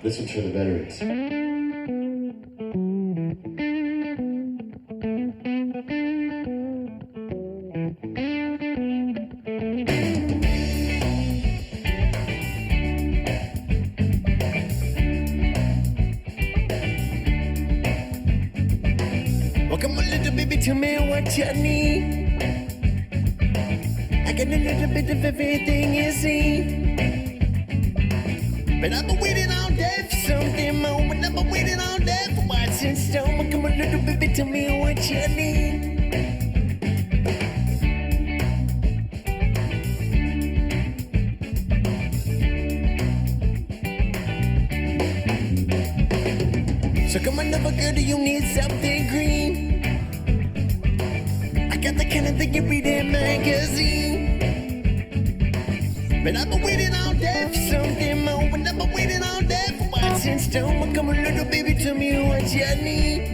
This one's for the veterans. Well, come on, little baby, tell me what you need. I got a little bit of everything you see. But I've been waiting all day for something more. But I've been waiting all day for what's in stone. Well, come on, little baby, tell me what you need. So come on over, girl, do you need something green? I got the kind of thing you read in magazine. But I've been waiting all day for something more. But I've been waiting all day for what's in stone. Well, come on, little baby, tell me what you need.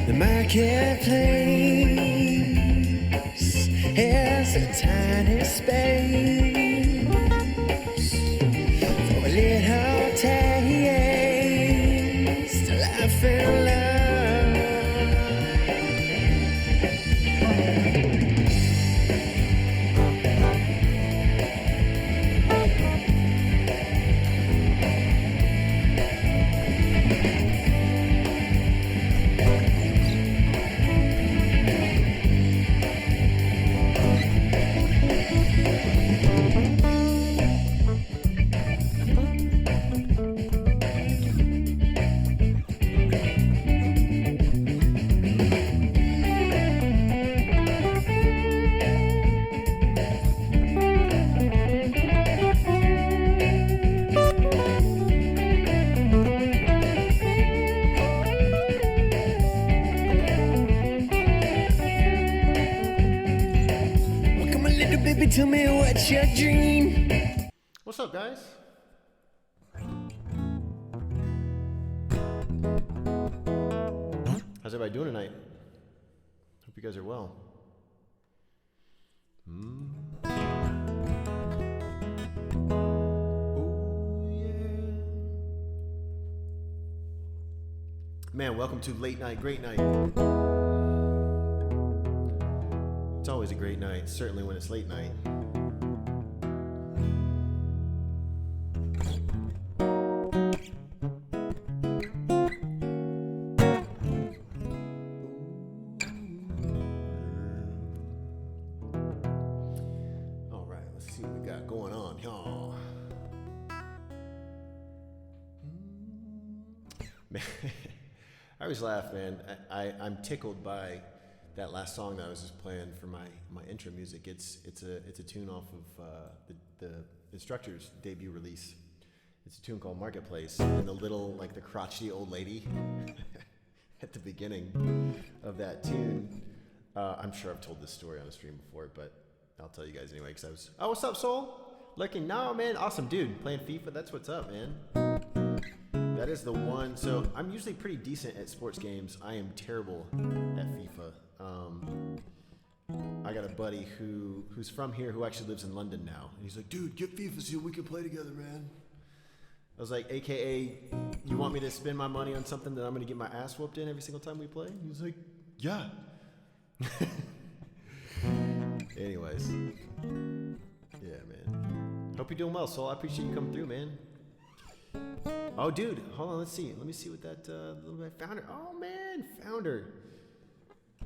The marketplace has a tiny space for a little taste of life and love. Baby, tell me what's your dream. What's up, guys? How's everybody doing tonight? Hope you guys are well. Oh, yeah. Man, welcome to Late Night, Great Night. It's always a great night, certainly when it's late night. All right, let's see what we got going on, y'all. Man, I always laugh, man. I'm tickled by that last song that I was just playing for my intro music. It's a tune off of the Instructor's debut release. It's a tune called Marketplace, and the little, like, the crotchety old lady at the beginning of that tune. I'm sure I've told this story on the stream before, but I'll tell you guys anyway, because I was, oh, what's up, Soul? Lurking, no, man, awesome, dude, playing FIFA, that's what's up, man. That is the one. So I'm usually pretty decent at sports games. I am terrible at FIFA. I got a buddy who's from here who actually lives in London now. And he's like, dude, get FIFA so we can play together, man. I was like, AKA, you want me to spend my money on something that I'm going to get my ass whooped in every single time we play? He was like, yeah. Anyways. Yeah, man. Hope you're doing well, Soul. I appreciate you coming through, man. Oh, dude, hold on. Let's see. Let me see what that little bit founder. Oh, man, founder.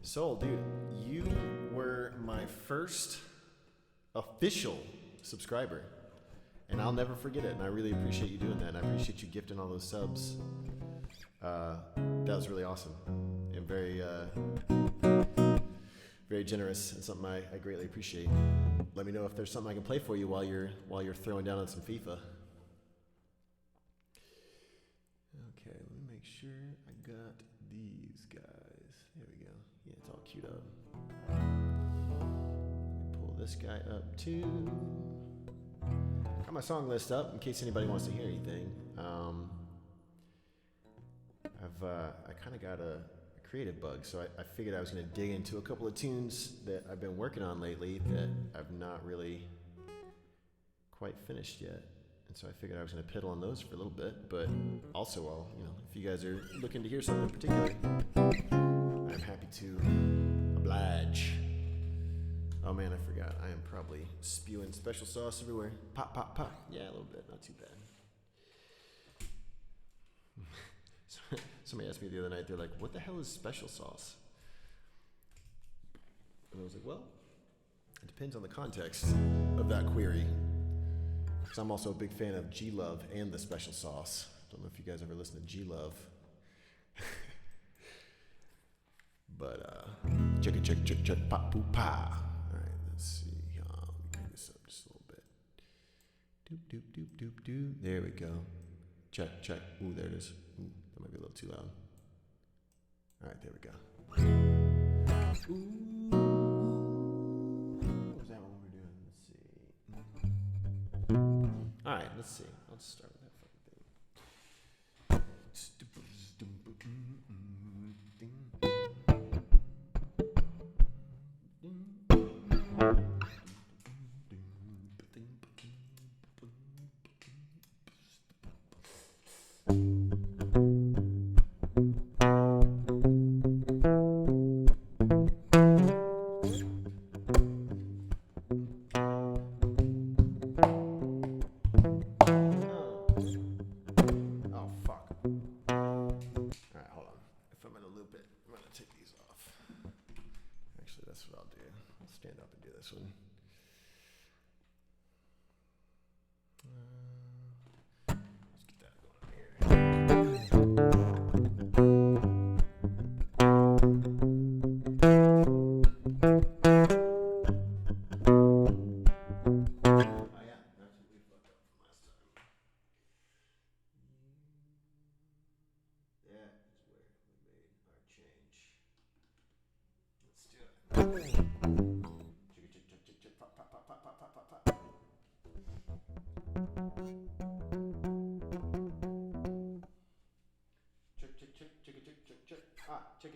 Soul, dude, you were my first official subscriber, and I'll never forget it. And I really appreciate you doing that. And I appreciate you gifting all those subs. That was really awesome and very, very generous, and something I greatly appreciate. Let me know if there's something I can play for you while you're throwing down on some FIFA. Okay, let me make sure. sure I got these guys. There we go. Yeah, it's all queued up. Pull this guy up too. Got my song list up in case anybody wants to hear anything. I kind of got a creative bug, so I figured I was going to dig into a couple of tunes that I've been working on lately that I've not really quite finished yet. And so I figured I was going to piddle on those for a little bit, but also, if you guys are looking to hear something particular, I'm happy to oblige. Oh man, I forgot. I am probably spewing special sauce everywhere. Pop, pop, pop. Yeah, a little bit. Not too bad. Somebody asked me the other night, they're like, what the hell is special sauce? And I was like, well, it depends on the context of that query. Because I'm also a big fan of G-Love and the special sauce. Don't know if you guys ever listen to G-Love. But, check, pop, poo, pa. All right, let's see. Let me crank this up just a little bit. Doop, doop, doop, doop, doop. There we go. Check. Ooh, there it is. Ooh, that might be a little too loud. All right, there we go. Ooh. What was that one we were doing? Let's see. All right, let's see. I'll just start with that fucking thing.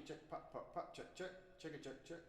Check, pop, check. Check. All right, let me kill it.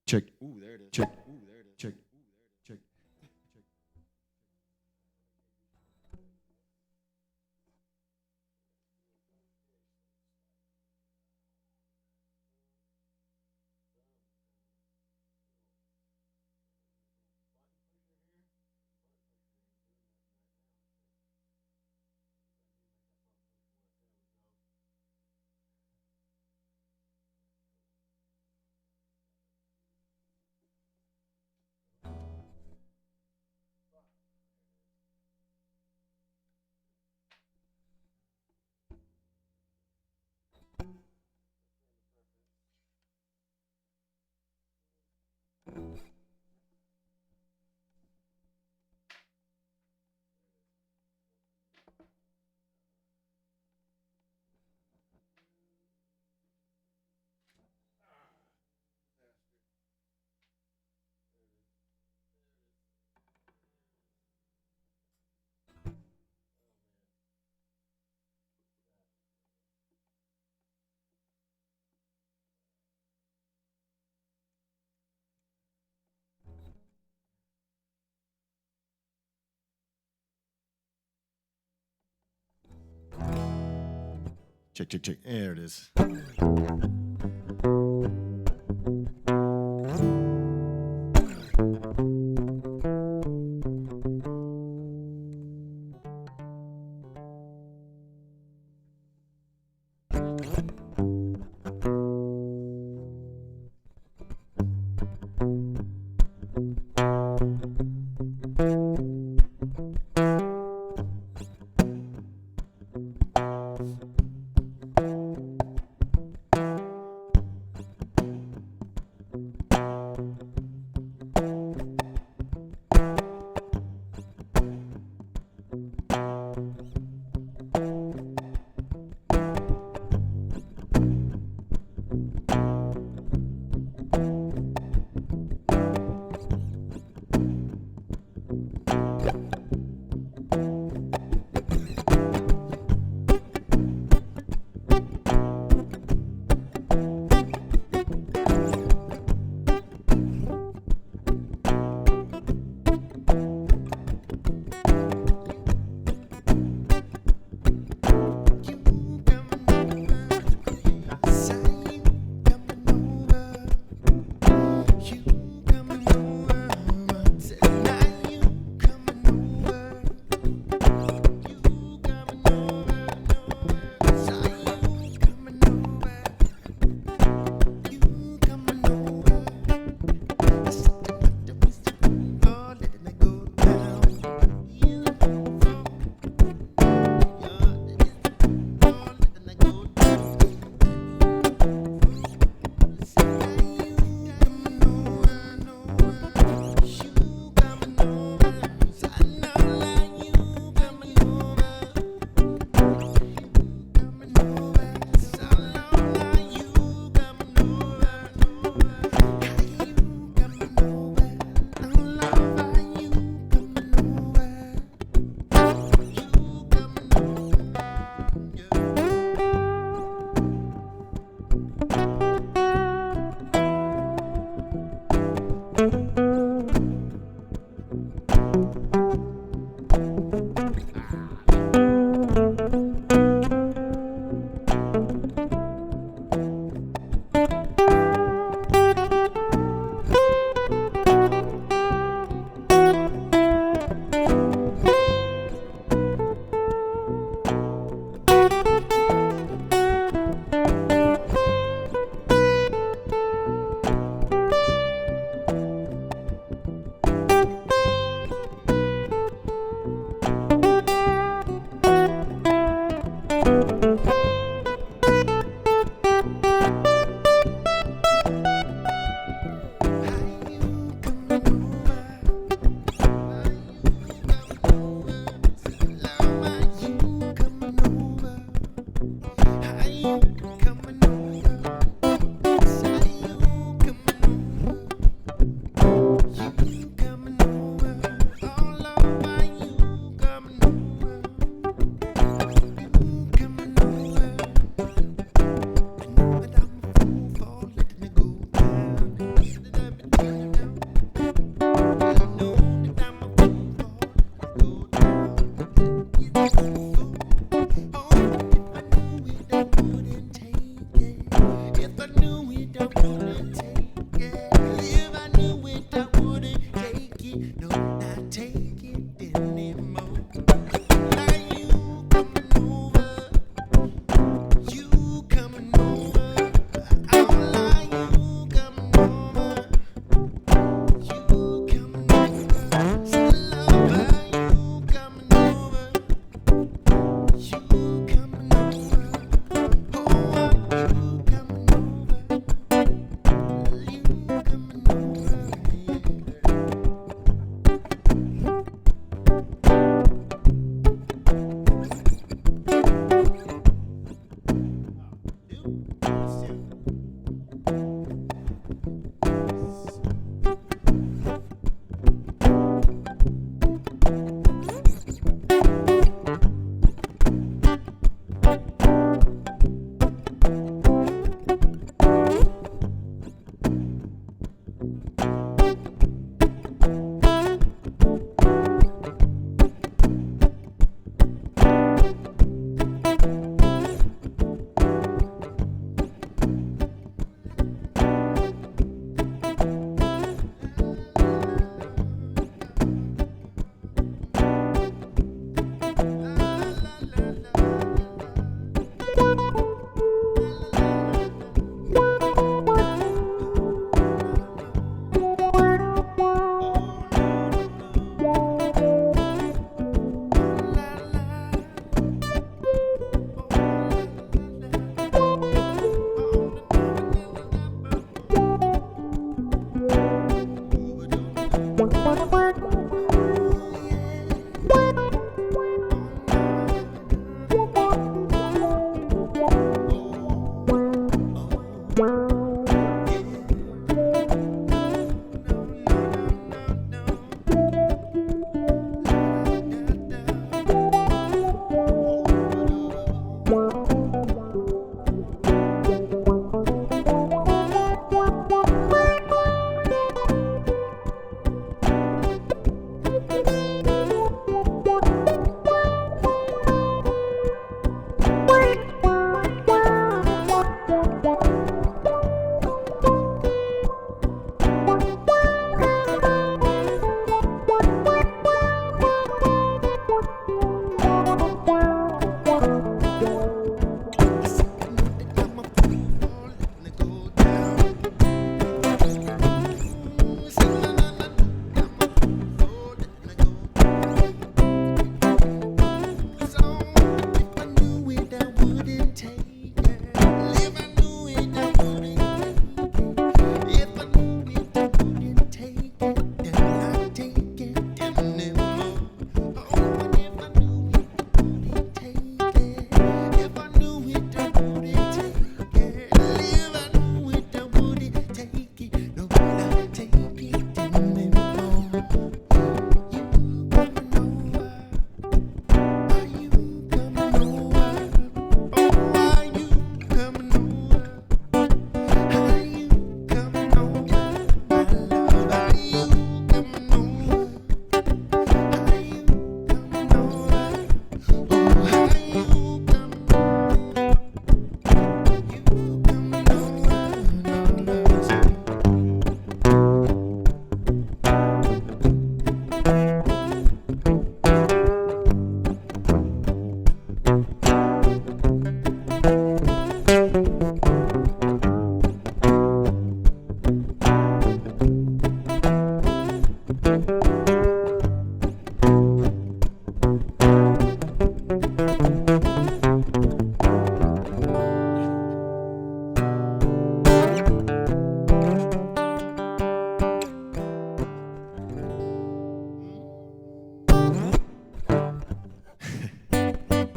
Check. Ooh, there it is. Check. Ooh, there it is. Check. Check. Check, check, check. There it is.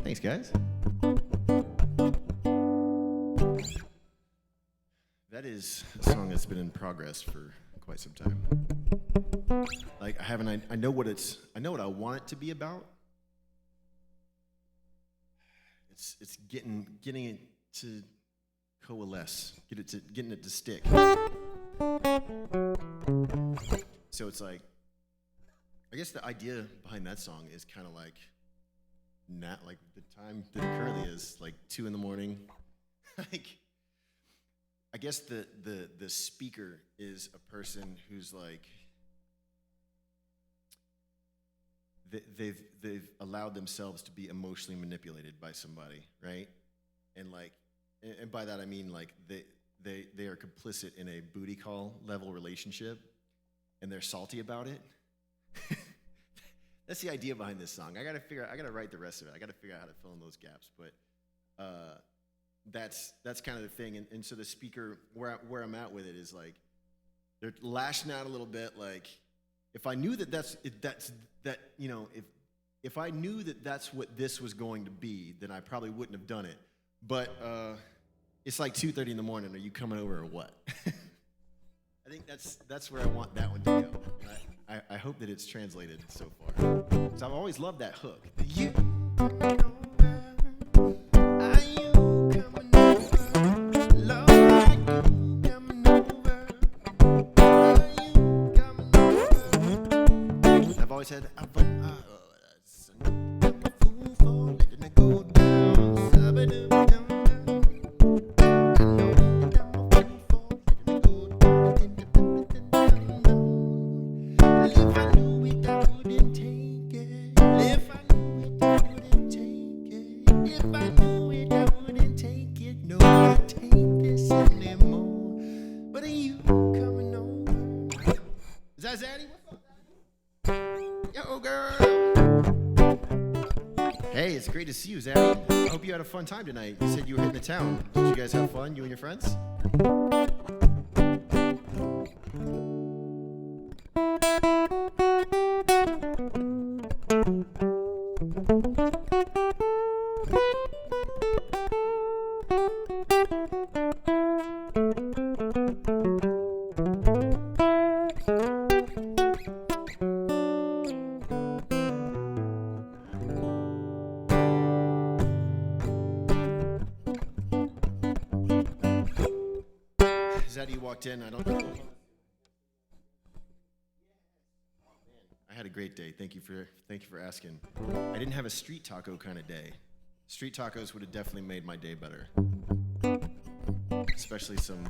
Thanks, guys. That is a song that's been in progress for quite some time. Like I know what I want it to be about. It's getting it to coalesce, getting it to stick. So it's like, I guess the idea behind that song is kind of like, not like the time that it currently is, like 2 a.m. Like, I guess the speaker is a person who's like, they've allowed themselves to be emotionally manipulated by somebody, right? And like, and by that I mean like they are complicit in a booty call level relationship, and they're salty about it. That's the idea behind this song. I gotta write the rest of it. I gotta figure out how to fill in those gaps. But that's kind of the thing. And so the speaker, where I'm at with it is like, they're lashing out a little bit. Like, if I knew if I knew that that's what this was going to be, then I probably wouldn't have done it. But it's like 2:30 in the morning. Are you coming over or what? I think that's where I want that one to go. I hope that it's translated so far. Because I've always loved that hook. You coming over? Are you coming over? Love, are you coming over? Are you coming over? I've always had I'm a fool for letting it go down. Hey, it's great to see you, Zaddy. I hope you had a fun time tonight. You said you were hitting the town. Did you guys have fun, you and your friends? lady walked in. I don't know. I had a great day. Thank you for asking. I didn't have a street taco kind of day. Street tacos would have definitely made my day better. Especially some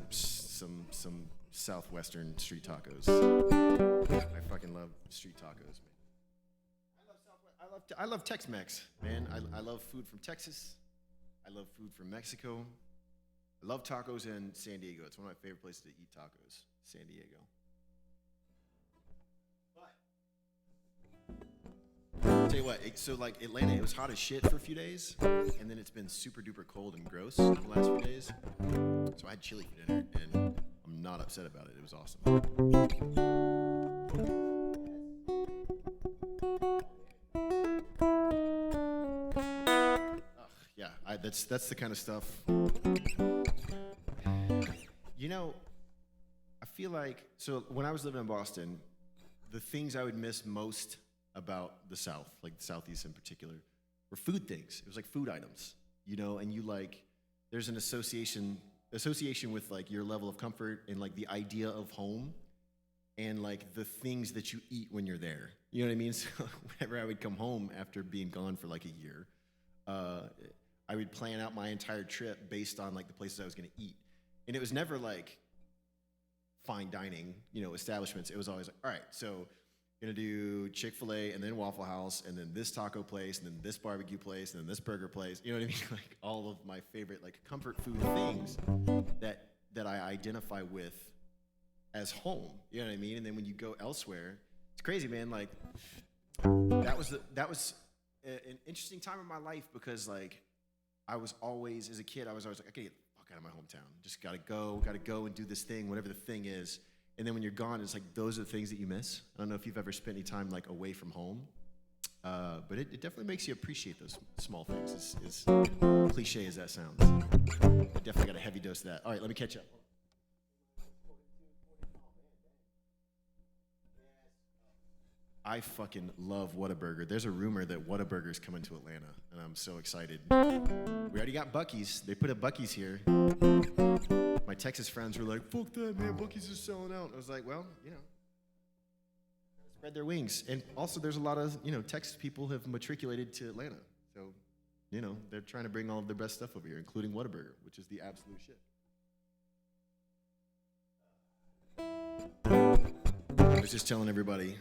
southwestern street tacos. I fucking love street tacos, man. I love Tex-Mex, man. I love food from Texas. I love food from Mexico. I love tacos in San Diego. It's one of my favorite places to eat tacos, San Diego. Tell you what, so like Atlanta, it was hot as shit for a few days, and then it's been super duper cold and gross the last few days. So I had chili for dinner, and I'm not upset about it. It was awesome. Yeah, that's the kind of stuff. You know, I feel like, so when I was living in Boston, the things I would miss most about the South, like the Southeast in particular, were food things. It was like food items, you know, and you like, there's an association with like your level of comfort and like the idea of home and like the things that you eat when you're there. You know what I mean? So whenever I would come home after being gone for like a year, I would plan out my entire trip based on like the places I was going to eat. And it was never like fine dining, you know, establishments. It was always like, all right, so gonna do Chick-fil-A and then Waffle House and then this taco place and then this barbecue place and then this burger place. You know what I mean? Like all of my favorite like comfort food things that I identify with as home. You know what I mean? And then when you go elsewhere, it's crazy, man. Like that was an interesting time in my life because like I was always, as a kid, I was always like, I gotta get the fuck out of my hometown. Just gotta go and do this thing, whatever the thing is. And then when you're gone, it's like those are the things that you miss. I don't know if you've ever spent any time like away from home, but it definitely makes you appreciate those small things. As cliche as that sounds, I definitely got a heavy dose of that. All right, let me catch up. I fucking love Whataburger. There's a rumor that Whataburger's coming to Atlanta, and I'm so excited. We already got Buc-ee's. They put a Buc-ee's here. My Texas friends were like, fuck that, man, Buc-ee's is selling out. I was like, well, you know, spread their wings. And also there's a lot of, you know, Texas people have matriculated to Atlanta. So, you know, they're trying to bring all of their best stuff over here, including Whataburger, which is the absolute shit. I was just telling everybody,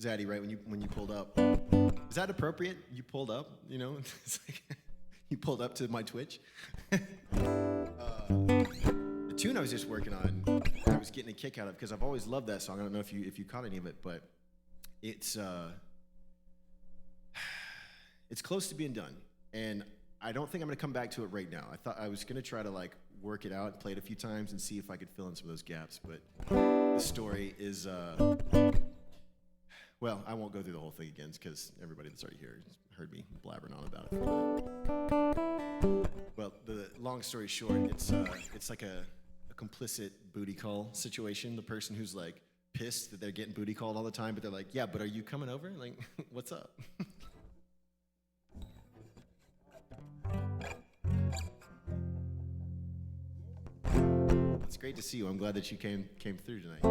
Zaddy, right, when you pulled up, is that appropriate? You pulled up, you know? It's like, you pulled up to my Twitch. The tune I was just working on, I was getting a kick out of because I've always loved that song. I don't know if you caught any of it, but it's close to being done, and I don't think I'm gonna come back to it right now. I thought I was gonna try to like work it out, play it a few times, and see if I could fill in some of those gaps. But the story is, well, I won't go through the whole thing again because everybody that's already here heard me blabbering on about it. Well, the long story short, it's like a complicit booty call situation. The person who's like pissed that they're getting booty called all the time, but they're like, yeah, but are you coming over? Like, what's up? It's great to see you. I'm glad that you came through tonight.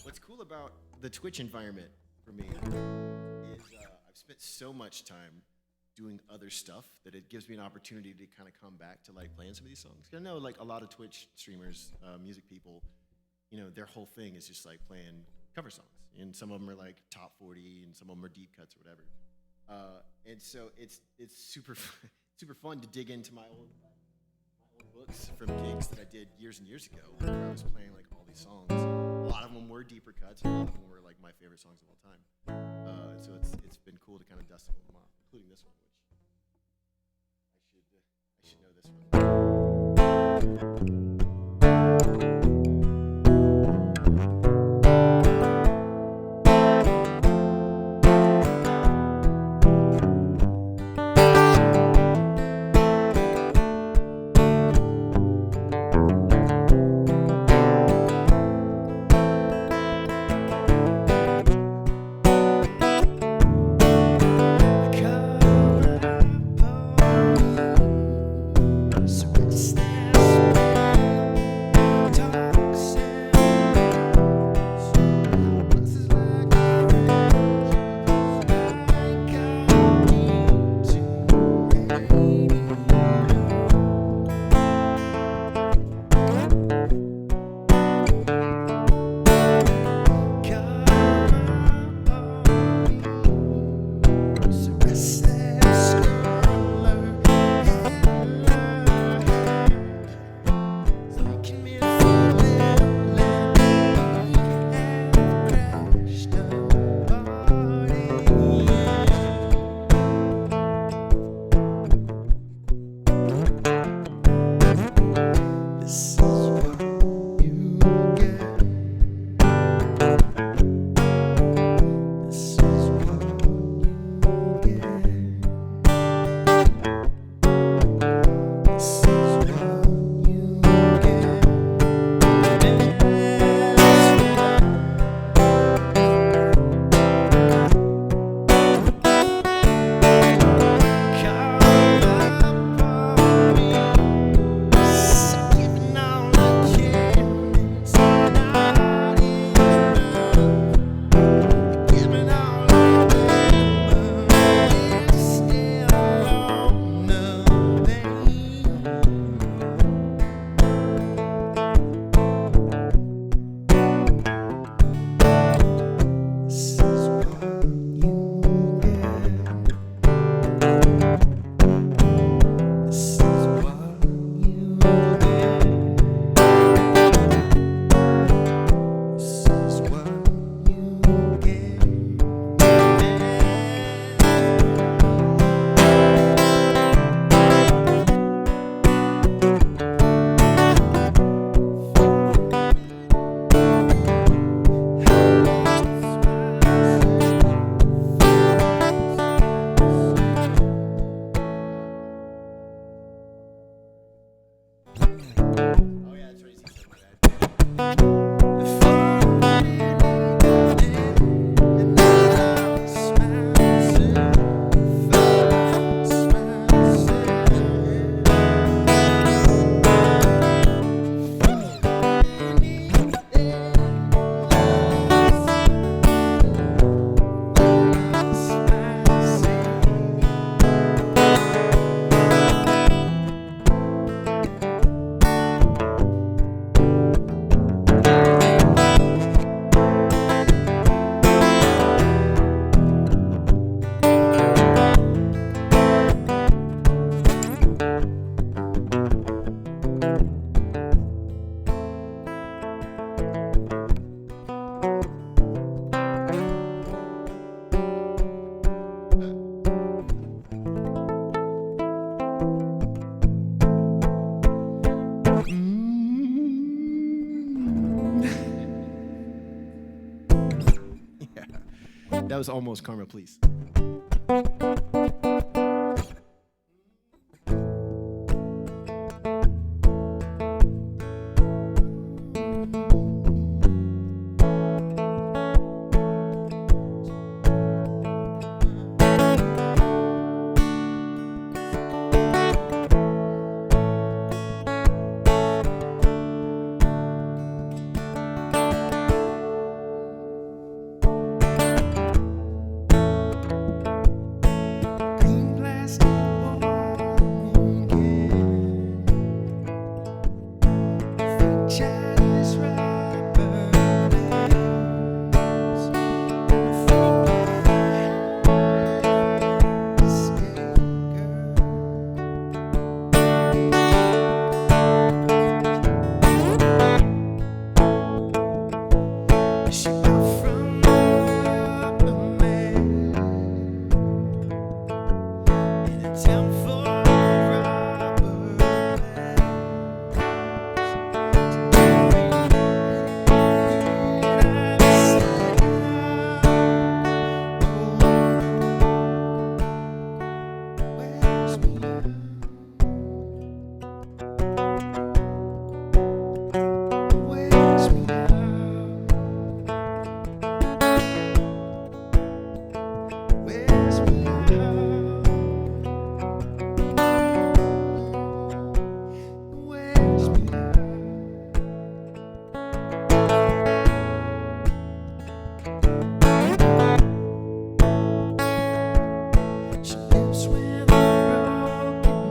What's cool about the Twitch environment for me I've spent so much time doing other stuff that it gives me an opportunity to kind of come back to like playing some of these songs. I know like a lot of Twitch streamers, music people, you know, their whole thing is just like playing cover songs, and some of them are like top 40, and some of them are deep cuts or whatever. And so it's super super fun to dig into my old books from gigs that I did years and years ago, where I was playing like all these songs. A lot of them were deeper cuts, and a lot of them were like my favorite songs of all time. So it's been cool to kind of dust some of them off, including this one, which I should know this one. That was almost Karma, Please. She lives with a broken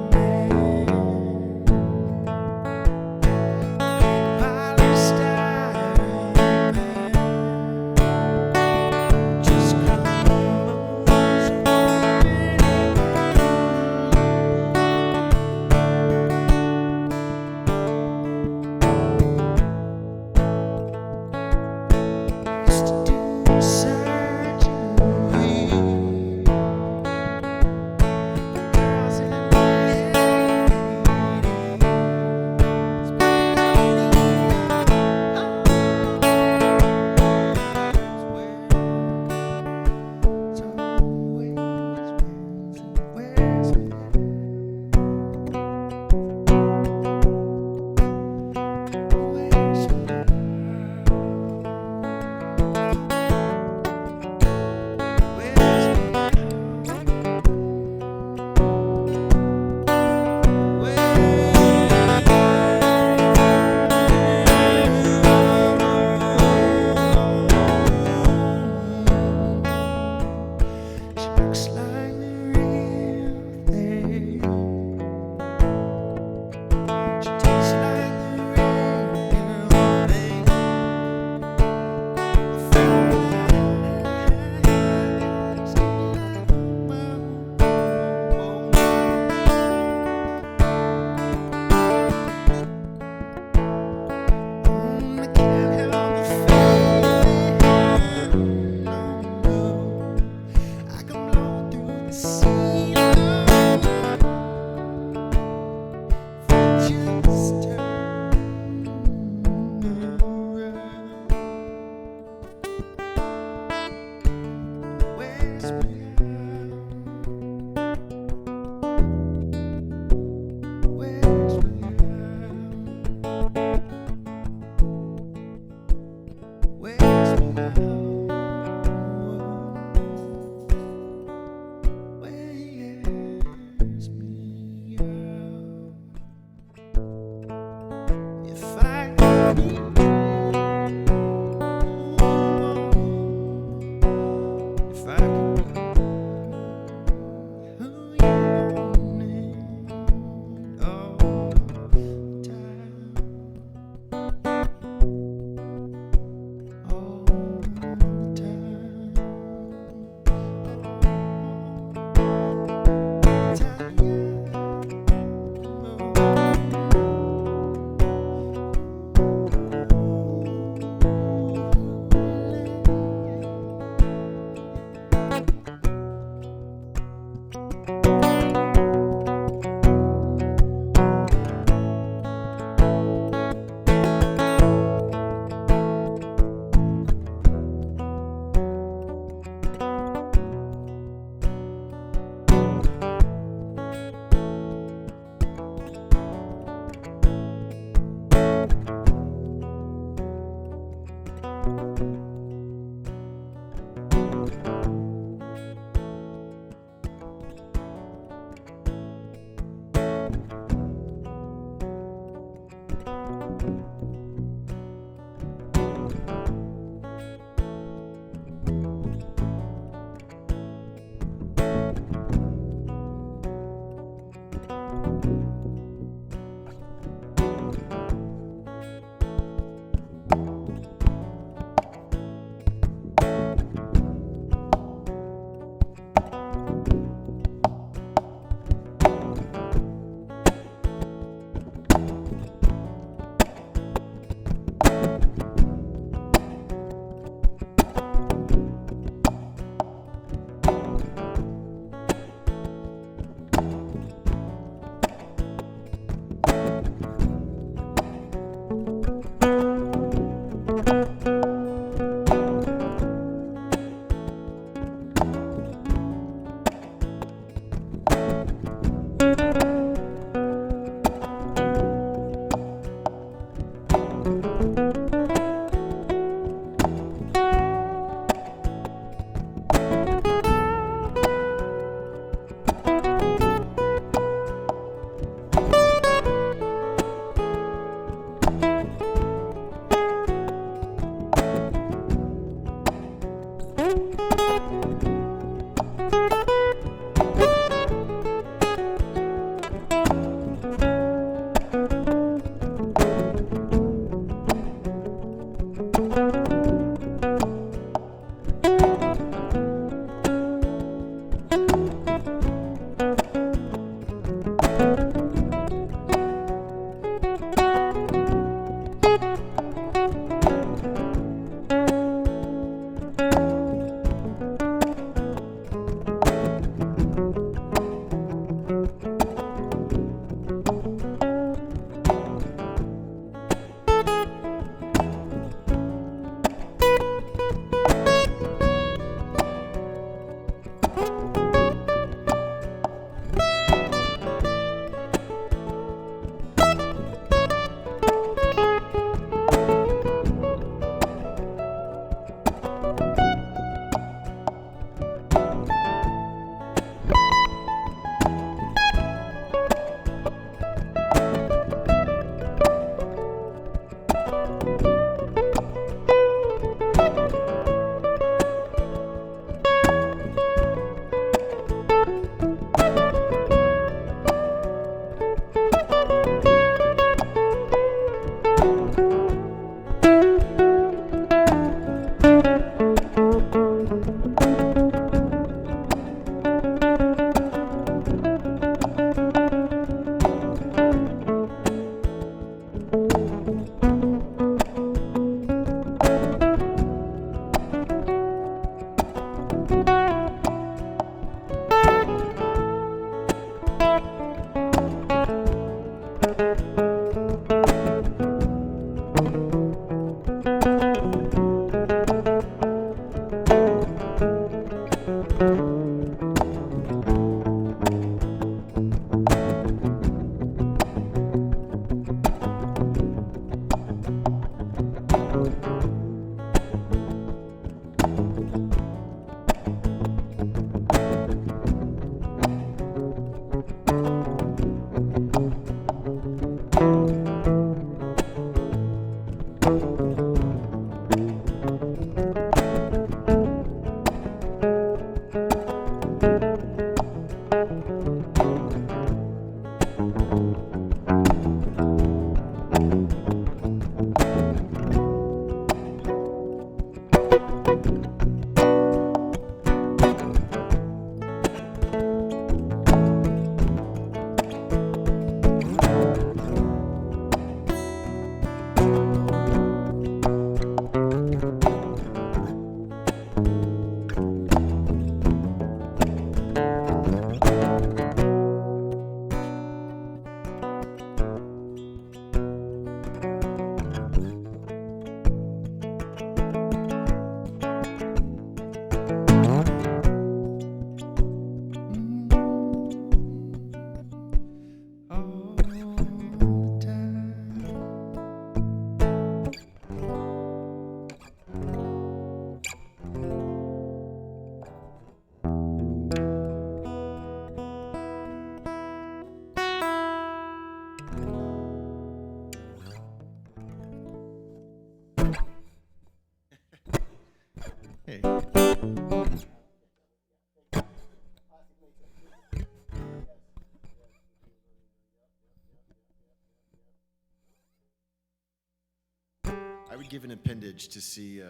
I would give an appendage to see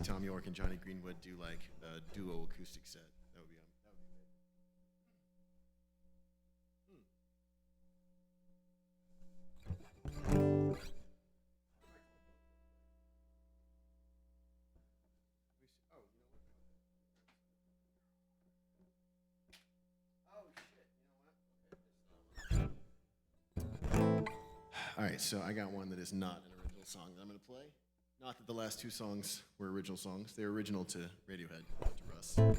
Tom York and Johnny Greenwood do like a duo acoustic set. That would be great. All right, so I got one that is not an original song that I'm going to play. Not that the last two songs were original songs. They're original to Radiohead, not to Russ. They're not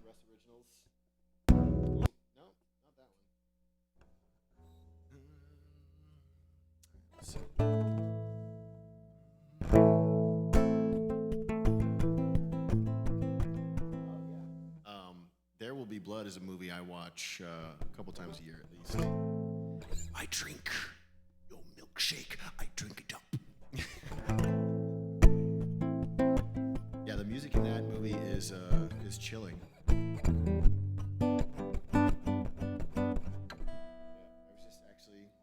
Russ originals. No, not that one. There Will Be Blood is a movie I watch a couple times a year at least. I drink your milkshake. I drink it up. Yeah, the music in that movie is chilling. Yeah, I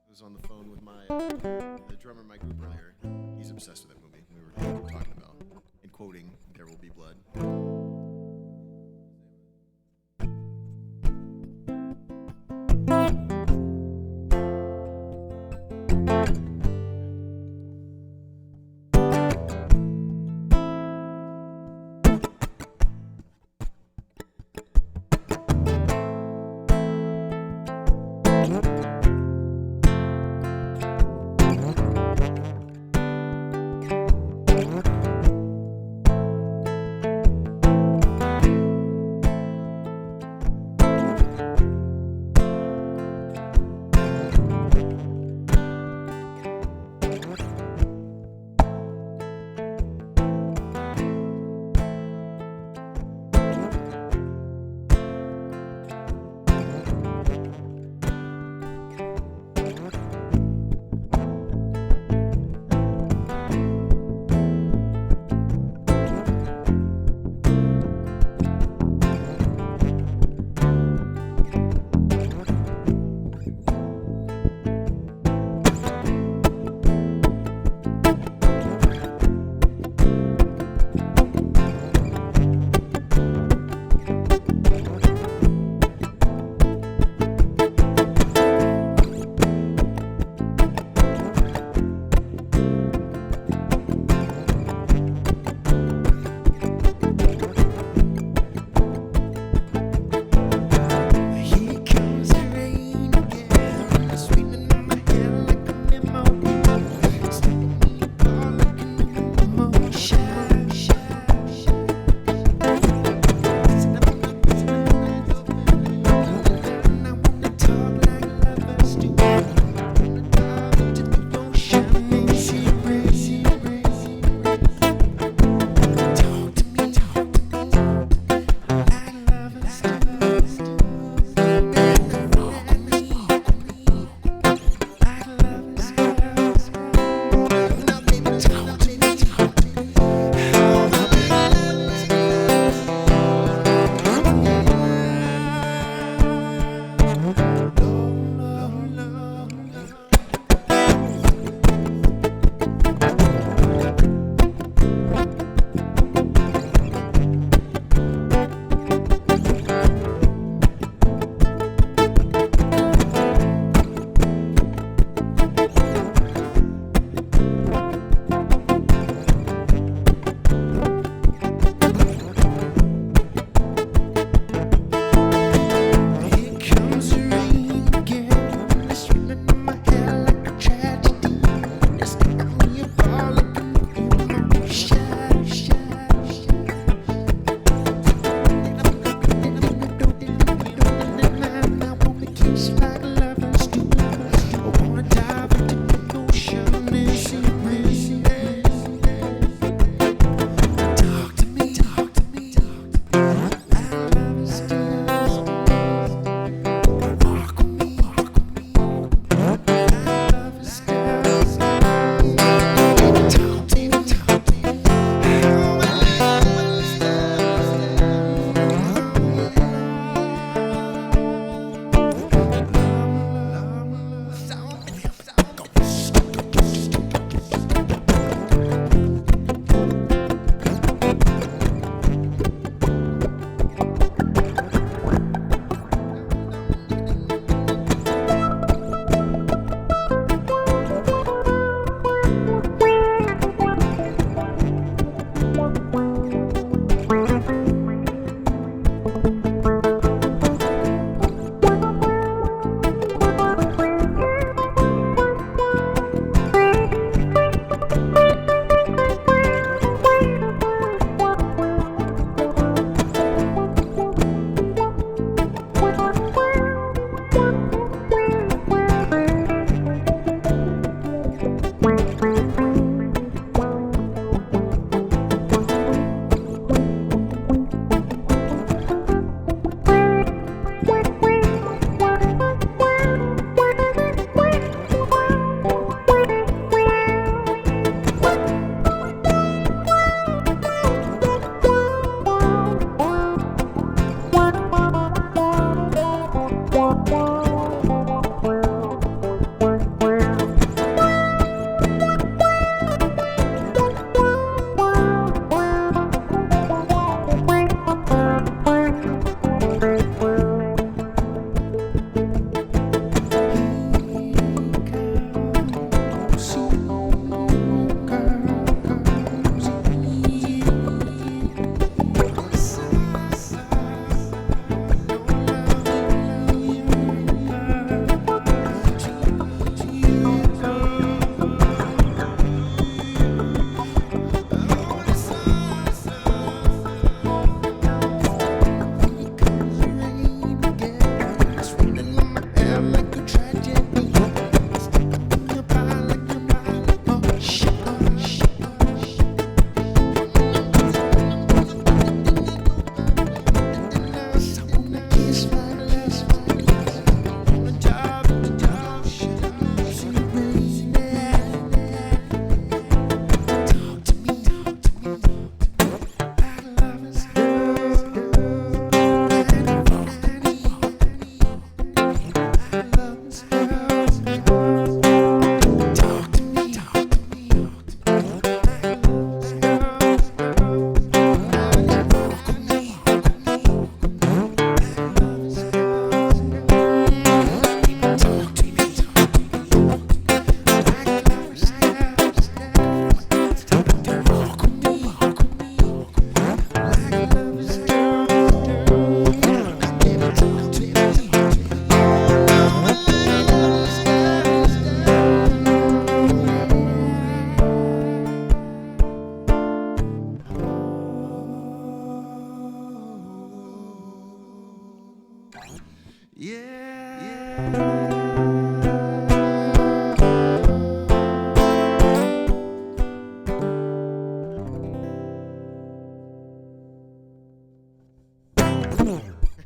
was on the phone with the drummer in my group earlier. He's obsessed with that movie. We were talking about and quoting "There Will Be Blood."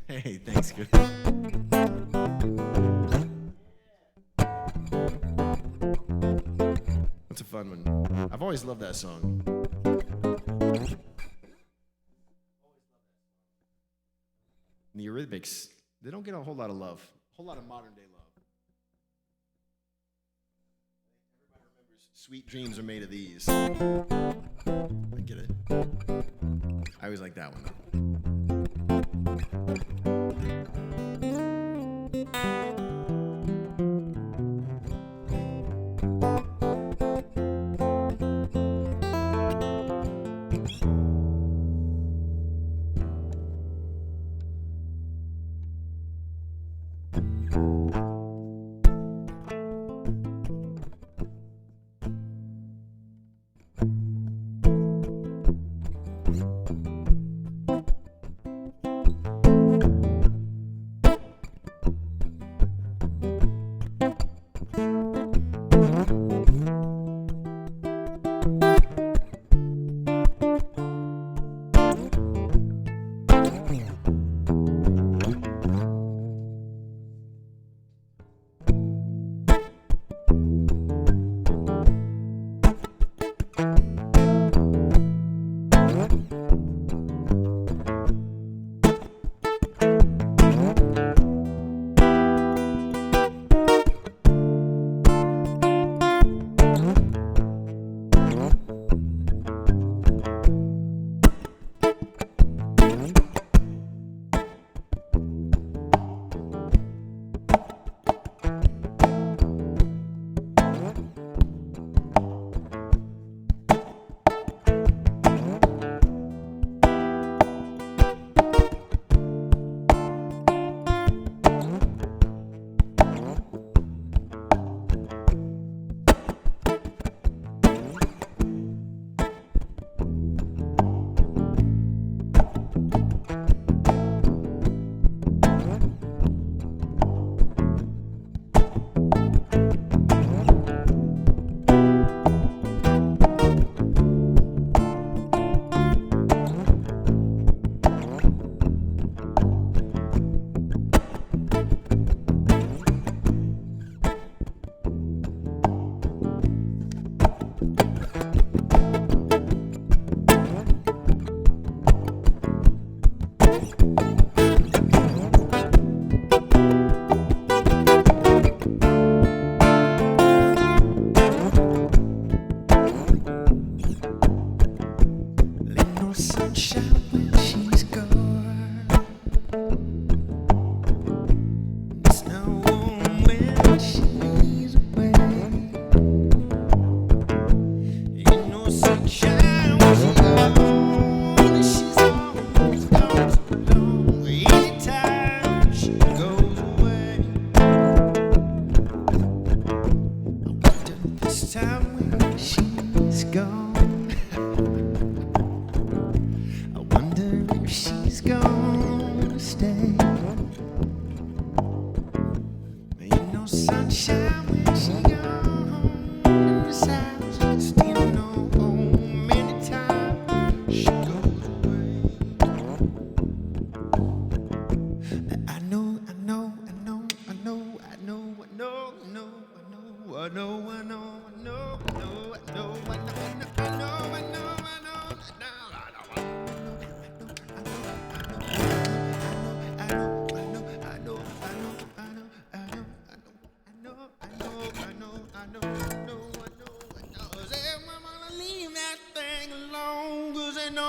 Hey, thanks, good. That's a fun one. I've always loved that song. The Eurythmics, they don't get a whole lot of love, a whole lot of modern day love. Everybody remembers Sweet Dreams Are Made of These. I get it. I always like that one though.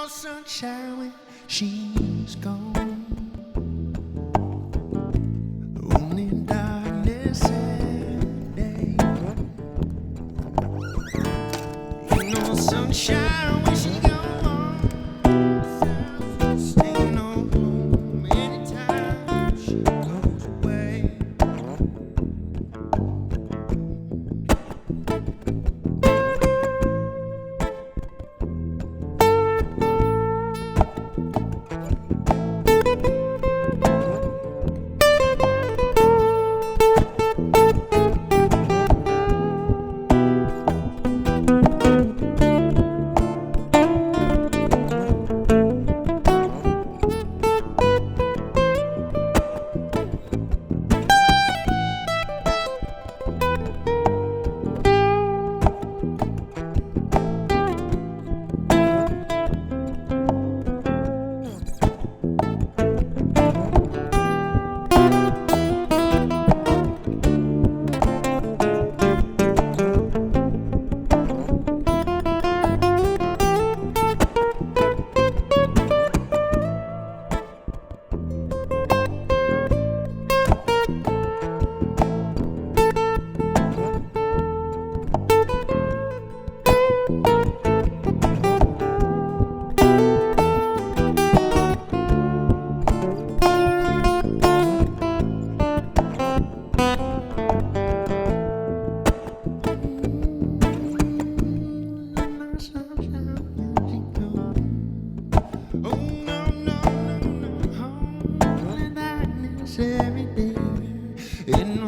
Sunshine when she's gone. Only darkness and day. Ain't no sunshine when she's gone. Stay no home anytime she goes away.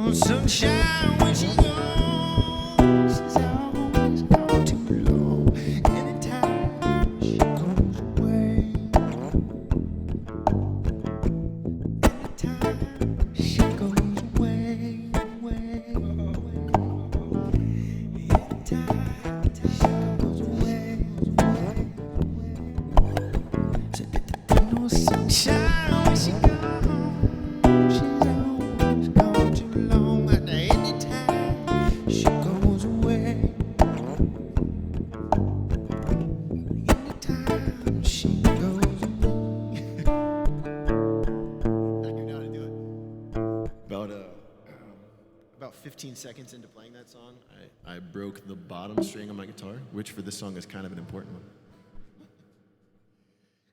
no sunshine when she's gone. She's always gone too long. Anytime she goes away. Anytime she goes away, away, away. Anytime she goes away, away. So there's no sunshine when she's gone. She's always gone too long. And anytime she goes away. Anytime she goes away. I do know how to do it. About 15 seconds into playing that song, I broke the bottom string on my guitar, which for this song is kind of an important one.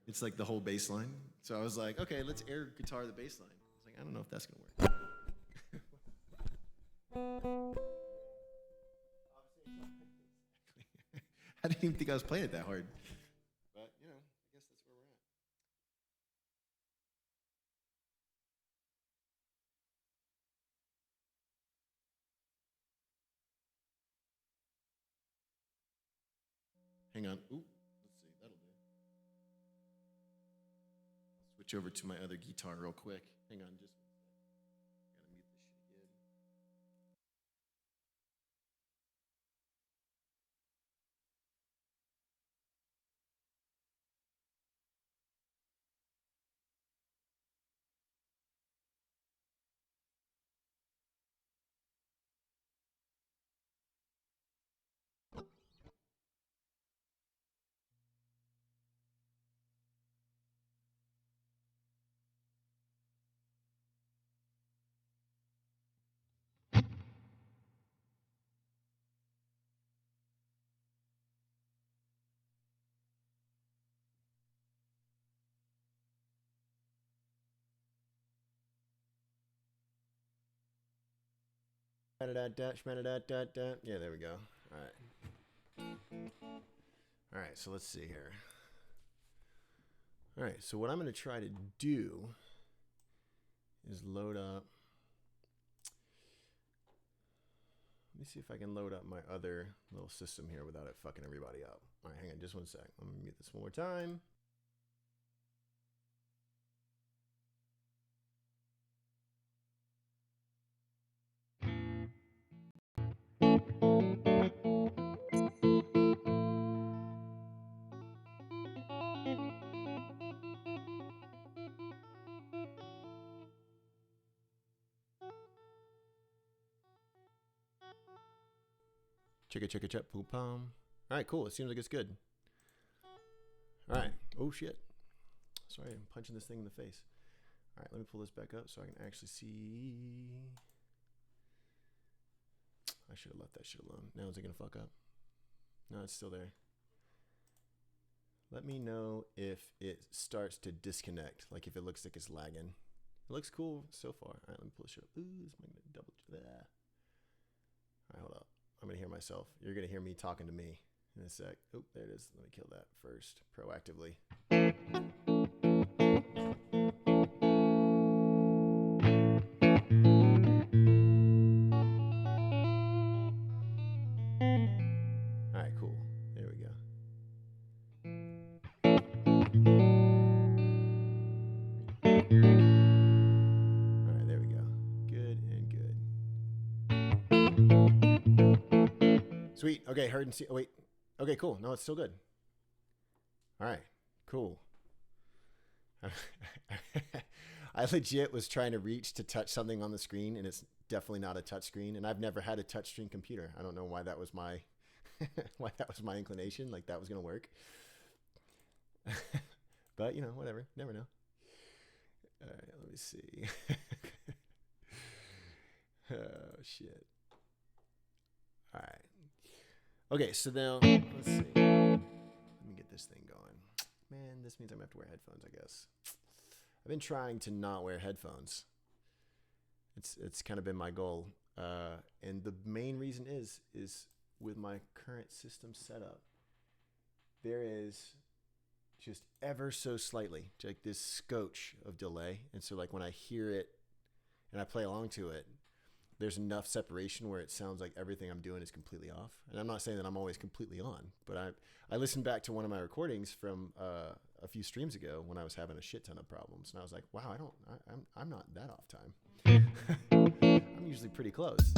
It's like the whole bass line. So I was like, okay, let's air guitar the bass line. I was like, I don't know if that's gonna work. I didn't even think I was playing it that hard. But, you know, I guess that's where we're at. Hang on. Ooh, let's see. That'll do. Switch over to my other guitar real quick. Hang on, just gotta mute this shit again. Yeah, there we go. All right. All right, so let's see here. All right, so what I'm going to try to do is load up. Let me see if I can load up my other little system here without it fucking everybody up. All right, hang on just one sec. I'm going to mute this one more time. Chicka chap poop pom. All right, cool. It seems like it's good. All right. Oh shit. Sorry, I'm punching this thing in the face. All right, let me pull this back up so I can actually see. I should have left that shit alone. Now is it gonna fuck up? No, it's still there. Let me know if it starts to disconnect, like if it looks like it's lagging. It looks cool so far. All right, let me pull this shit up. Ooh, this might be double. All right, hold up. I'm gonna hear myself. You're gonna hear me talking to me in a sec. Oh, there it is. Let me kill that first, proactively. All right, cool. There we go. All right, there we go. Good and good. Sweet. Okay, heard and see. Oh, wait. Okay, cool. No, it's still good. All right, cool. I legit was trying to reach to touch something on the screen, and it's definitely not a touch screen. And I've never had a touch screen computer. I don't know why that was my why that was my inclination. Like that was gonna work. But you know, whatever. Never know. All right, let me see. Oh shit. All right. Okay, so now let's see. Let me get this thing going. Man, this means I'm gonna have to wear headphones, I guess. I've been trying to not wear headphones. It's kind of been my goal, and the main reason is with my current system setup, there is just ever so slightly like this scotch of delay, and so like when I hear it and I play along to it, there's enough separation where it sounds like everything I'm doing is completely off. And I'm not saying that I'm always completely on, but I listened back to one of my recordings from a few streams ago when I was having a shit ton of problems, and I was like, wow, I'm not that off time. I'm usually pretty close.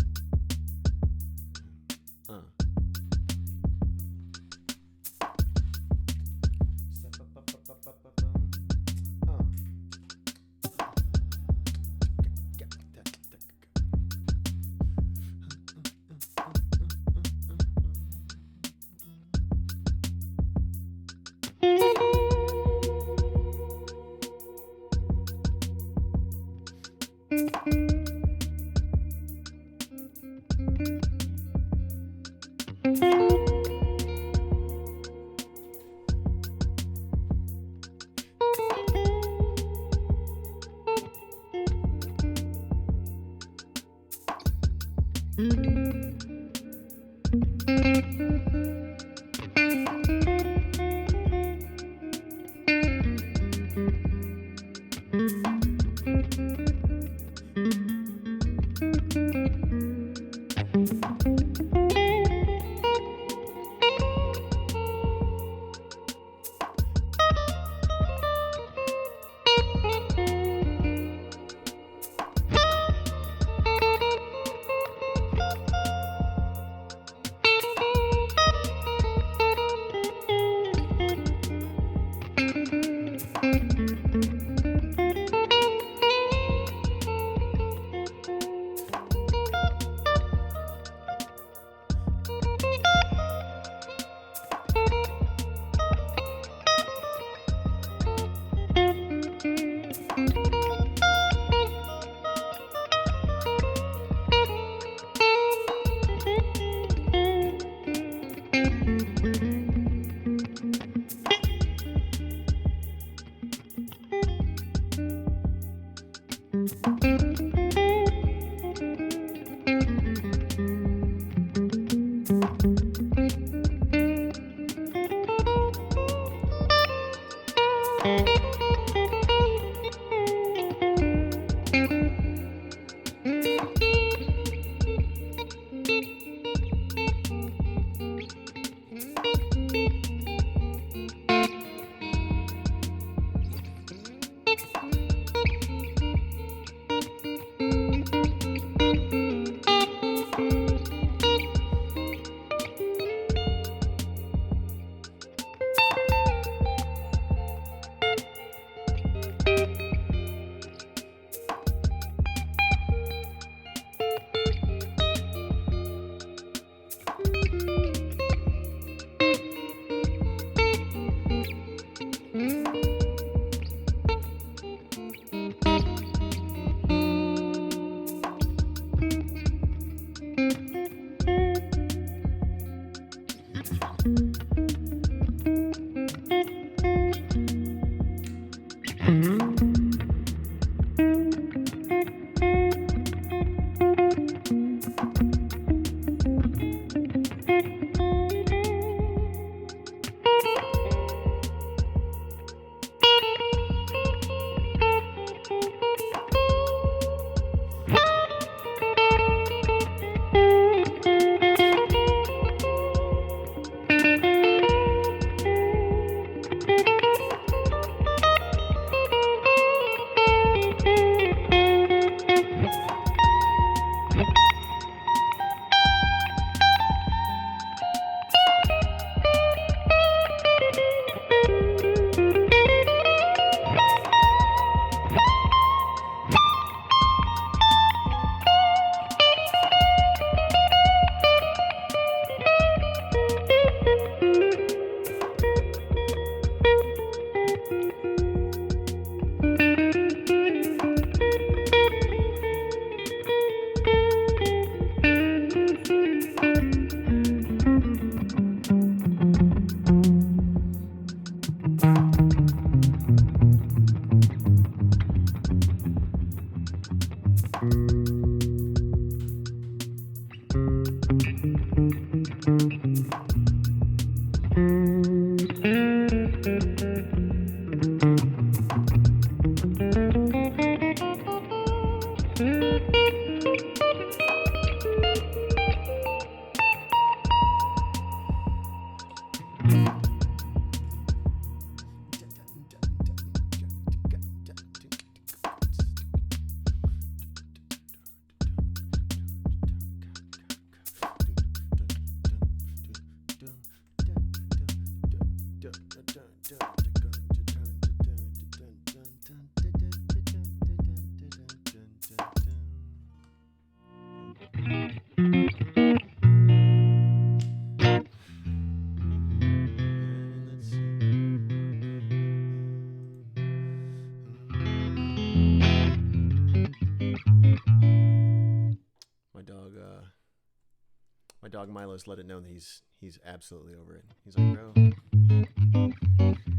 my dog Milo's let it know that he's absolutely over it. He's like, bro,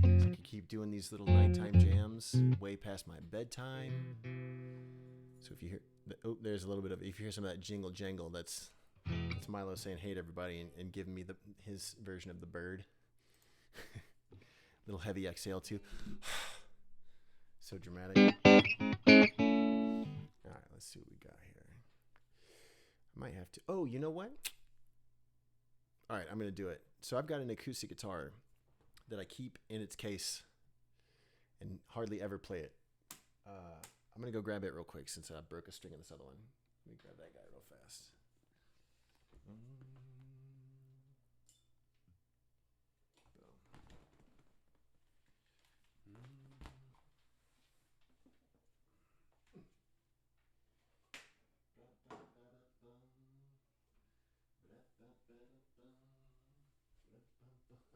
it's like you keep doing these little nighttime jams way past my bedtime. So if you hear, there's a little bit of, if you hear some of that jingle jangle, that's Milo saying hey to everybody and giving me his version of the bird. Little heavy exhale too. So dramatic. All right, let's see what we got here. I might have to. Oh, you know what? All right, I'm going to do it. So I've got an acoustic guitar that I keep in its case and hardly ever play it. I'm going to go grab it real quick since I broke a string in this other one. Let me grab that guy real fast.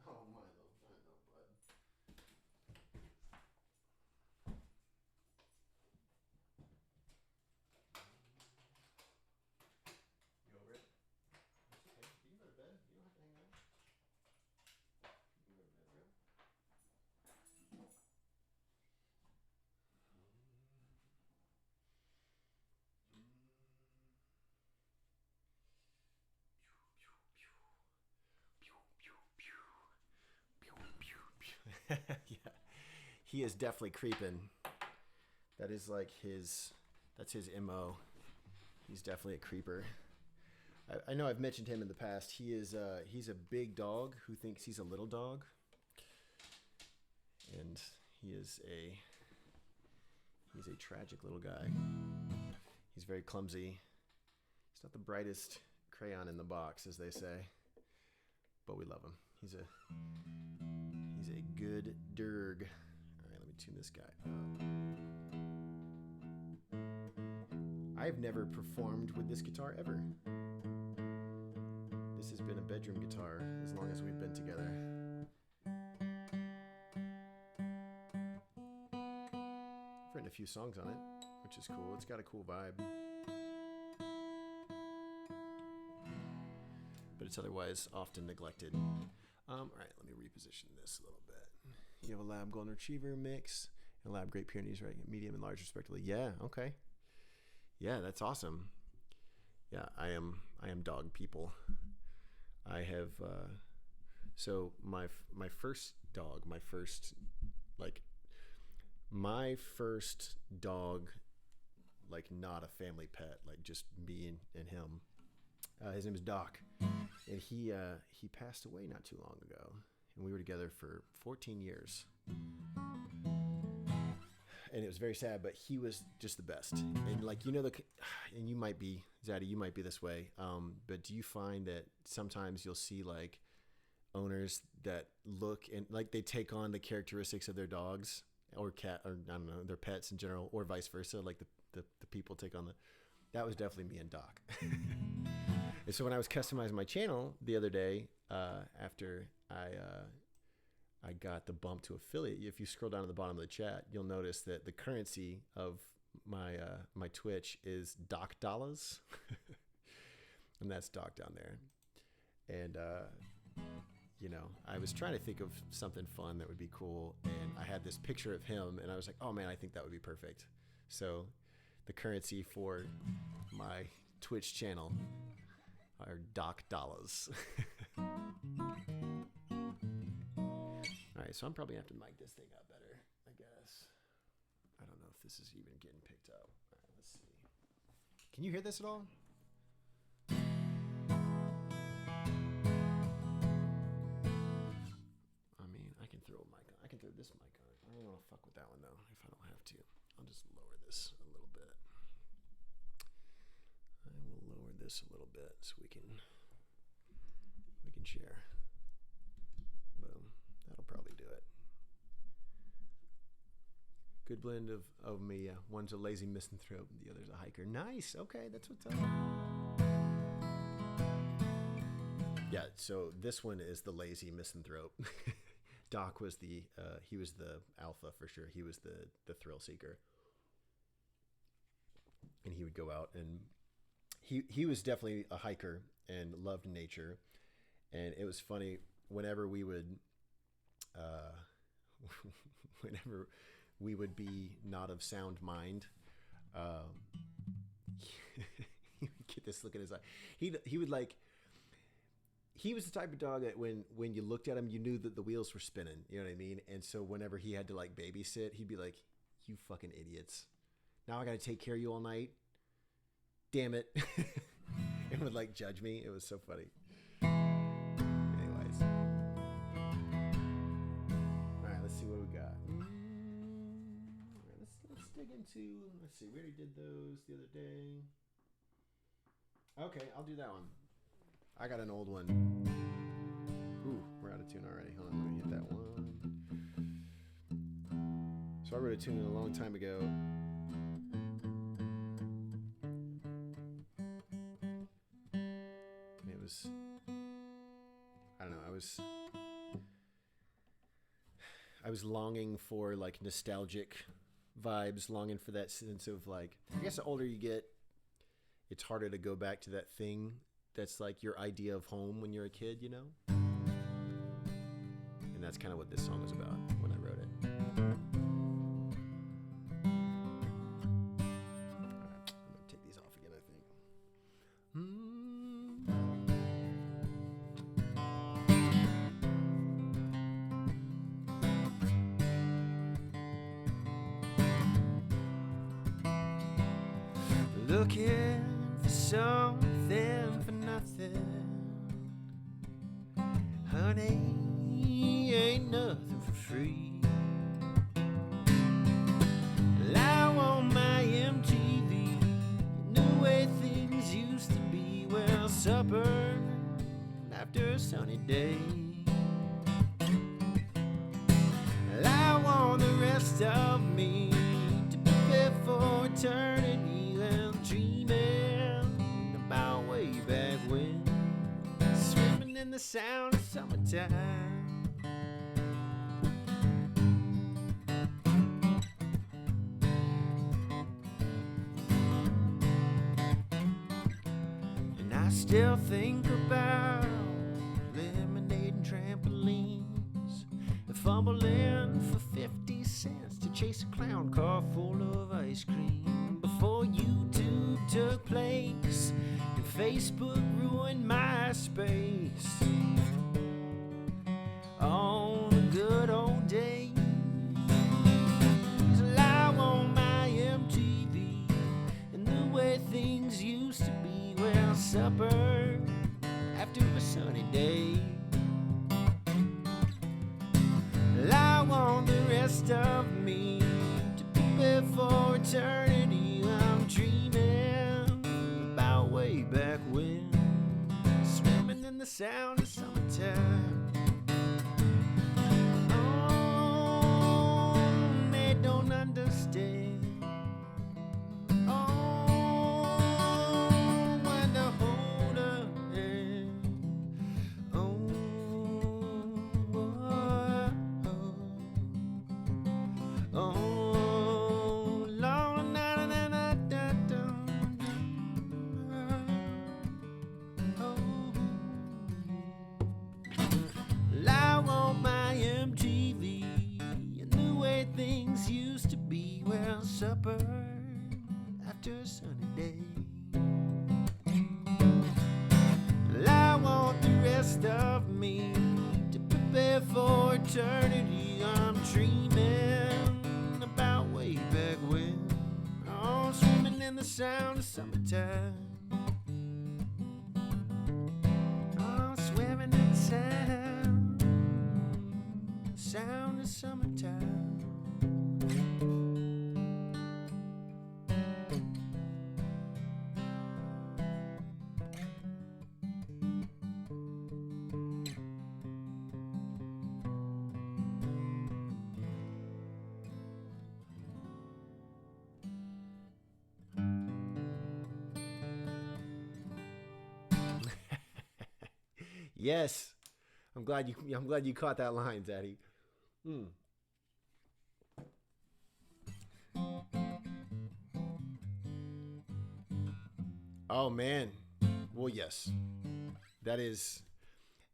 Oh, Milo, I know, bud. You over it? That's okay. You can go to bed. You don't have to hang out. You can go to bed, bro. Yeah, he is definitely creeping. That is like that's his MO. He's definitely a creeper. I know I've mentioned him in the past. He's a big dog who thinks he's a little dog, and he's a tragic little guy. He's very clumsy. He's not the brightest crayon in the box, as they say, but we love him. He's a good derg. All right, let me tune this guy up. I've never performed with this guitar ever. This has been a bedroom guitar as long as we've been together. I've written a few songs on it, which is cool. It's got a cool vibe. But it's otherwise often neglected. All right, let me reposition this a little bit. You have a Lab Golden Retriever mix and a Lab Great Pyrenees, right? Medium and large, respectively. Yeah, okay. Yeah, that's awesome. Yeah, I am dog people. I have so my first dog, my first dog, like not a family pet, like just me and him. His name is Doc, and he passed away not too long ago, and we were together for 14 years. And it was very sad, but he was just the best. And like, and you might be, Zaddy, you might be this way. But do you find that sometimes you'll see like owners that look and like they take on the characteristics of their dogs or cat, or I don't know, their pets in general, or vice versa. Like the people take on that was definitely me and Doc. And so when I was customizing my channel the other day, after I got the bump to affiliate. If you scroll down to the bottom of the chat, you'll notice that the currency of my Twitch is Doc dollars, and that's Doc down there. And I was trying to think of something fun that would be cool, and I had this picture of him, and I was like, oh man, I think that would be perfect. So the currency for my Twitch channel are Doc dollars. All right, so I'm probably going to have to mic this thing up better, I guess. I don't know if this is even getting picked up. All right, let's see. Can you hear this at all? I mean, I can throw a mic on. I can throw this mic on. I don't want to fuck with that one, though, if I don't have to. I'll just lower this a little bit. I will lower this a little bit so we can share. Boom. That'll probably do it. Good blend of me. One's a lazy misanthrope, the other's a hiker. Nice. Okay, that's what's up. Yeah, so this one is the lazy misanthrope. Doc was he was the alpha for sure. He was the thrill seeker. And he would go out and he was definitely a hiker and loved nature, and it was funny whenever we would whenever we would be not of sound mind. Um, he would get this look in his eye. He would like. He was the type of dog that when you looked at him, you knew that the wheels were spinning. You know what I mean? And so whenever he had to like babysit, he'd be like, "You fucking idiots! Now I got to take care of you all night. Damn it!" And would like judge me. It was so funny. Anyways, all right. Let's see what we got. All right, let's dig into. Let's see. We already did those the other day. Okay, I'll do that one. I got an old one. Ooh, we're out of tune already. Hold on, let me hit that one. So I wrote a tune a long time ago. It was, I don't know, I was longing for like nostalgic vibes, longing for that sense of like, I guess the older you get, it's harder to go back to that thing that's like your idea of home when you're a kid, you know? And that's kind of what this song was about when I wrote it. All right, I'm gonna take these off again, I think. Looking for something for nothing, honey, ain't nothing for free. Well, I want my MTV, new way things used to be. Well, supper after a sunny day. Well, I want the rest of me to prepare for eternity and dreaming about way back when, swimming in the sound of summertime. And I still think about lemonade and trampolines, and fumbling for 50 cents to chase a clown car full of ice cream before YouTube took place and Facebook ruined MySpace. On the good old days, well, I want my MTV and the way things used to be. Well, supper after a sunny day. Well, I want the rest of me to prepare for eternity. I'm dreaming about way back when, swimming in the sound of summertime. Oh, they don't understand. Oh, when to hold her hand. Oh, oh, long na na na na da da. Oh, well, I want my MTV and the way things used to be. Well, supper after a sunny day. Well, I want the rest of me to prepare for eternity. I'm dreaming about way back when, oh, swimming in the sound of summertime. Oh, swimming in the sound of summertime. Yes, I'm glad you caught that line, Daddy. Oh man. Well, yes. That is,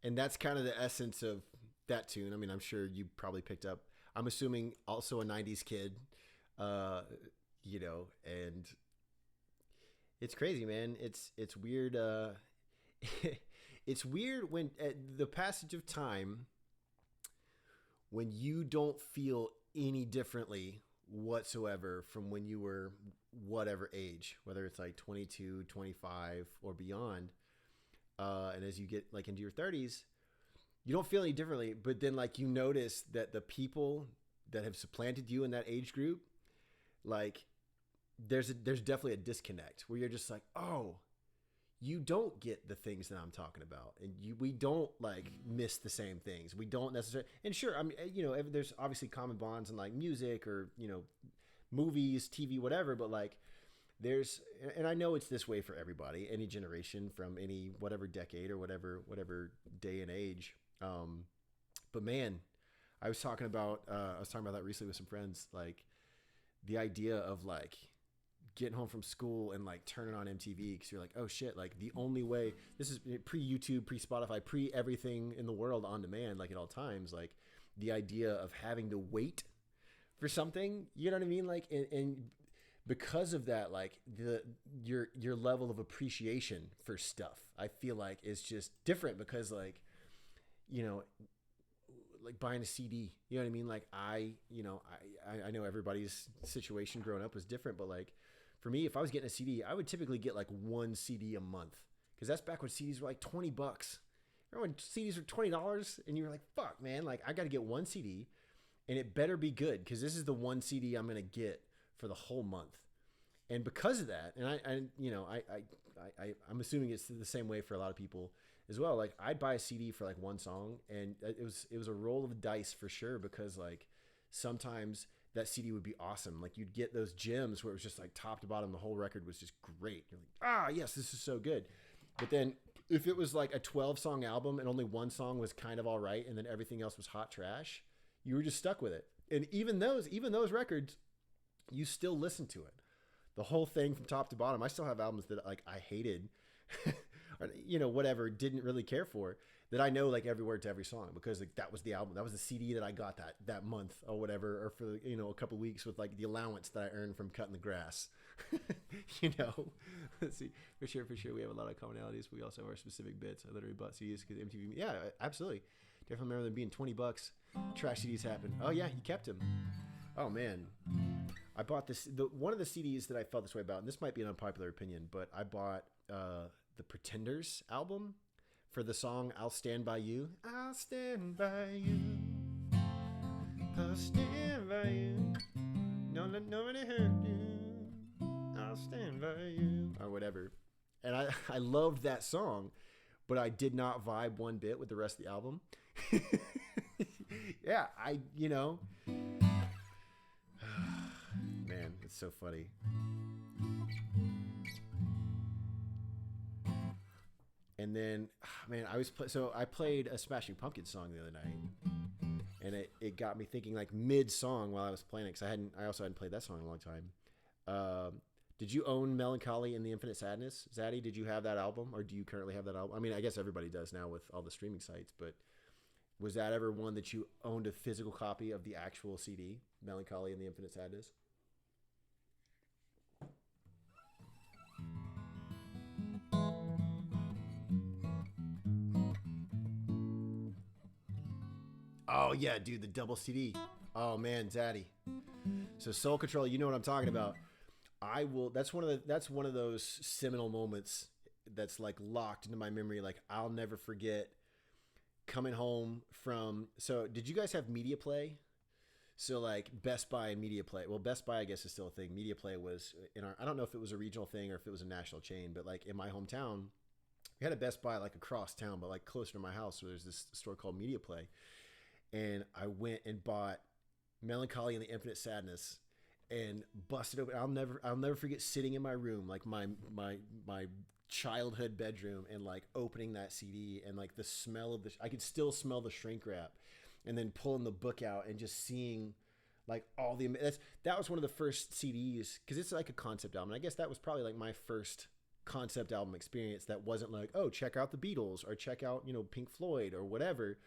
and that's kind of the essence of that tune. I mean, I'm sure you probably picked up. I'm assuming also a '90s kid, uh, and it's crazy, man. It's weird. It's weird when at the passage of time, when you don't feel any differently whatsoever from when you were whatever age, whether it's like 22, 25, or beyond. And as you get like into your 30s, you don't feel any differently. But then like you notice that the people that have supplanted you in that age group, like there's definitely a disconnect where you're just like, oh, you don't get the things that I'm talking about, and we don't like miss the same things. We don't necessarily, and sure, I mean, there's obviously common bonds in like music or movies, TV, whatever, but like there's, and I know it's this way for everybody, any generation from any whatever decade or whatever day and age. But man, I was talking about that recently with some friends, like the idea of like getting home from school and like turning on MTV because you're like, oh shit, like the only way, this is pre-YouTube, pre-Spotify, pre-everything in the world on demand, like at all times, like the idea of having to wait for something, you know what I mean? Like, and because of that, like your level of appreciation for stuff, I feel like is just different because like, like buying a CD, you know what I mean? Like I know everybody's situation growing up was different, but like for me, if I was getting a CD, I would typically get like one CD a month because that's back when CDs were like $20. Remember when CDs were $20 and you were like, fuck man, like I got to get one CD and it better be good because this is the one CD I'm going to get for the whole month. And because of that, and I'm assuming it's the same way for a lot of people as well. Like I'd buy a CD for like one song and it was a roll of the dice for sure because like sometimes that CD would be awesome. Like you'd get those gems where it was just like top to bottom, the whole record was just great. You're like, yes, this is so good. But then if it was like a 12-song album and only one song was kind of all right and then everything else was hot trash, you were just stuck with it. And even those records, you still listen to it. The whole thing from top to bottom. I still have albums that like I hated or whatever, didn't really care for, that I know like every word to every song because like that was the album, that was the CD that I got that month or whatever, or for a couple of weeks with like the allowance that I earned from cutting the grass. Let's see, for sure we have a lot of commonalities. We also have our specific bits. I literally bought CDs because MTV. Yeah, absolutely, definitely remember them being $20. Trash CDs happened. Oh yeah, he kept them. Oh man, I bought one of the CDs that I felt this way about, and this might be an unpopular opinion, but I bought the Pretenders album for the song I'll Stand By You. I'll stand by you. I'll stand by you. Don't let nobody hurt you. I'll stand by you. Or whatever. And I loved that song, but I did not vibe one bit with the rest of the album. Yeah, man, it's so funny. And then, man, I played a Smashing Pumpkins song the other night, and it got me thinking like mid song while I was playing it because I also hadn't played that song in a long time. Did you own Melancholy and the Infinite Sadness, Zaddy? Did you have that album, or do you currently have that album? I mean, I guess everybody does now with all the streaming sites, but was that ever one that you owned a physical copy of the actual CD, Melancholy and the Infinite Sadness? Oh yeah, dude, the double CD. Oh man, Zaddy. So Soul Control, you know what I'm talking about. That's one of those seminal moments that's like locked into my memory. Like I'll never forget coming home from. So did you guys have Media Play? So like Best Buy and Media Play. Well, Best Buy I guess is still a thing. Media Play was I don't know if it was a regional thing or if it was a national chain, but like in my hometown, we had a Best Buy like across town, but like closer to my house, where there's this store called Media Play. And I went and bought Melancholy and the Infinite Sadness and busted open. I'll never forget sitting in my room, like my childhood bedroom, and like opening that CD and like the smell of I could still smell the shrink wrap, and then pulling the book out and just seeing like all that was one of the first CDs because it's like a concept album. And I guess that was probably like my first concept album experience that wasn't like, oh, check out the Beatles or check out, Pink Floyd or whatever,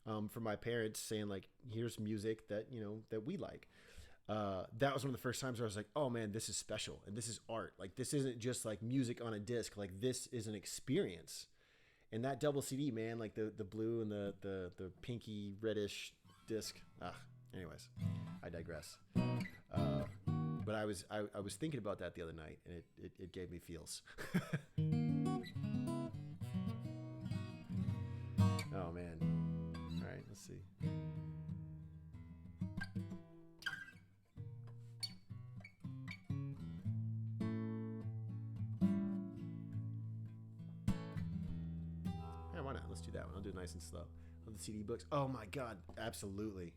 from my parents saying like, here's music that, that we like. That was one of the first times where I was like, oh man, this is special and this is art. Like, this isn't just like music on a disc. Like, this is an experience. And that double CD, man, like the blue and the pinky reddish disc. Anyways, I digress. But I was thinking about that the other night, and it gave me feels. Oh man. All right, let's see. Yeah, why not? Let's do that one. I'll do it nice and slow. The CD books. Oh my God, absolutely.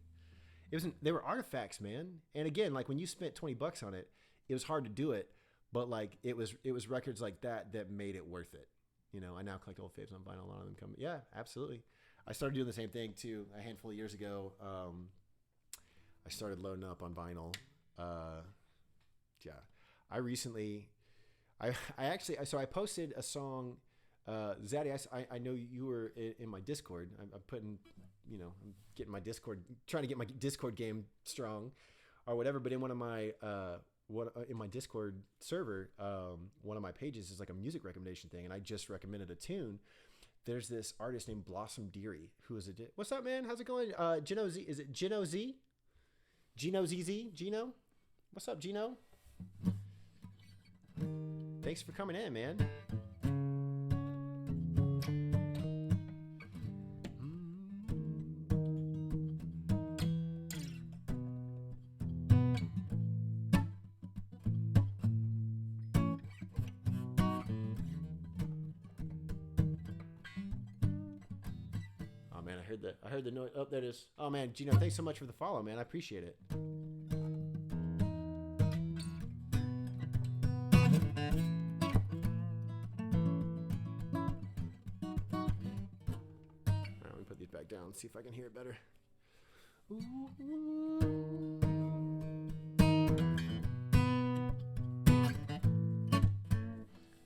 They were artifacts, man. And again, like when you spent $20 on it, it was hard to do it, but like it was records like that made it worth it. I now collect old faves on vinyl. A lot of them come. Yeah, absolutely. I started doing the same thing too a handful of years ago. I started loading up on vinyl. I recently, I posted a song. Zaddy, I know you were in my Discord. I'm putting, I'm getting my Discord, trying to get my Discord game strong or whatever. But in one of my, in my Discord server, one of my pages is like a music recommendation thing. And I just recommended a tune. There's this artist named Blossom Deary, who is what's up, man? How's it going? Gino Z, is it Gino Z? Gino ZZ? Gino? What's up, Gino? Thanks for coming in, man. I heard the noise. Oh, there it is. Oh man, Gino, thanks so much for the follow, man. I appreciate it. All right, let me put these back down. See if I can hear it better. Ooh. All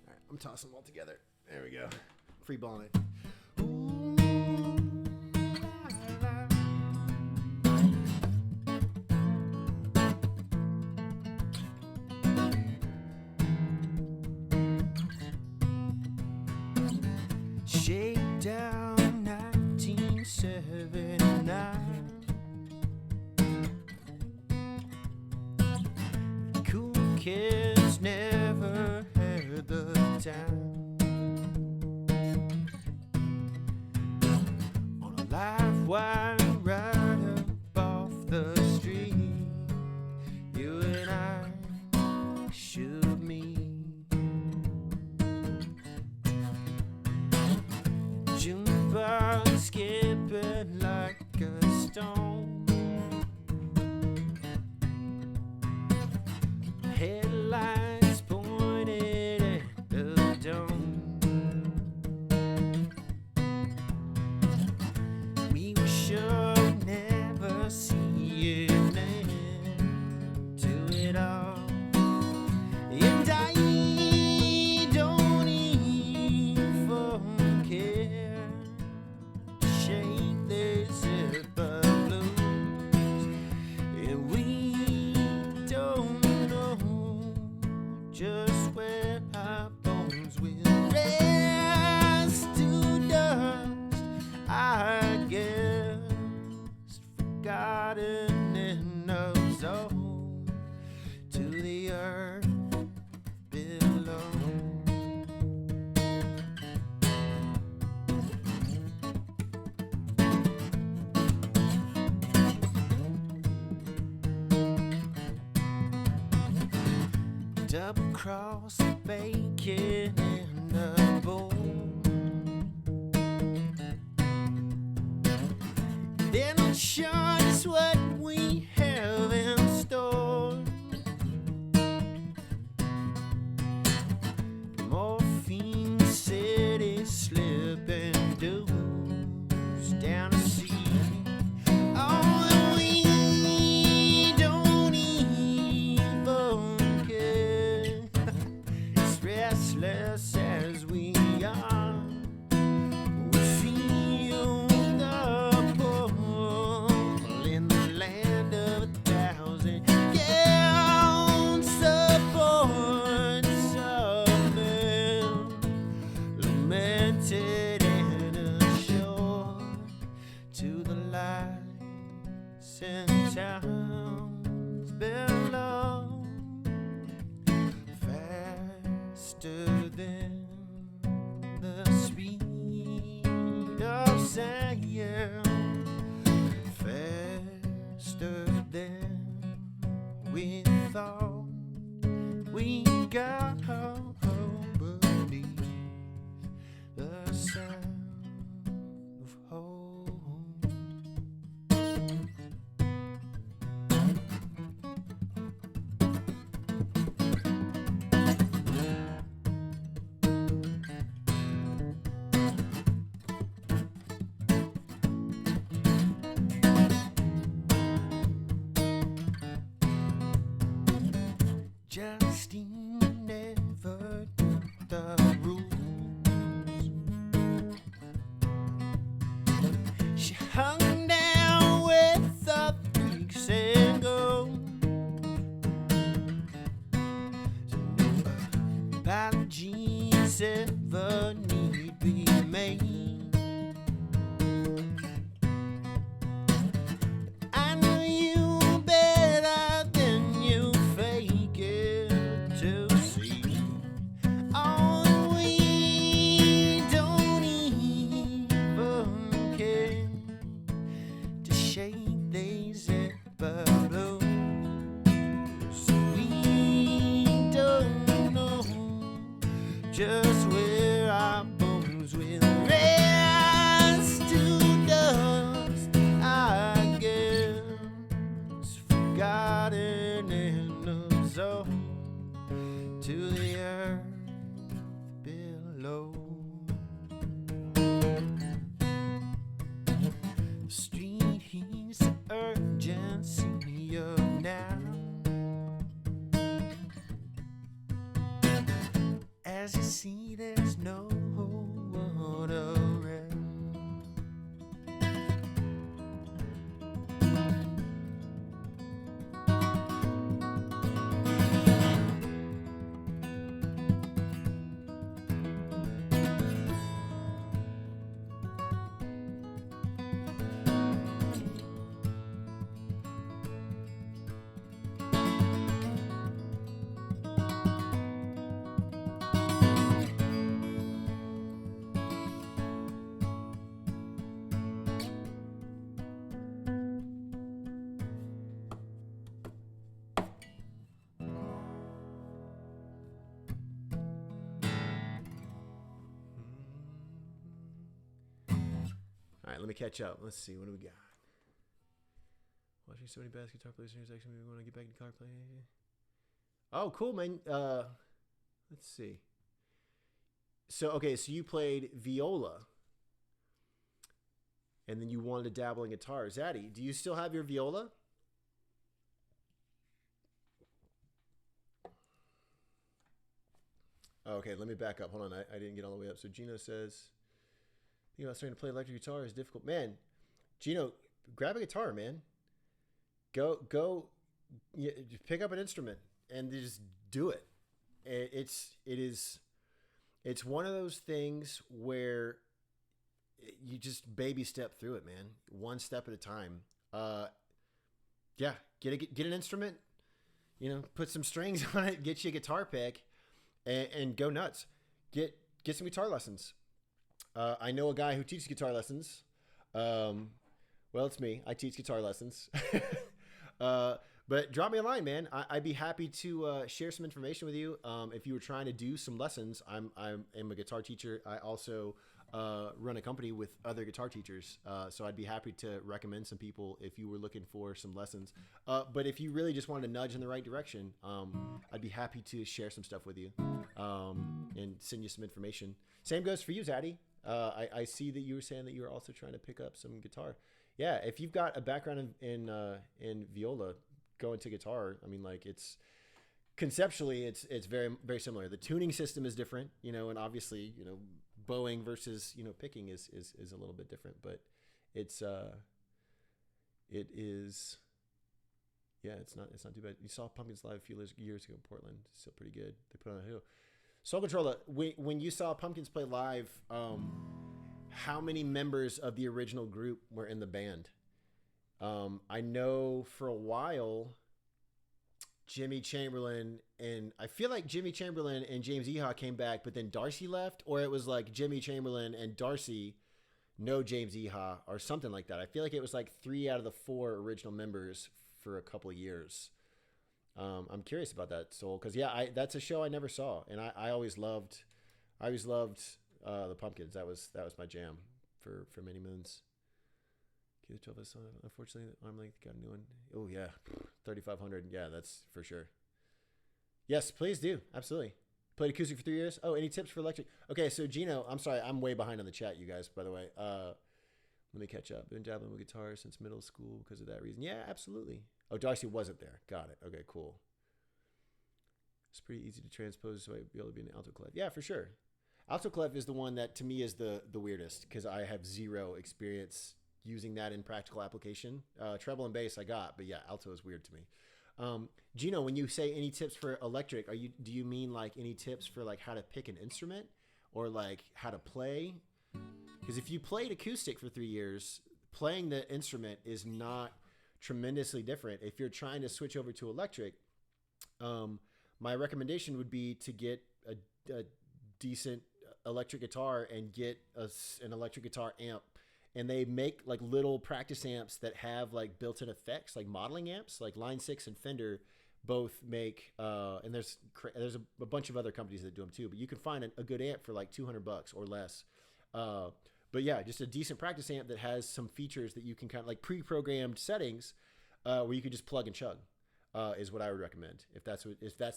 right, I'm tossing them all together. There we go. Free balling it. Shakedown 1979. Cool kids never had the time. On a live wire right up off the street, you and I should meet. Jukebox skipping like a stone. Headlights pointed at the dome. We were sure we'd never see an end to it all. And I don't even care. Shake this zipper blues, and we don't know just where our bones will rest to dust. I guess forgotten and absorbed to the earth below. Double cross bacon in a bowl. They're not sure just what we have in store. Morphine City slipping dues down the sea. Oh, and we don't even care. It's restless rooted and assured to the lights and towns below, faster than the speed of sound, faster than we thought we got beneath the sound of home. Justine never took the rules. She hung down with the freaks and goes. So no apologies ever need be made. I know you better than you fake it to see. Oh, we don't even care to shake these bubbles. So we don't know just where our bones will rest to dust. I guess forgotten and absorbed to the earth below. The street heeds the urgency of now, as you see there's no one around. All right, let me catch up. Let's see, what do we got? Watching so many bass guitar players in section. We want to get back to guitar playing. Oh, cool, man. Let's see. So, okay, so you played viola, and then you wanted to dabble in guitar. Zaddy, do you still have your viola? Okay, let me back up. Hold on, I didn't get all the way up. So Gino says, thinking about starting to play electric guitar is difficult. Man, Gino, grab a guitar, man. Go, pick up an instrument and just do it. It's one of those things where you just baby step through it, man. One step at a time. Yeah, get an instrument. Put some strings on it. Get you a guitar pick, and go nuts. Get some guitar lessons. I know a guy who teaches guitar lessons. Well, it's me. I teach guitar lessons. But drop me a line, man. I'd be happy to share some information with you. If you were trying to do some lessons, I'm a guitar teacher. I also run a company with other guitar teachers. So I'd be happy to recommend some people if you were looking for some lessons. But if you really just wanted to nudge in the right direction, I'd be happy to share some stuff with you and send you some information. Same goes for you, Zaddy. I see that you were saying that you were also trying to pick up some guitar. Yeah, if you've got a background in viola, go into guitar. I mean, like it's conceptually it's very very similar. The tuning system is different, and obviously bowing versus picking is a little bit different, but it is. Yeah, it's not too bad. You saw Pumpkins live a few years ago in Portland. It's still pretty good. They put on a hill. Soul Controller, when you saw Pumpkins play live, how many members of the original group were in the band? I know for a while, Jimmy Chamberlain and I feel like Jimmy Chamberlain and James Iha came back, but then Darcy left, or it was like Jimmy Chamberlain and Darcy, no James Iha, or something like that. I feel like it was like 3 out of the 4 original members for a couple of years. I'm curious about that, Soul, because that's a show I never saw, and I always loved, the Pumpkins. That was my jam for many moons. The 12 of us, unfortunately, I'm like got a new one. Oh yeah, 3,500. Yeah, that's for sure. Yes, please do. Absolutely. Played acoustic for 3 years. Oh, any tips for electric? Okay, so Gino, I'm sorry, I'm way behind on the chat, you guys. By the way, let me catch up. Been dabbling with guitar since middle school because of that reason. Yeah, absolutely. Oh, Darcy wasn't there. Got it. Okay, cool. It's pretty easy to transpose, so I'd be able to be an alto clef. Yeah, for sure. Alto clef is the one that to me is the weirdest because I have zero experience using that in practical application. Treble and bass I got, but yeah, alto is weird to me. Gino, when you say any tips for electric, do you mean like any tips for like how to pick an instrument or like how to play? Because if you played acoustic for 3 years, playing the instrument is not tremendously different. If you're trying to switch over to electric, my recommendation would be to get a decent electric guitar and get an electric guitar amp. And they make like little practice amps that have like built-in effects, like modeling amps, like Line 6 and Fender both make, and there's a bunch of other companies that do them too, but you can find a good amp for like $200 or less. But yeah, just a decent practice amp that has some features that you can kind of like pre-programmed settings where you can just plug and chug is what I would recommend if that's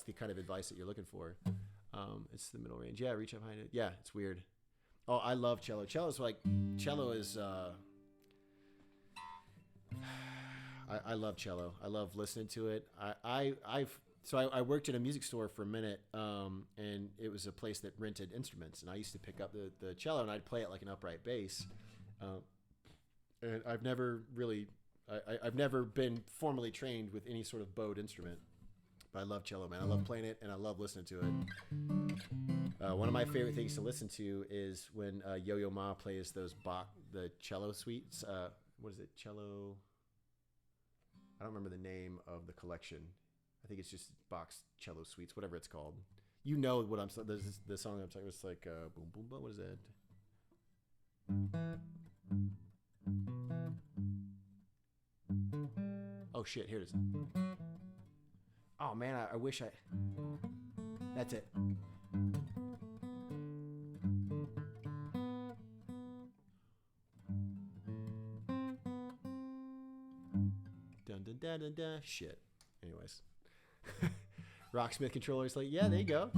the kind of advice that you're looking for. It's the middle range. Yeah, reach up behind it. Yeah, it's weird. Oh, I love cello. Cello is I love cello. I love listening to it. I worked at a music store for a minute, and it was a place that rented instruments, and I used to pick up the cello and I'd play it like an upright bass. And I've never been formally trained with any sort of bowed instrument, but I love cello, man. I love playing it and I love listening to it. One of my favorite things to listen to is when Yo-Yo Ma plays the cello suites. What is it? Cello. I don't remember the name of the collection. I think it's just Bach's cello suites, whatever it's called. You know what I'm saying? The song I'm talking. It's like boom boom boom. What is that? Oh shit! Here it is. Oh man, I wish I. That's it. Dun dun dun dun dun. Shit. Anyways, Rocksmith controllers. Like, yeah, there you go.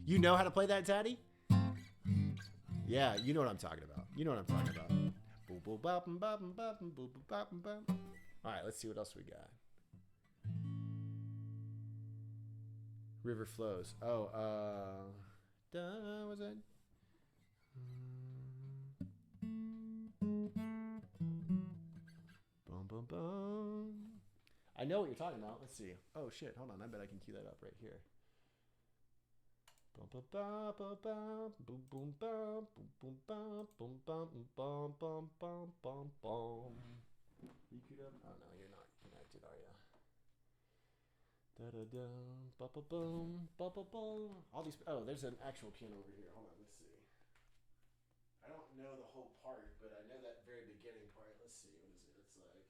You know how to play that, Zaddy? Yeah, you know what I'm talking about. All right, let's see what else we got. River flows. Oh, was it? Boom, boom, boom. I know what you're talking about. Let's see. Oh shit! Hold on. I bet I can cue that up right here. Boom, boom, boom, boom, boom, boom, boom, boom, boom, boom, boom, boom, boom, boom, boom, boom. You queued up? Oh no, you're not connected, are you? Da da da, ba ba boom, ba ba boom. All these. Oh, there's an actual piano over here. Hold on, let's see. I don't know the whole part, but I know that very beginning part. Let's see. What is it? It's like.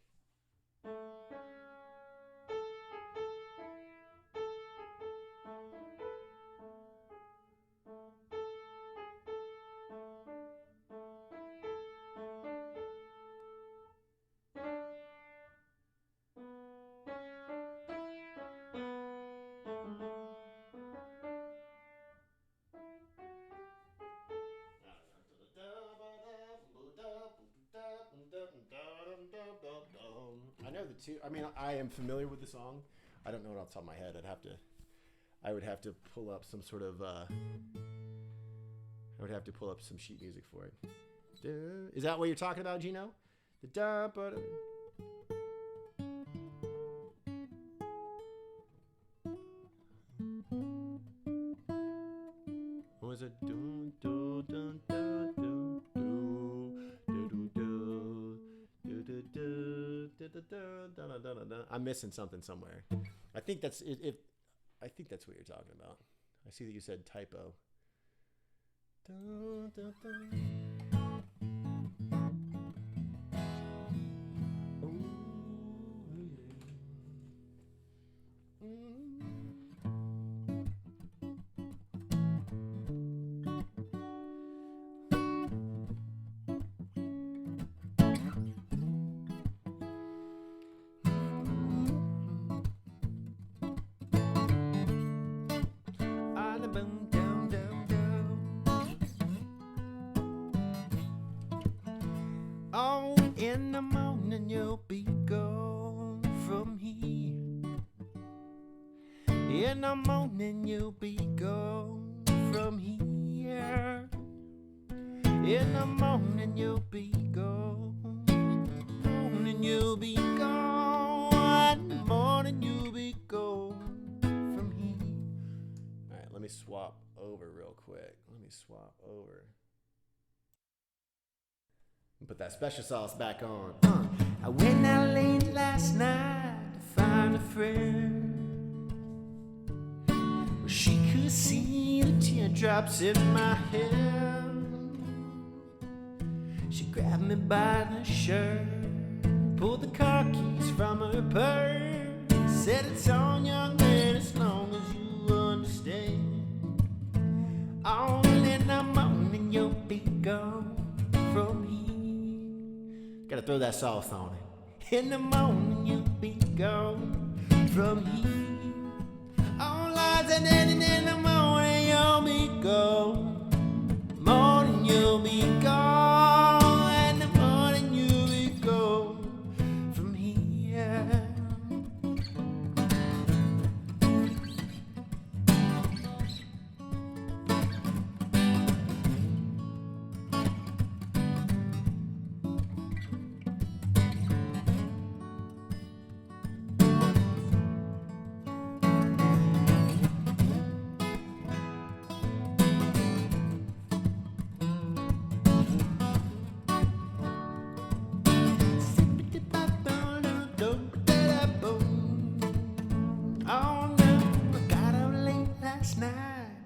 I know the two. I mean, I am familiar with the song. I don't know it off the top of my head. I would have to pull up some sort of. I would have to pull up some sheet music for it. Is that what you're talking about, Gino? The da ba. a do do do do do do do do do. I'm missing something somewhere. I think that's it. I think that's what you're talking about. I see that you said typo. Dun, dun, dun. Ooh, yeah. Oh, in the morning you'll be gone from here. In the morning you'll be gone from here. In the morning you'll be gone. Morning you'll be gone. In the morning you'll be gone from here. All right, let me swap over real quick. Let me swap over. Put that special sauce back on. I went out late last night to find a friend. Well, she could see the teardrops in my hair. She grabbed me by the shirt, pulled the car keys from her purse, said it's on, young man, as long as you understand. All in the morning you'll be gone from here. Gotta throw that sauce on it. In the morning you'll be gone from here. All lights and then in the morning you'll be gone. Morning you'll be gone. In the morning you'll be gone from here.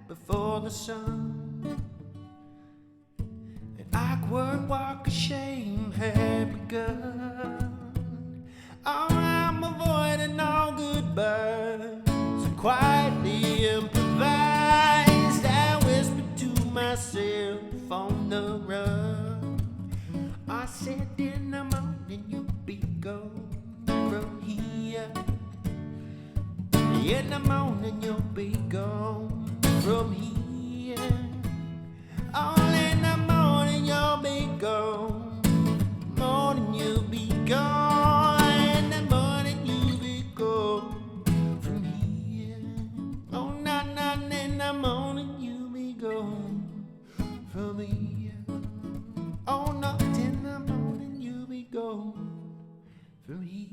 Before the sun, an awkward walk of shame had begun. Oh, I'm avoiding all goodbyes, so quietly improvised. I whispered to myself on the run. I said, in the morning you'll be gone from here. In the morning you'll be gone from here. All in the morning you'll be gone. Morning you'll be gone. In the morning you'll be gone from here. Oh, not in the morning you'll be gone from here. Oh, not in the morning you'll be gone from here.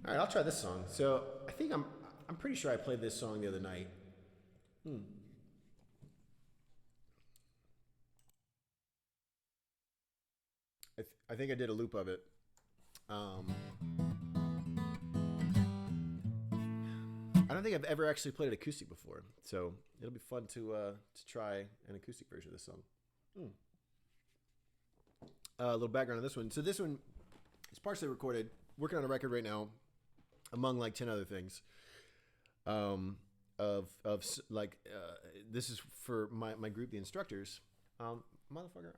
All right, I'll try this song. So I think I'm pretty sure I played this song the other night. I think I did a loop of it. I don't think I've ever actually played it acoustic before, so it'll be fun to try an acoustic version of this song. A little background on this one. So this one is partially recorded. Working on a record right now, among like 10 other things. This is for my group, the Instructors. Motherfucker,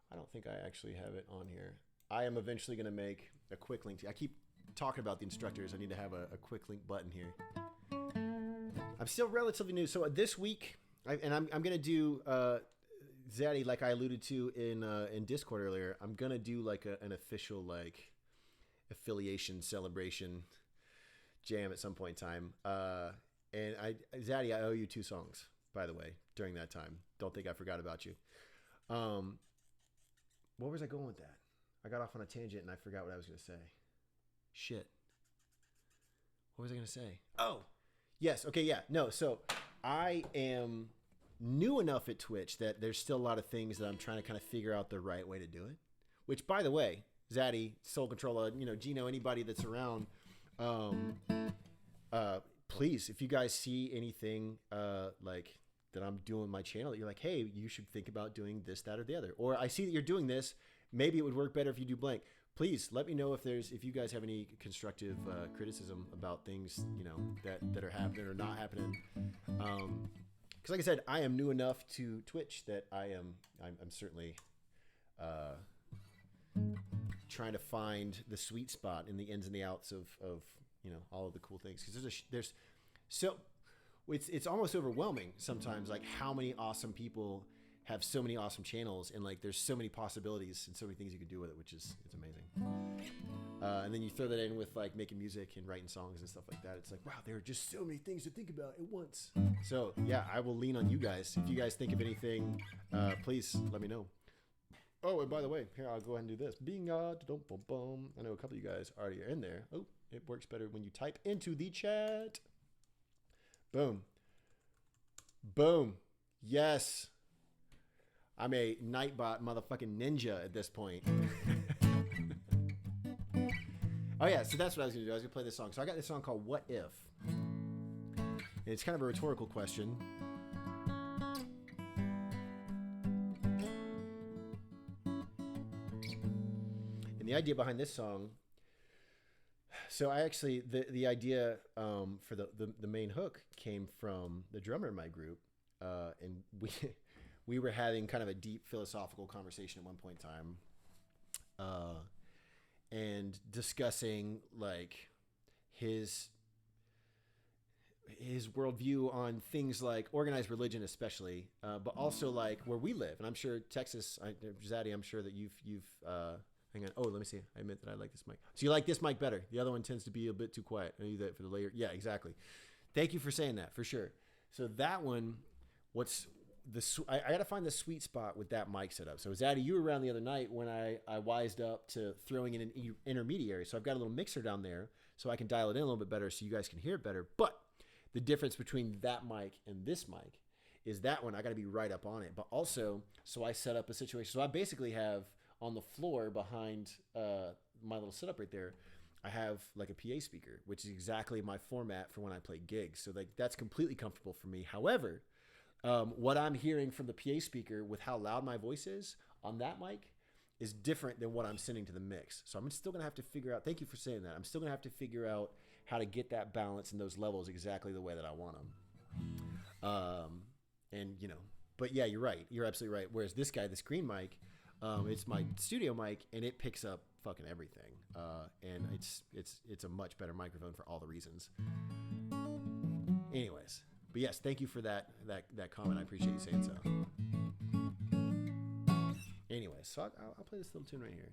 I don't think I actually have it on here. I am eventually going to make a quick link. I keep talking about the Instructors. I need to have a quick link button here. I'm still relatively new. So this week, I'm going to do, Zaddy, like I alluded to in Discord earlier, I'm going to do like an official, like, affiliation celebration jam at some point in time. And Zaddy, I owe you 2 songs, by the way, during that time. Don't think I forgot about you. What was I going with that? I got off on a tangent and I forgot what I was going to say. Shit. What was I going to say? Oh, yes. Okay, yeah. No, so I am new enough at Twitch that there's still a lot of things that I'm trying to kind of figure out the right way to do it. Which, by the way, Zaddy, Soul Controller, Gino, anybody that's around, please, if you guys see anything like that I'm doing on my channel that you're like, hey, you should think about doing this, that, or the other. Or I see that you're doing this. Maybe it would work better if you do blank. Please let me know if you guys have any constructive criticism about things, that are happening or not happening. Because like I said, I am new enough to Twitch that I'm certainly trying to find the sweet spot in the ins and the outs of all of the cool things. Because it's almost overwhelming sometimes, like how many awesome people have so many awesome channels, and like there's so many possibilities and so many things you can do with it, which is it's amazing. And then you throw that in with like making music and writing songs and stuff like that. It's like, wow, there are just so many things to think about at once. So yeah, I will lean on you guys. If you guys think of anything, please let me know. Oh, and by the way, here, I'll go ahead and do this. I know a couple of you guys already are in there. Oh, it works better when you type into the chat. Boom. Boom. Yes. I'm a Nightbot motherfucking ninja at this point. Oh yeah, so that's what I was going to do. I was going to play this song. So I got this song called What If? And it's kind of a rhetorical question. And the idea behind this song, so I actually, the idea for the main hook came from the drummer in my group. And we were having kind of a deep philosophical conversation at one point in time, and discussing like his worldview on things like organized religion, especially, but also like where we live. And I'm sure Texas, Zaddy, I'm sure that you've hang on. Oh, let me see. I admit that I like this mic. So you like this mic better. The other one tends to be a bit too quiet. I need that for the layer. Yeah, exactly. Thank you for saying that, for sure. So that one, I got to find the sweet spot with that mic setup. So Zaddy, you were around the other night when I wised up to throwing in an intermediary. So I've got a little mixer down there so I can dial it in a little bit better so you guys can hear it better. But the difference between that mic and this mic is that one I got to be right up on it. But also, so I set up a situation. So I basically have on the floor behind my little setup right there, I have like a PA speaker, which is exactly my format for when I play gigs. So like that's completely comfortable for me. However, what I'm hearing from the PA speaker with how loud my voice is on that mic is different than what I'm sending to the mix. So I'm still going to have to figure out, thank you for saying that. I'm still going to have to figure out how to get that balance and those levels exactly the way that I want them. But yeah, you're right. You're absolutely right. Whereas this guy, this green mic, it's my studio mic and it picks up fucking everything. And it's a much better microphone for all the reasons. Anyways. But yes, thank you for that comment. I appreciate you saying so. Anyway, so I'll play this little tune right here.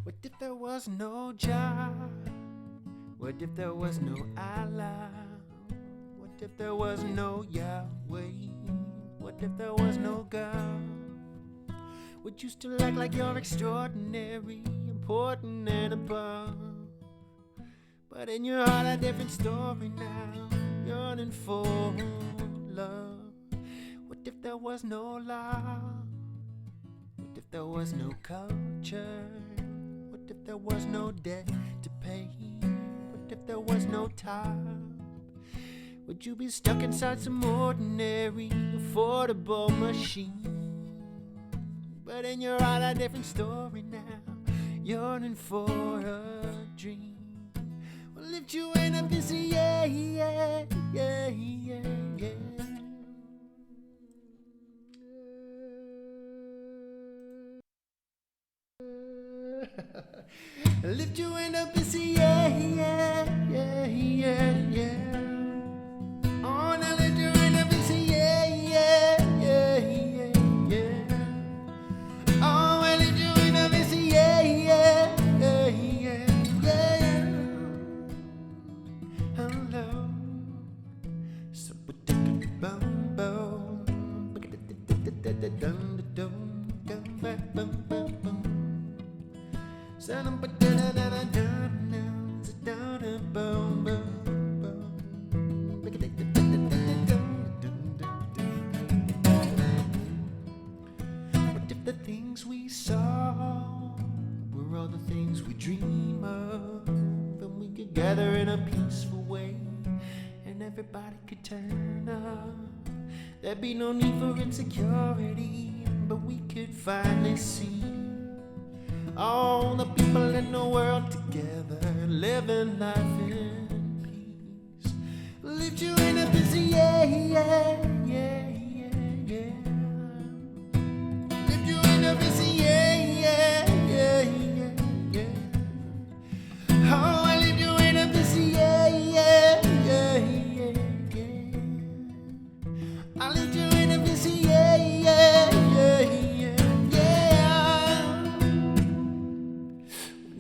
What if there was no job? What if there was no Allah? What if there was no Yahweh? What if there was no God? Would you still act like you're extraordinary, important and above? But in your heart a different story now, yearning for love. What if there was no law? What if there was no culture? What if there was no debt to pay? What if there was no time? Would you be stuck inside some ordinary, affordable machine? But in your heart a different story now, yearning for a dream. We'll lift you in up and say yeah, yeah, yeah, yeah, yeah. What if the things we saw were all the things we dream of, and we could gather in a peaceful way, and everybody could turn up? There'd be no need for insecurity, but we could finally see all the people in the world together, living life in peace. Lift you in a busy, yeah, yeah, yeah, yeah, yeah. Lift you in a busy, yeah, yeah, yeah, yeah, yeah. Oh, I lift you in a busy, yeah, yeah, yeah, yeah, yeah. I lift you in a busy, yeah, yeah, yeah, yeah, yeah.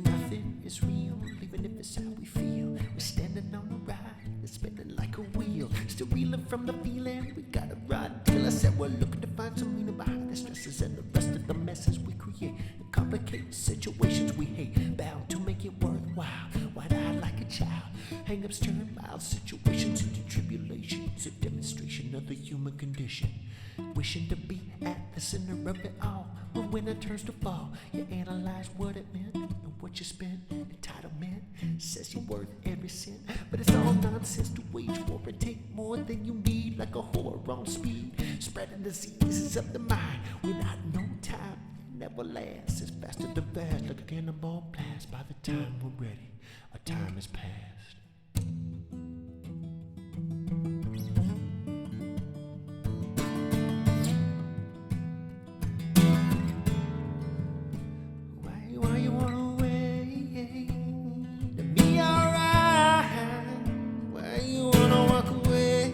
Nothing is real, even if it's how we feel. We're standing on a ride, it's spinning like a wheel. Still reeling from the feeling, we got a ride till I said we're looking to find some meaning behind the stresses and the rest of the messes we create. The complicated situations we hate, bound to make it worthwhile. Wide-eyed like a child, hang-ups turn mild situations into tribulations. A demonstration of the human condition, wishing to be at the center of it all. When winter turns to fall, you analyze what it meant and what you spent. Entitlement says you're worth every cent, but it's all nonsense to wage war and take more than you need, like a whore on speed, spreading diseases of the mind without no time. Never lasts, it's faster than fast, like a cannonball blast. By the time we're ready, our time is past. Why you wanna wait to be alright? Why you wanna walk away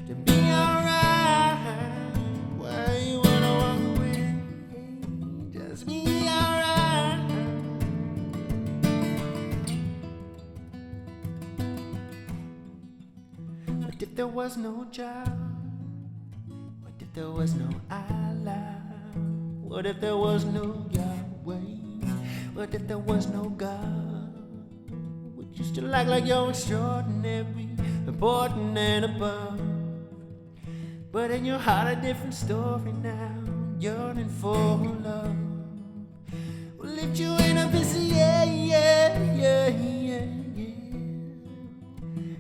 to be alright? Why you wanna walk away? Just be alright. What if there was no job? What if there was no Allah? What if there was no Yahweh? What if there was no God? Would you still act like you're extraordinary, important and above? But in your heart a different story now, yearning for love. We'll lift you in a busy, yeah, yeah, yeah, yeah, yeah.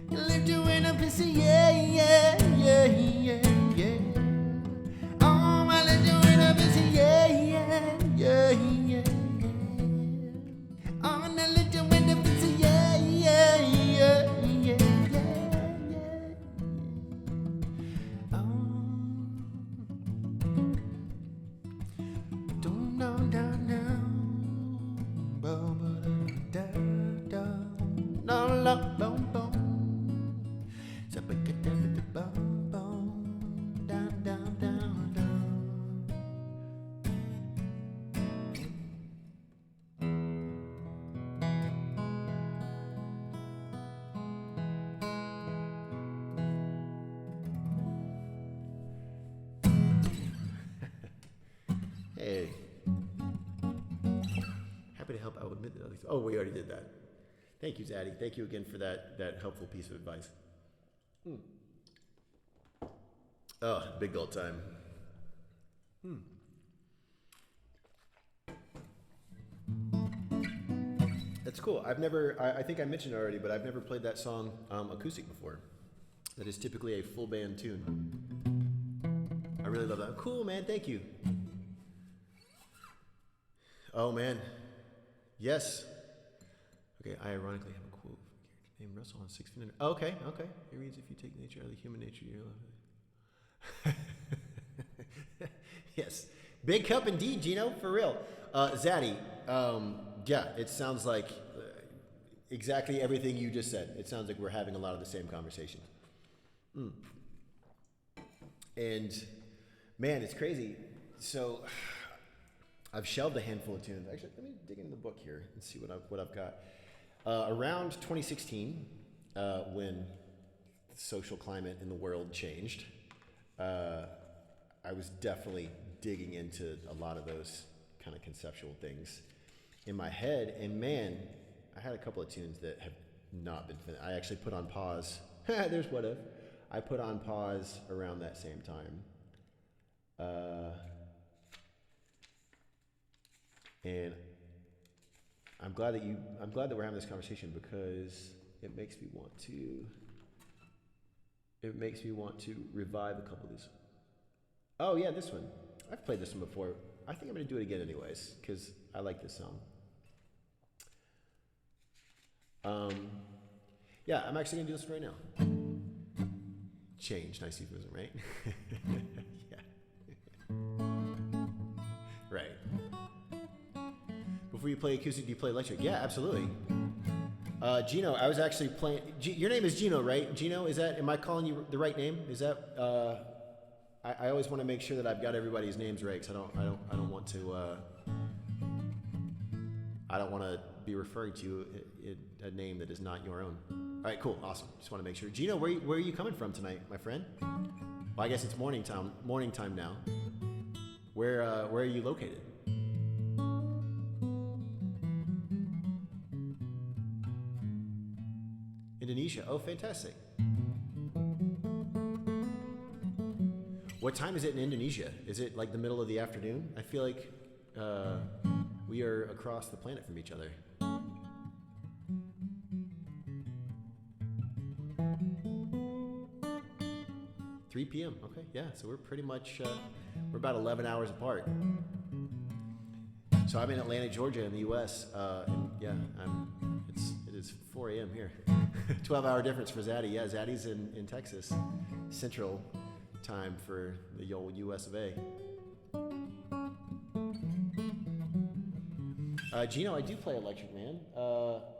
We'll lift you in a busy, yeah, yeah, yeah, yeah, yeah. Oh, I lift you in a busy, yeah, yeah, yeah, yeah, yeah. Oh, and I lift you in a busy, yeah, yeah, yeah, yeah, yeah, yeah. Down, down, down, down, boom, da, da, no, no, boom, boom, zapaka, da, da, boom, boom, down, down, down, down. Hey. Happy to help out with midnight. Oh, we already did that. Thank you, Zaddy. Thank you again for that helpful piece of advice. Oh, big gulp time. That's cool. I think I mentioned it already, but I've never played that song acoustic before. That is typically a full band tune. I really love that. Cool, man. Thank you. Oh, man. Yes. Okay, I ironically have a quote named Russell on 6 feet. Okay. It reads, if you take nature out of human nature, you're alive. Yes. Big cup indeed, Gino, for real. Zaddy, yeah, it sounds like exactly everything you just said. It sounds like we're having a lot of the same conversations. And, man, it's crazy. So, I've shelved a handful of tunes. Actually, let me dig into the book here and see what I've got. Around 2016, when the social climate in the world changed, I was definitely digging into a lot of those kind of conceptual things in my head. And man, I had a couple of tunes that have not been finished. I actually put on pause. There's What If. I put on pause around that same time. And I'm glad that we're having this conversation because it makes me want to revive a couple of these. Oh yeah, this one. I've played this one before. I think I'm gonna do it again anyways, because I like this song. Yeah, I'm actually gonna do this right now. Change, nice euphemism, right? Yeah. Right. Before you play acoustic, do you play electric? Yeah, absolutely. Gino, I was actually playing. Your name is Gino, right? Gino, am I calling you the right name? Is that? I always want to make sure that I've got everybody's names right, because I don't want to be referring to you a name that is not your own. All right, cool, awesome. Just want to make sure. Gino, where are you coming from tonight, my friend? Well, I guess it's morning time now. Where are you located? Indonesia. Oh, fantastic. What time is it in Indonesia? Is it like the middle of the afternoon? I feel like we are across the planet from each other. 3 p.m. Okay, yeah. So we're pretty much we're about 11 hours apart. So I'm in Atlanta, Georgia, in the U.S. And yeah, it is 4 a.m. here. 12-hour difference for Zaddy. Yeah, Zaddy's in Texas, Central time for the old U.S. of A. Gino, I do play electric, man.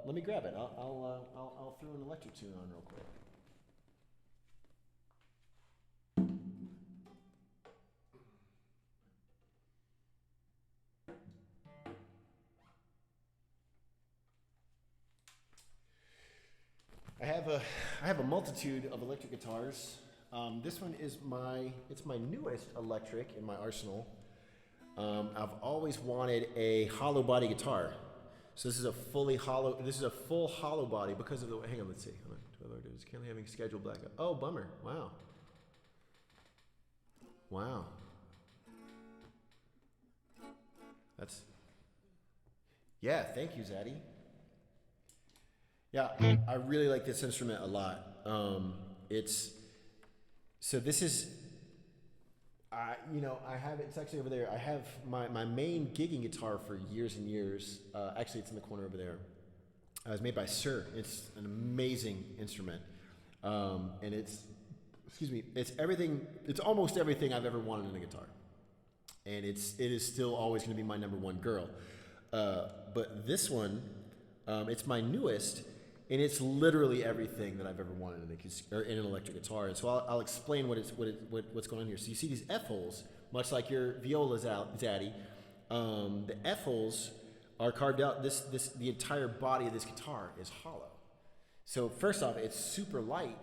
Let me grab it. I'll throw an electric tune on real quick. I have a multitude of electric guitars. This one is my newest electric in my arsenal. I've always wanted a hollow body guitar. So this is a full hollow body because of the, hang on, let's see. Hold on, 12 hours, currently having scheduled backup. Oh, bummer, wow. Yeah, thank you, Zaddy. Yeah, I really like this instrument a lot. I have it's actually over there. I have my main gigging guitar for years and years. Actually, it's in the corner over there. It was made by Sir. It's an amazing instrument, and it's everything. It's almost everything I've ever wanted in a guitar, and it is still always going to be my number one girl. But this one, it's my newest. And it's literally everything that I've ever wanted in an electric guitar. And so I'll explain what's going on here. So you see these F holes, much like your viola, Zaddy. The F holes are carved out. The entire body of this guitar is hollow. So first off, it's super light,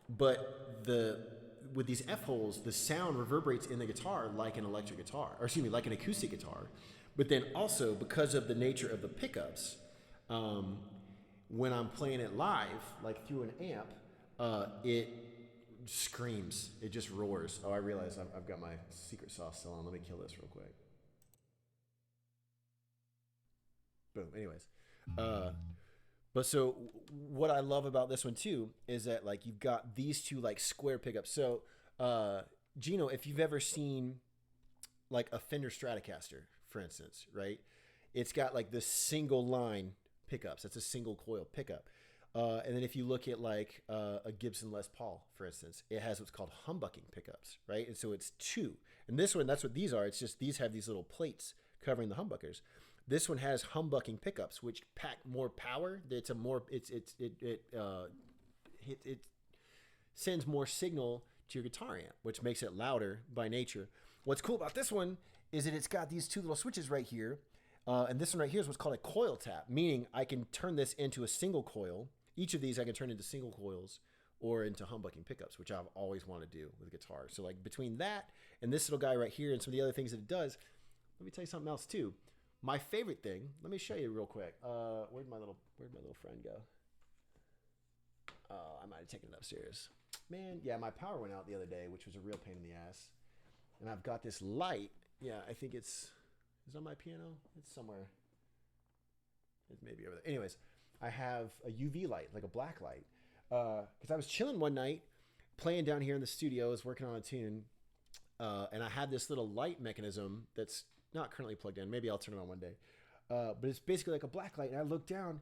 but with these F holes, the sound reverberates in the guitar like an electric guitar, or excuse me, like an acoustic guitar. But then also because of the nature of the pickups. When I'm playing it live, like through an amp, it screams. It just roars. Oh, I realize I've got my secret sauce still on. Let me kill this real quick. Boom. Anyways. But so what I love about this one too is that like you've got these two like square pickups. So Gino, if you've ever seen like a Fender Stratocaster, for instance, right? It's got like this single line pickups. That's a single coil pickup. And then if you look at like a Gibson Les Paul, for instance, it has what's called humbucking pickups, right? And so it's two. And this one, that's what these are. It's just these have these little plates covering the humbuckers. This one has humbucking pickups, which pack more power. It sends more signal to your guitar amp, which makes it louder by nature. What's cool about this one is that it's got these two little switches right here. And this one right here is what's called a coil tap, meaning I can turn this into a single coil. Each of these I can turn into single coils, or into humbucking pickups, which I've always wanted to do with guitar. So like between that and this little guy right here and some of the other things that it does, let me tell you something else too. My favorite thing, let me show you real quick. Where'd my little friend go? I might have taken it upstairs. Man, yeah, my power went out the other day, which was a real pain in the ass. And I've got this light. Yeah, I think is on my piano? It's somewhere. It's maybe over there. Anyways, I have a UV light, like a black light. Because I was chilling one night, playing down here in the studio, I was working on a tune, and I had this little light mechanism that's not currently plugged in. Maybe I'll turn it on one day. But it's basically like a black light, and I looked down,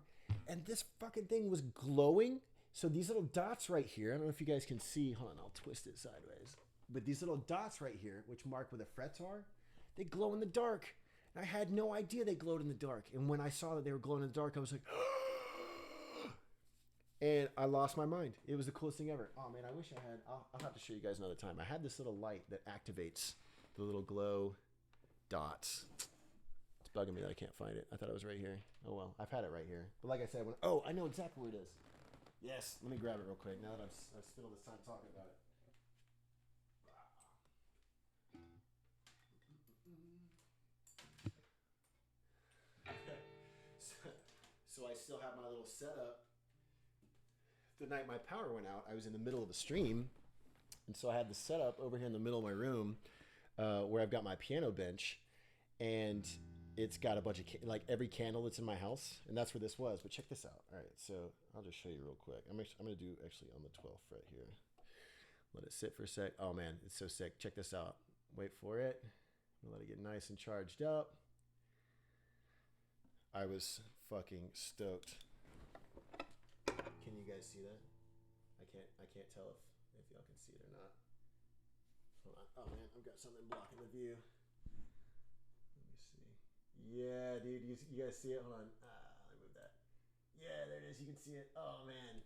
and this fucking thing was glowing. So these little dots right here, I don't know if you guys can see. Hold on, I'll twist it sideways. But these little dots right here, which mark where the frets are, they glow in the dark. And I had no idea they glowed in the dark. And when I saw that they were glowing in the dark, I was like, and I lost my mind. It was the coolest thing ever. Oh man, I wish I had, I'll have to show you guys another time. I had this little light that activates the little glow dots. It's bugging me that I can't find it. I thought it was right here. Oh well, I've had it right here. But like I said, I know exactly where it is. Yes, let me grab it real quick now that I've spent all this time talking about it. So I still have my little setup. The night my power went out, I was in the middle of a stream, and so I had the setup over here in the middle of my room, where I've got my piano bench, and it's got a bunch of like every candle that's in my house, and that's where this was. But check this out. All right, so I'll just show you real quick. I'm gonna do actually on the 12th fret here. Let it sit for a sec. Oh man, it's so sick. Check this out. Wait for it. Let it get nice and charged up. I was fucking stoked. Can you guys see that? I can't tell if y'all can see it or not. Hold on. Oh man, I've got something blocking the view. Let me see. Yeah, dude, you guys see it? Hold on. Let me move that. Yeah, there it is. You can see it. Oh man.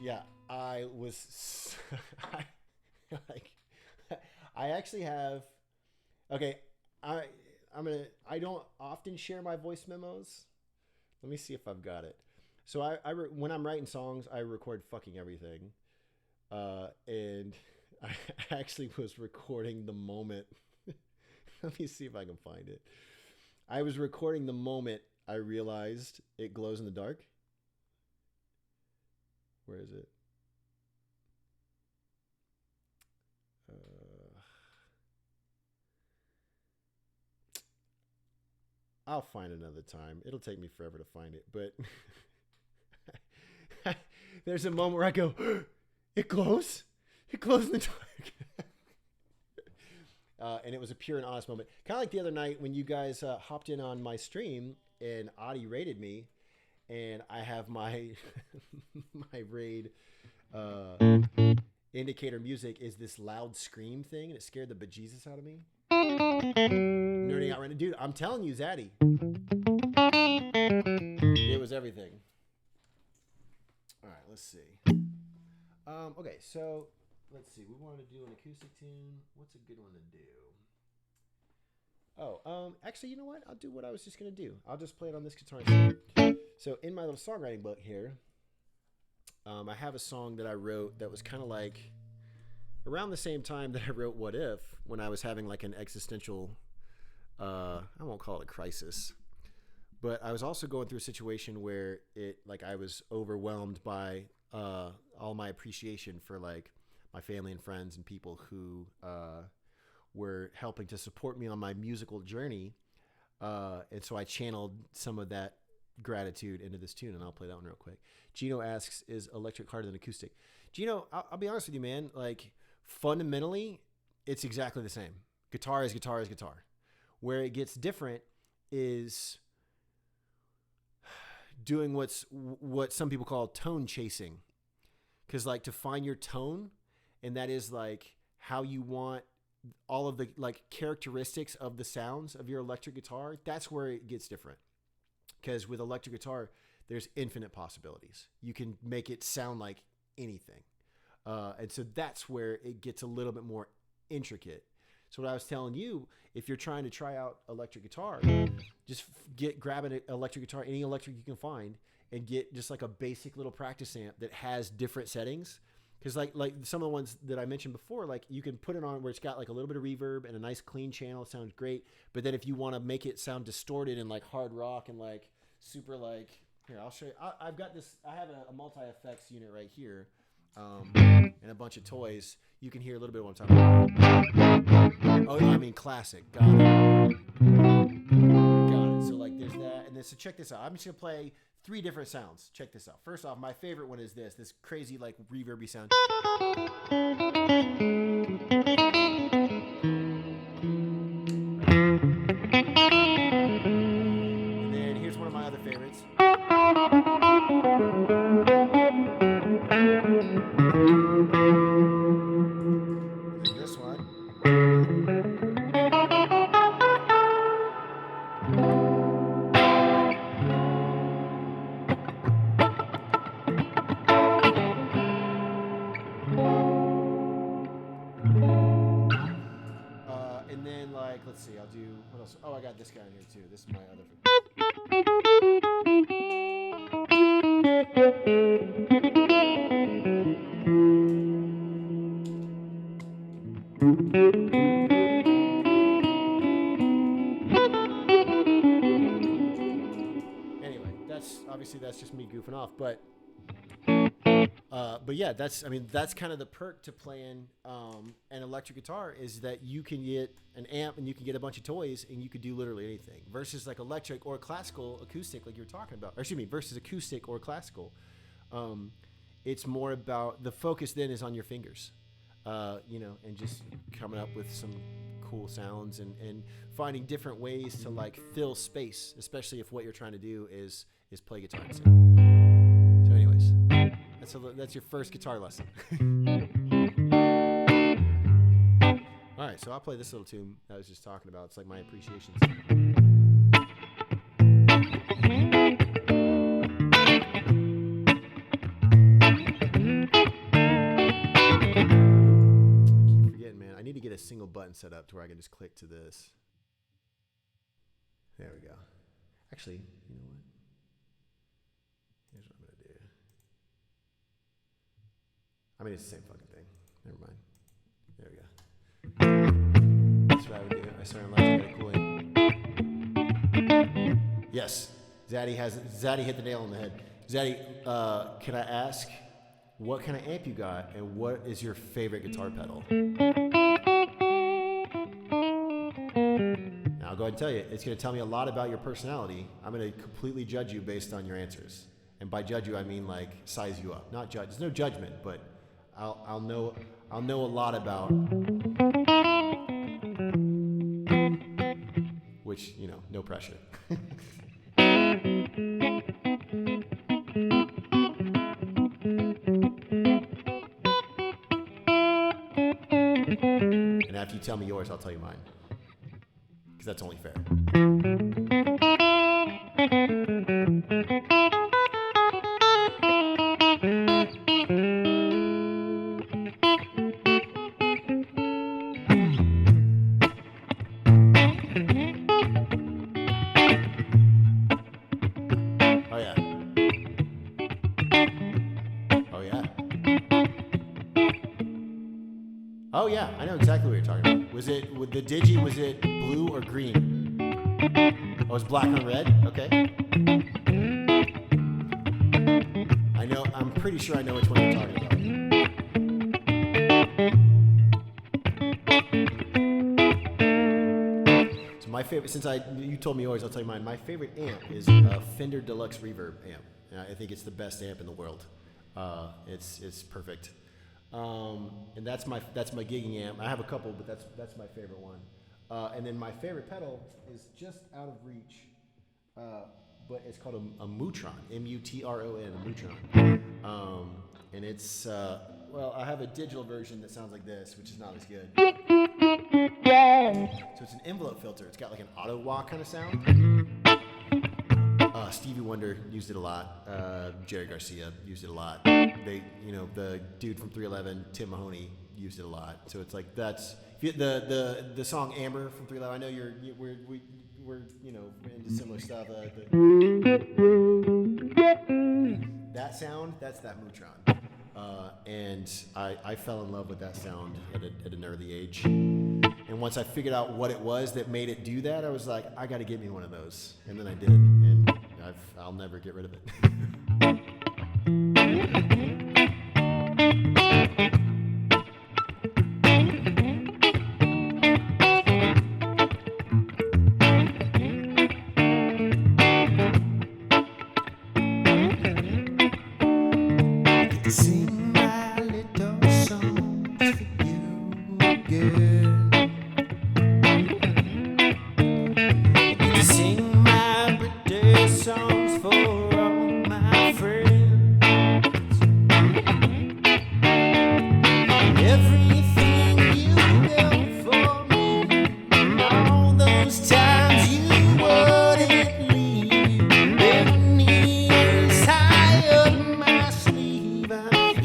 Yeah, I was I actually have. Okay, I don't often share my voice memos. Let me see if I've got it. So when I'm writing songs, I record fucking everything. And I actually was recording the moment. Let me see if I can find it. I was recording the moment I realized it glows in the dark. Where is it? I'll find another time. It'll take me forever to find it, but there's a moment where I go, it glows? It glows in the dark. And it was a pure and honest moment. Kind of like the other night when you guys hopped in on my stream and Adi raided me, and I have my my raid indicator music is this loud scream thing, and it scared the bejesus out of me. Nerding out right now. Dude, I'm telling you, Zaddy. It was everything. All right, let's see. Okay, so let's see. We wanted to do an acoustic tune. What's a good one to do? Oh, actually, you know what? I'll do what I was just going to do. I'll just play it on this guitar. So in my little songwriting book here, I have a song that I wrote that was kind of like around the same time that I wrote What If, when I was having like an existential, I won't call it a crisis, but I was also going through a situation where I was overwhelmed by all my appreciation for like my family and friends and people who were helping to support me on my musical journey. And so I channeled some of that gratitude into this tune, and I'll play that one real quick. Gino asks, is electric harder than acoustic? Gino, I'll be honest with you, man. Like, fundamentally, it's exactly the same. Guitar is guitar is guitar. Where it gets different is doing what some people call tone chasing. Because, like, to find your tone, and that is, like, how you want all of the, like, characteristics of the sounds of your electric guitar, that's where it gets different. Because with electric guitar, there's infinite possibilities. You can make it sound like anything. And so that's where it gets a little bit more intricate. So what I was telling you, if you're trying to try out electric guitar, just grab an electric guitar, any electric you can find, and get just like a basic little practice amp that has different settings. Because like some of the ones that I mentioned before, like you can put it on where it's got like a little bit of reverb and a nice clean channel. It sounds great. But then if you want to make it sound distorted and like hard rock and like super like, here, I'll show you. I've got this. I have a multi-effects unit right here, and a bunch of toys. You can hear a little bit of what I'm talking about. Oh, I mean classic. Got it. So like there's that, and then so check this out. I'm just gonna play 3 different sounds. Check this out. First off, my favorite one is this crazy like reverby sound. And then here's one of my other favorites. And then this one. And then like, let's see, I'll do, what else? Oh, I got this guy in here too. This is my other favorite. Anyway, that's just me goofing off, but yeah, that's kind of the perk to playing an electric guitar is that you can get an amp and you can get a bunch of toys and you could do literally anything versus like electric or classical acoustic like you were talking about, or excuse me, versus acoustic or classical. It's more about the focus then is on your fingers, and just coming up with some cool sounds and finding different ways to like fill space, especially if what you're trying to do is play guitar and sing. So anyways, that's your first guitar lesson. All right, so I'll play this little tune I was just talking about. It's like my appreciation song. I need to get a single button set up to where I can just click to this. There we go. Actually, you know what? Here's what I'm going to do. I mean, it's the same fucking thing. Never mind. There we go. That's what I would do. I swear I'm like to get cool. Yes. Zaddy hit the nail on the head. Zaddy, can I ask what kind of amp you got and what is your favorite guitar pedal? Now, I'll go ahead and tell you, it's going to tell me a lot about your personality. I'm going to completely judge you based on your answers. And by judge you, I mean like size you up. Not judge. There's no judgment, but I'll know a lot about, which, no pressure. And after you tell me yours, I'll tell you mine. Because that's only fair. Oh yeah, I know exactly what you're talking about. Was it with the Digi? Was it blue or green? Oh, it was black on red. Okay. I'm pretty sure I know which one you're talking about. So my favorite, since you told me yours, I'll tell you mine. My favorite amp is a Fender Deluxe Reverb amp. And I think it's the best amp in the world. It's perfect. And that's my gigging amp. I have a couple, but that's my favorite one. And then my favorite pedal is just out of reach, but it's called a Mutron, M-U-T-R-O-N, a Mutron. And it's I have a digital version that sounds like this, which is not as good. So it's an envelope filter. It's got like an auto wah kind of sound. Stevie Wonder used it a lot. Jerry Garcia used it a lot. The dude from 311, Tim Mahoney, used it a lot. So it's like that's the song Amber from 311. I know we're into similar stuff. That sound, that's that Mutron. And I fell in love with that sound at an early age. And once I figured out what it was that made it do that, I was like, I got to get me one of those. And then I did, and I'll never get rid of it. Sing my little songs for you, girl. Sing my birthday songs for all my friends. Everything you built for me, all those times you wouldn't leave. Beneath high up my sleeve, I'm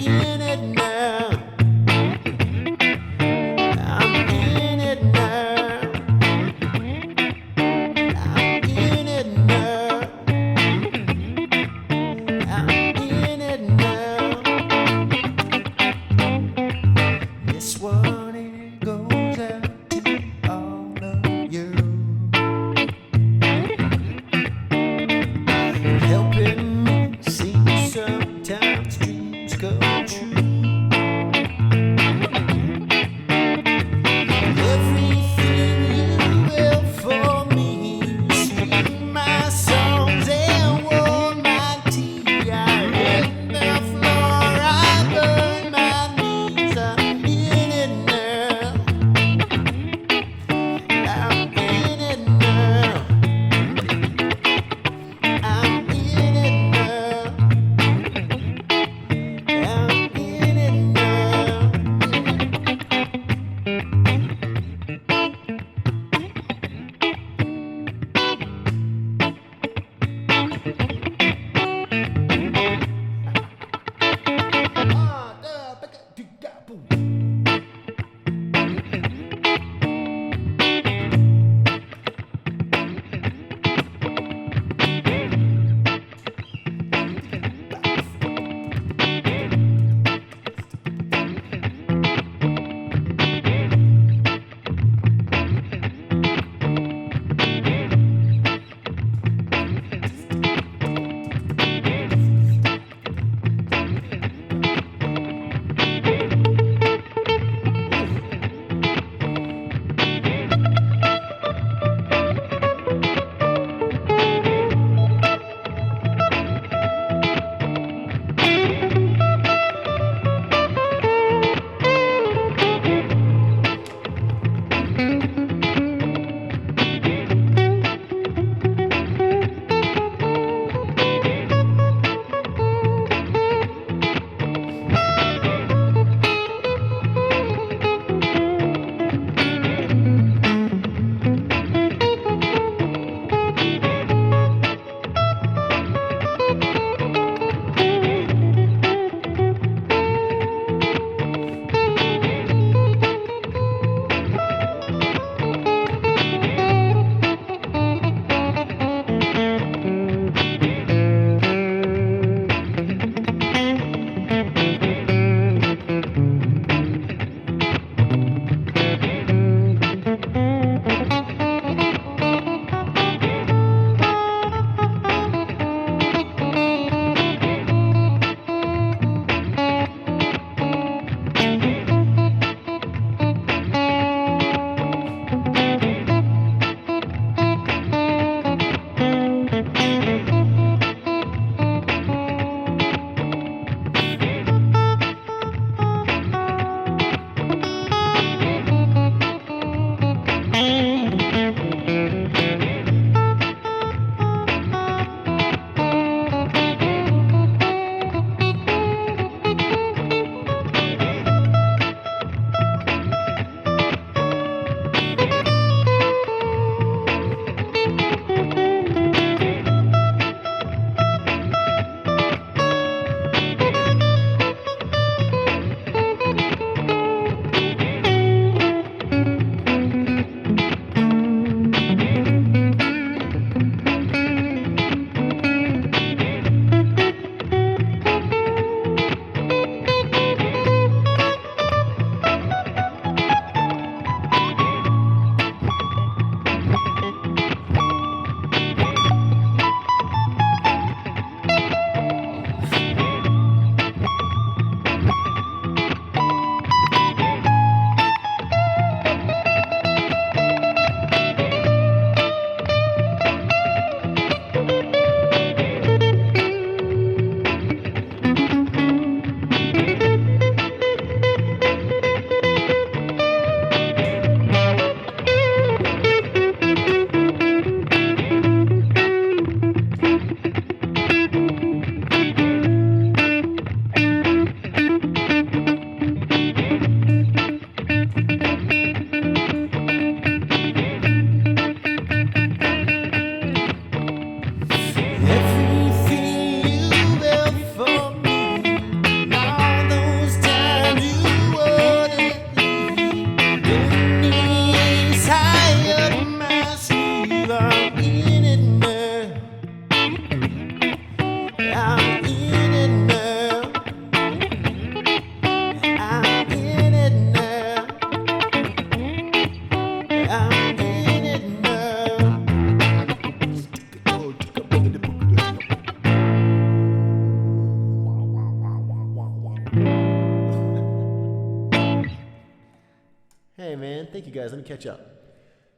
man. Thank you, guys. Let me catch up.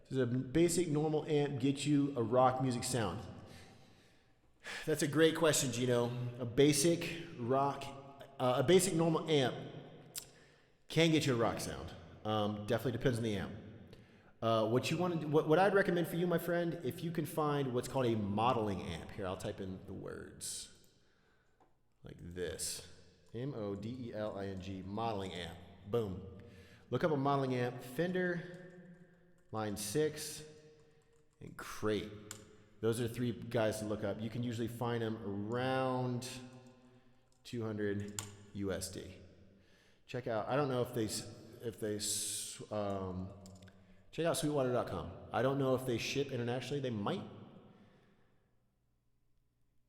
Does a basic normal amp get you a rock music sound? That's a great question, Gino. A basic normal amp can get you a rock sound. Definitely depends on the amp. What I'd recommend for you, my friend, if you can find what's called a modeling amp. Here, I'll type in the words like this. modeling, modeling amp. Boom. Look up a modeling amp. Fender, Line 6, and Crate. Those are the three guys to look up. You can usually find them around 200 USD. Check out, I don't know check out sweetwater.com. I don't know if they ship internationally. They might.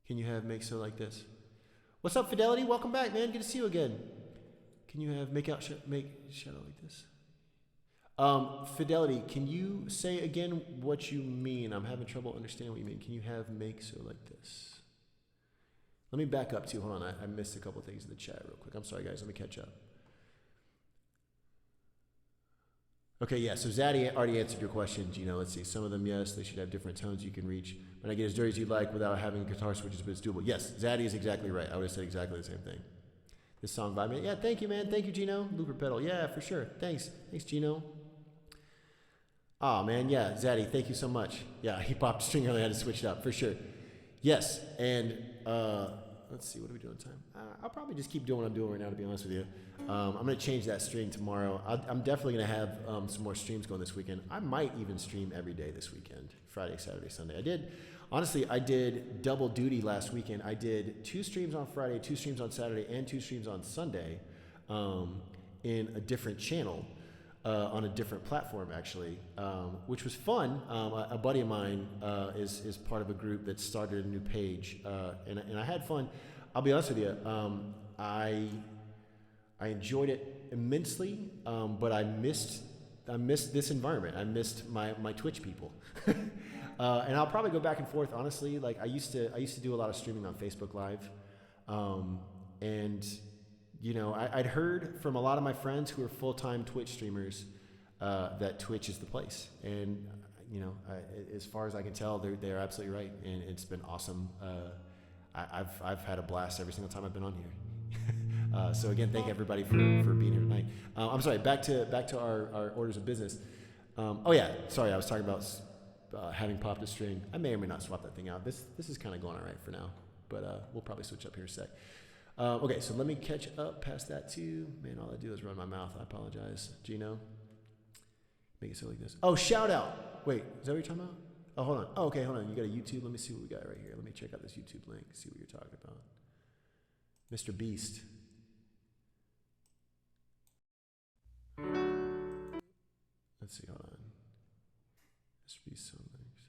Can you have make so like this? What's up, Fidelity? Welcome back, man. Good to see you again. Can you have make shadow like this? Fidelity, can you say again what you mean? I'm having trouble understanding what you mean. Can you have make so like this? Let me back up too. Hold on. I missed a couple things in the chat real quick. I'm sorry, guys. Let me catch up. Okay, yeah, so Zaddy already answered your question, Gino. Let's see. Some of them, yes, they should have different tones you can reach. But I get as dirty as you like without having guitar switches, but it's doable. Yes, Zaddy is exactly right. I would have said exactly the same thing. This song by me. Yeah, thank you, man. Thank you, Gino. Looper pedal. Yeah, for sure. Thanks. Thanks, Gino. Oh, man, yeah, Zaddy, thank you so much. Yeah, he popped a string earlier. I had to switch it up, for sure. Yes, and let's see, what are we doing time? I'll probably just keep doing what I'm doing right now, to be honest with you. I'm going to change that string tomorrow. I'm definitely going to have some more streams going this weekend. I might even stream every day this weekend, Friday, Saturday, Sunday. I did double duty last weekend. I did 2 streams on Friday, 2 streams on Saturday, and 2 streams on Sunday in a different channel. On a different platform, actually, which was fun. A buddy of mine is part of a group that started a new page, and I had fun. I'll be honest with you, I enjoyed it immensely, but I missed this environment. I missed my Twitch people, and I'll probably go back and forth. Honestly, like I used to do a lot of streaming on Facebook Live, and you know, I'd heard from a lot of my friends who are full-time Twitch streamers that Twitch is the place. And, you know, as far as I can tell, they're absolutely right. And it's been awesome. I've had a blast every single time I've been on here. So again, thank everybody for being here tonight. I'm sorry, back to our orders of business. Oh yeah, sorry, I was talking about having popped a string. I may or may not swap that thing out. This is kind of going all right for now, but we'll probably switch up here in a sec. Okay, so let me catch up past that too. Man, all I do is run my mouth. I apologize. Gino, make it so like this. Oh, shout out. Wait, is that what you're talking about? Oh, hold on. Oh, okay, hold on. You got a YouTube? Let me see what we got right here. Let me check out this YouTube link, see what you're talking about. Mr. Beast. Let's see, hold on. Mr. Beast song links.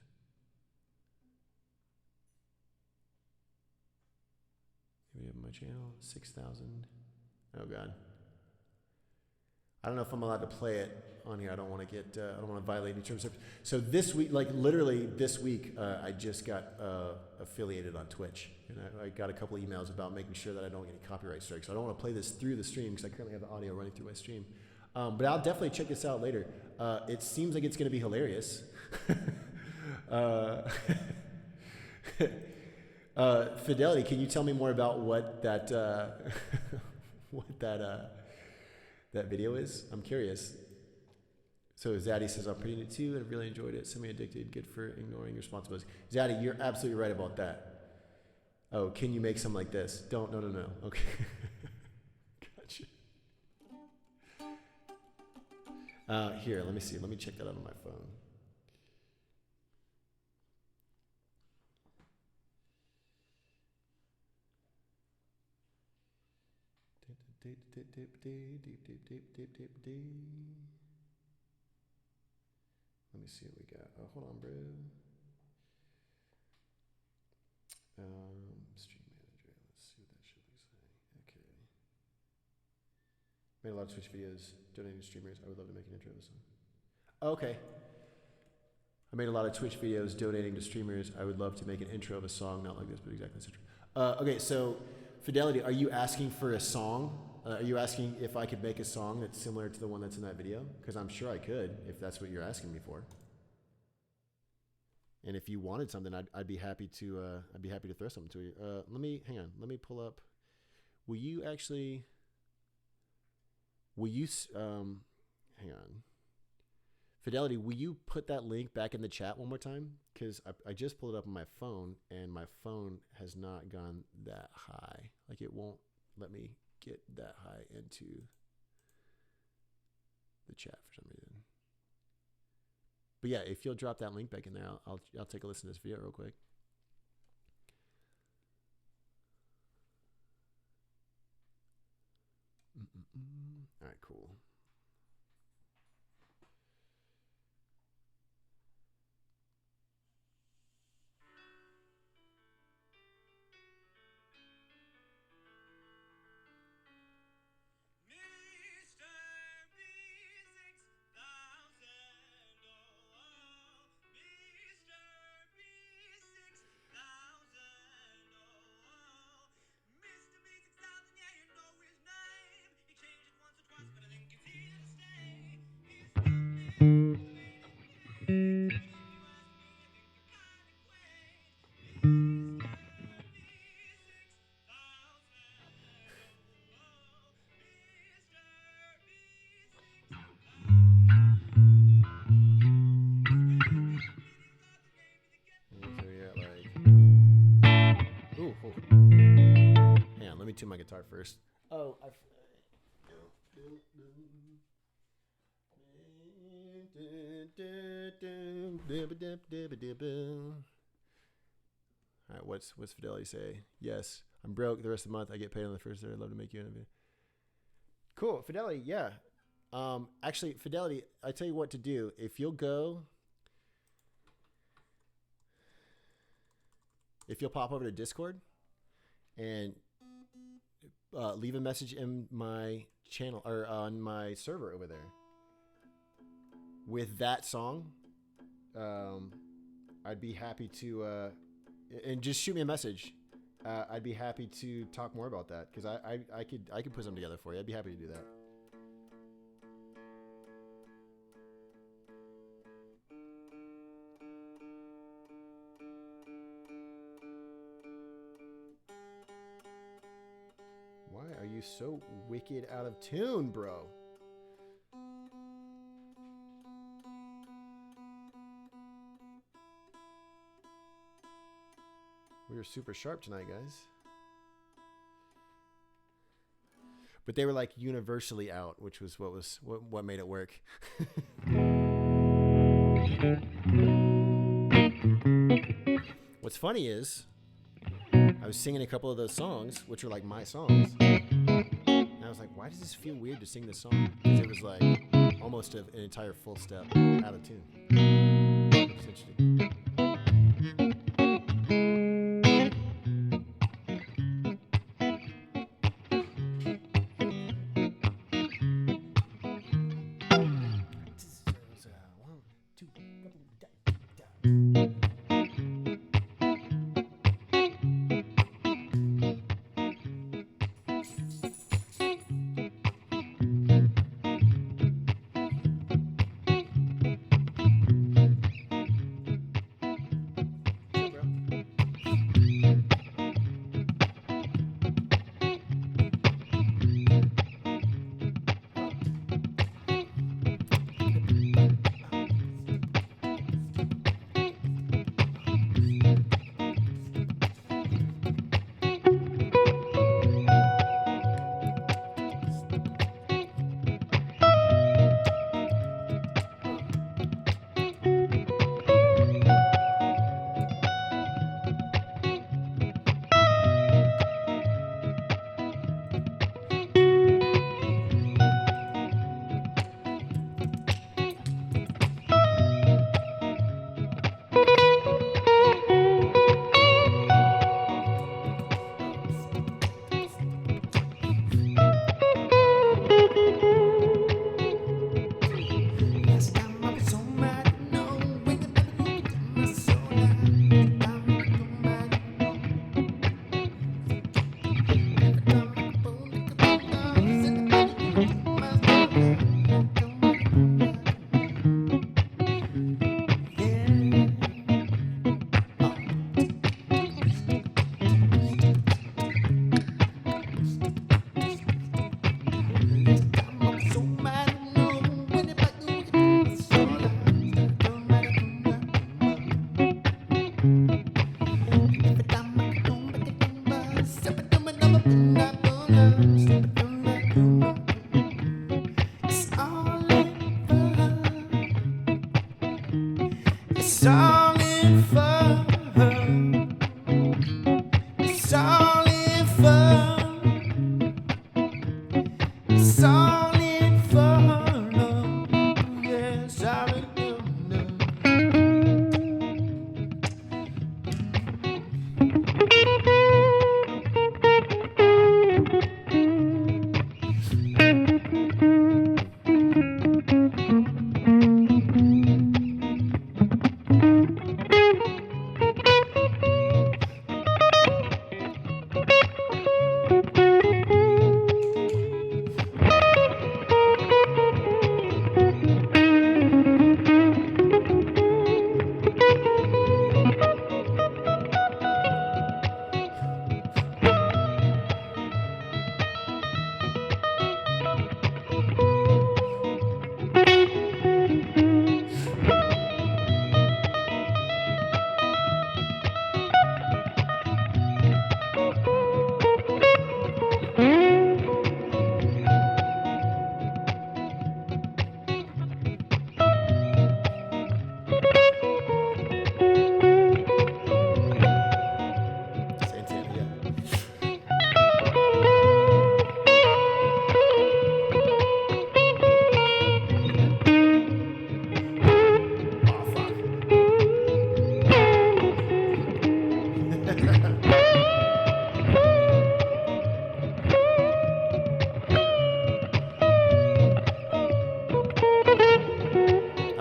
We have my channel, 6,000. Oh God. I don't know if I'm allowed to play it on here. I don't want to violate any terms. So this week, like literally this week, I just got affiliated on Twitch. And I got a couple of emails about making sure that I don't get any copyright strikes. So I don't want to play this through the stream because I currently have the audio running through my stream. But I'll definitely check this out later. It seems like it's going to be hilarious. Fidelity, can you tell me more about what that that video is? I'm curious. So Zaddy says, I'm pretty new too and really enjoyed it. Semi-addicted, good for ignoring your responsibilities. Zaddy, you're absolutely right about that. Oh, can you make some like this? No. Okay. Gotcha. Here, let me see. Let me check that out on my phone. Let me see what we got. Oh, hold on, bro. Stream manager. Let's see what that shit looks like. Okay. Made a lot of Twitch videos donating to streamers. I would love to make an intro to this one. Okay. I made a lot of Twitch videos donating to streamers. I would love to make an intro of a song, not like this, but exactly the same. Okay, so Fidelity, are you asking for a song Are you asking if I could make a song that's similar to the one that's in that video? Because I'm sure I could, if that's what you're asking me for. And if you wanted something, I'd be happy to throw something to you. Hang on. Let me pull up. Will you hang on. Fidelity, will you put that link back in the chat one more time? Because I just pulled it up on my phone, and my phone has not gone that high. Like, it won't let me get that high into the chat for some reason. But yeah, if you'll drop that link back in there, I'll take a listen to this video real quick. All right, cool. Hang on, let me tune my guitar first. Oh, all right, what's Fidelity say? Yes, I'm broke the rest of the month. I get paid on the first day. I'd love to make you an interview. Cool, Fidelity, yeah. Actually, Fidelity, I tell you what to do. If you'll pop over to Discord and leave a message in my channel or on my server over there with that song, I'd be happy to, and just shoot me a message. I'd be happy to talk more about that because I could put something together for you. I'd be happy to do that. Why are you so wicked out of tune, bro? We were super sharp tonight, guys. But they were like universally out, which was what made it work. What's funny is I was singing a couple of those songs, which are like my songs. And I was like, why does this feel weird to sing this song? Because it was like almost an entire full step out of tune. It's interesting.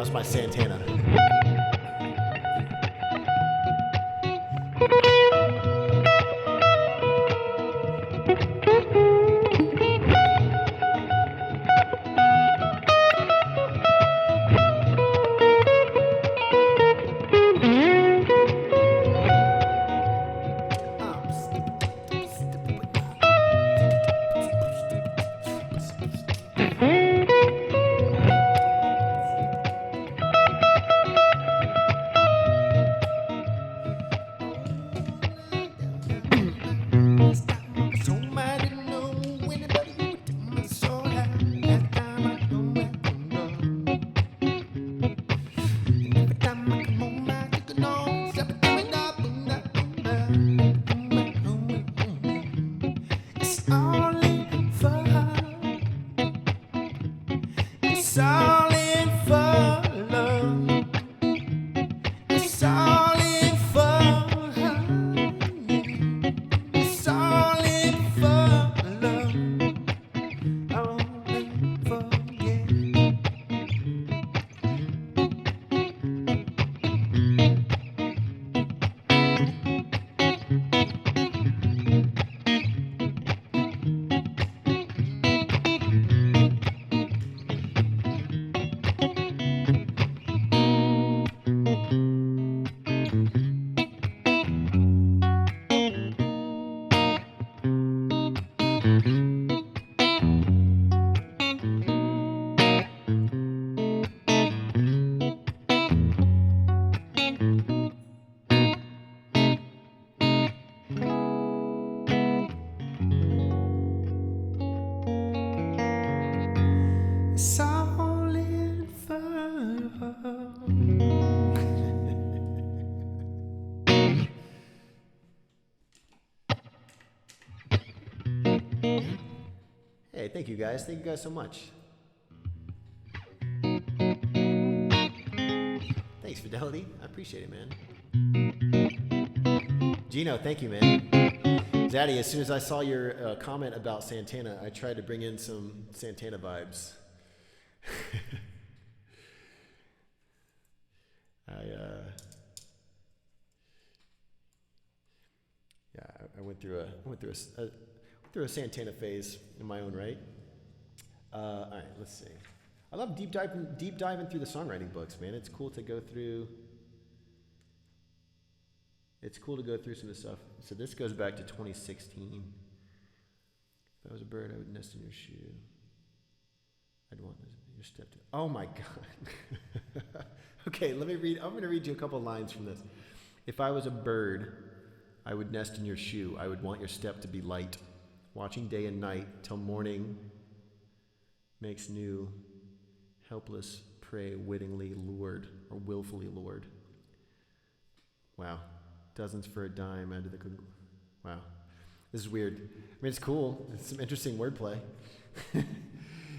was my Santana. Hey, thank you guys. Thank you guys so much. Thanks, Fidelity. I appreciate it, man. Gino, thank you, man. Zaddy, as soon as I saw your comment about Santana, I tried to bring in some Santana vibes. I went through a Santana phase in my own right. All right, let's see. I love deep diving through the songwriting books, man. It's cool to go through. It's cool to go through some of the stuff. So this goes back to 2016. If I was a bird, I would nest in your shoe. I'd want your step to. Oh my God. Okay, let me read. I'm going to read you a couple lines from this. If I was a bird, I would nest in your shoe. I would want your step to be light, watching day and night till morning makes new, helpless prey wittingly lured or willfully lured. Wow. Dozens for a dime under the... Wow. This is weird. I mean, it's cool. It's some interesting wordplay.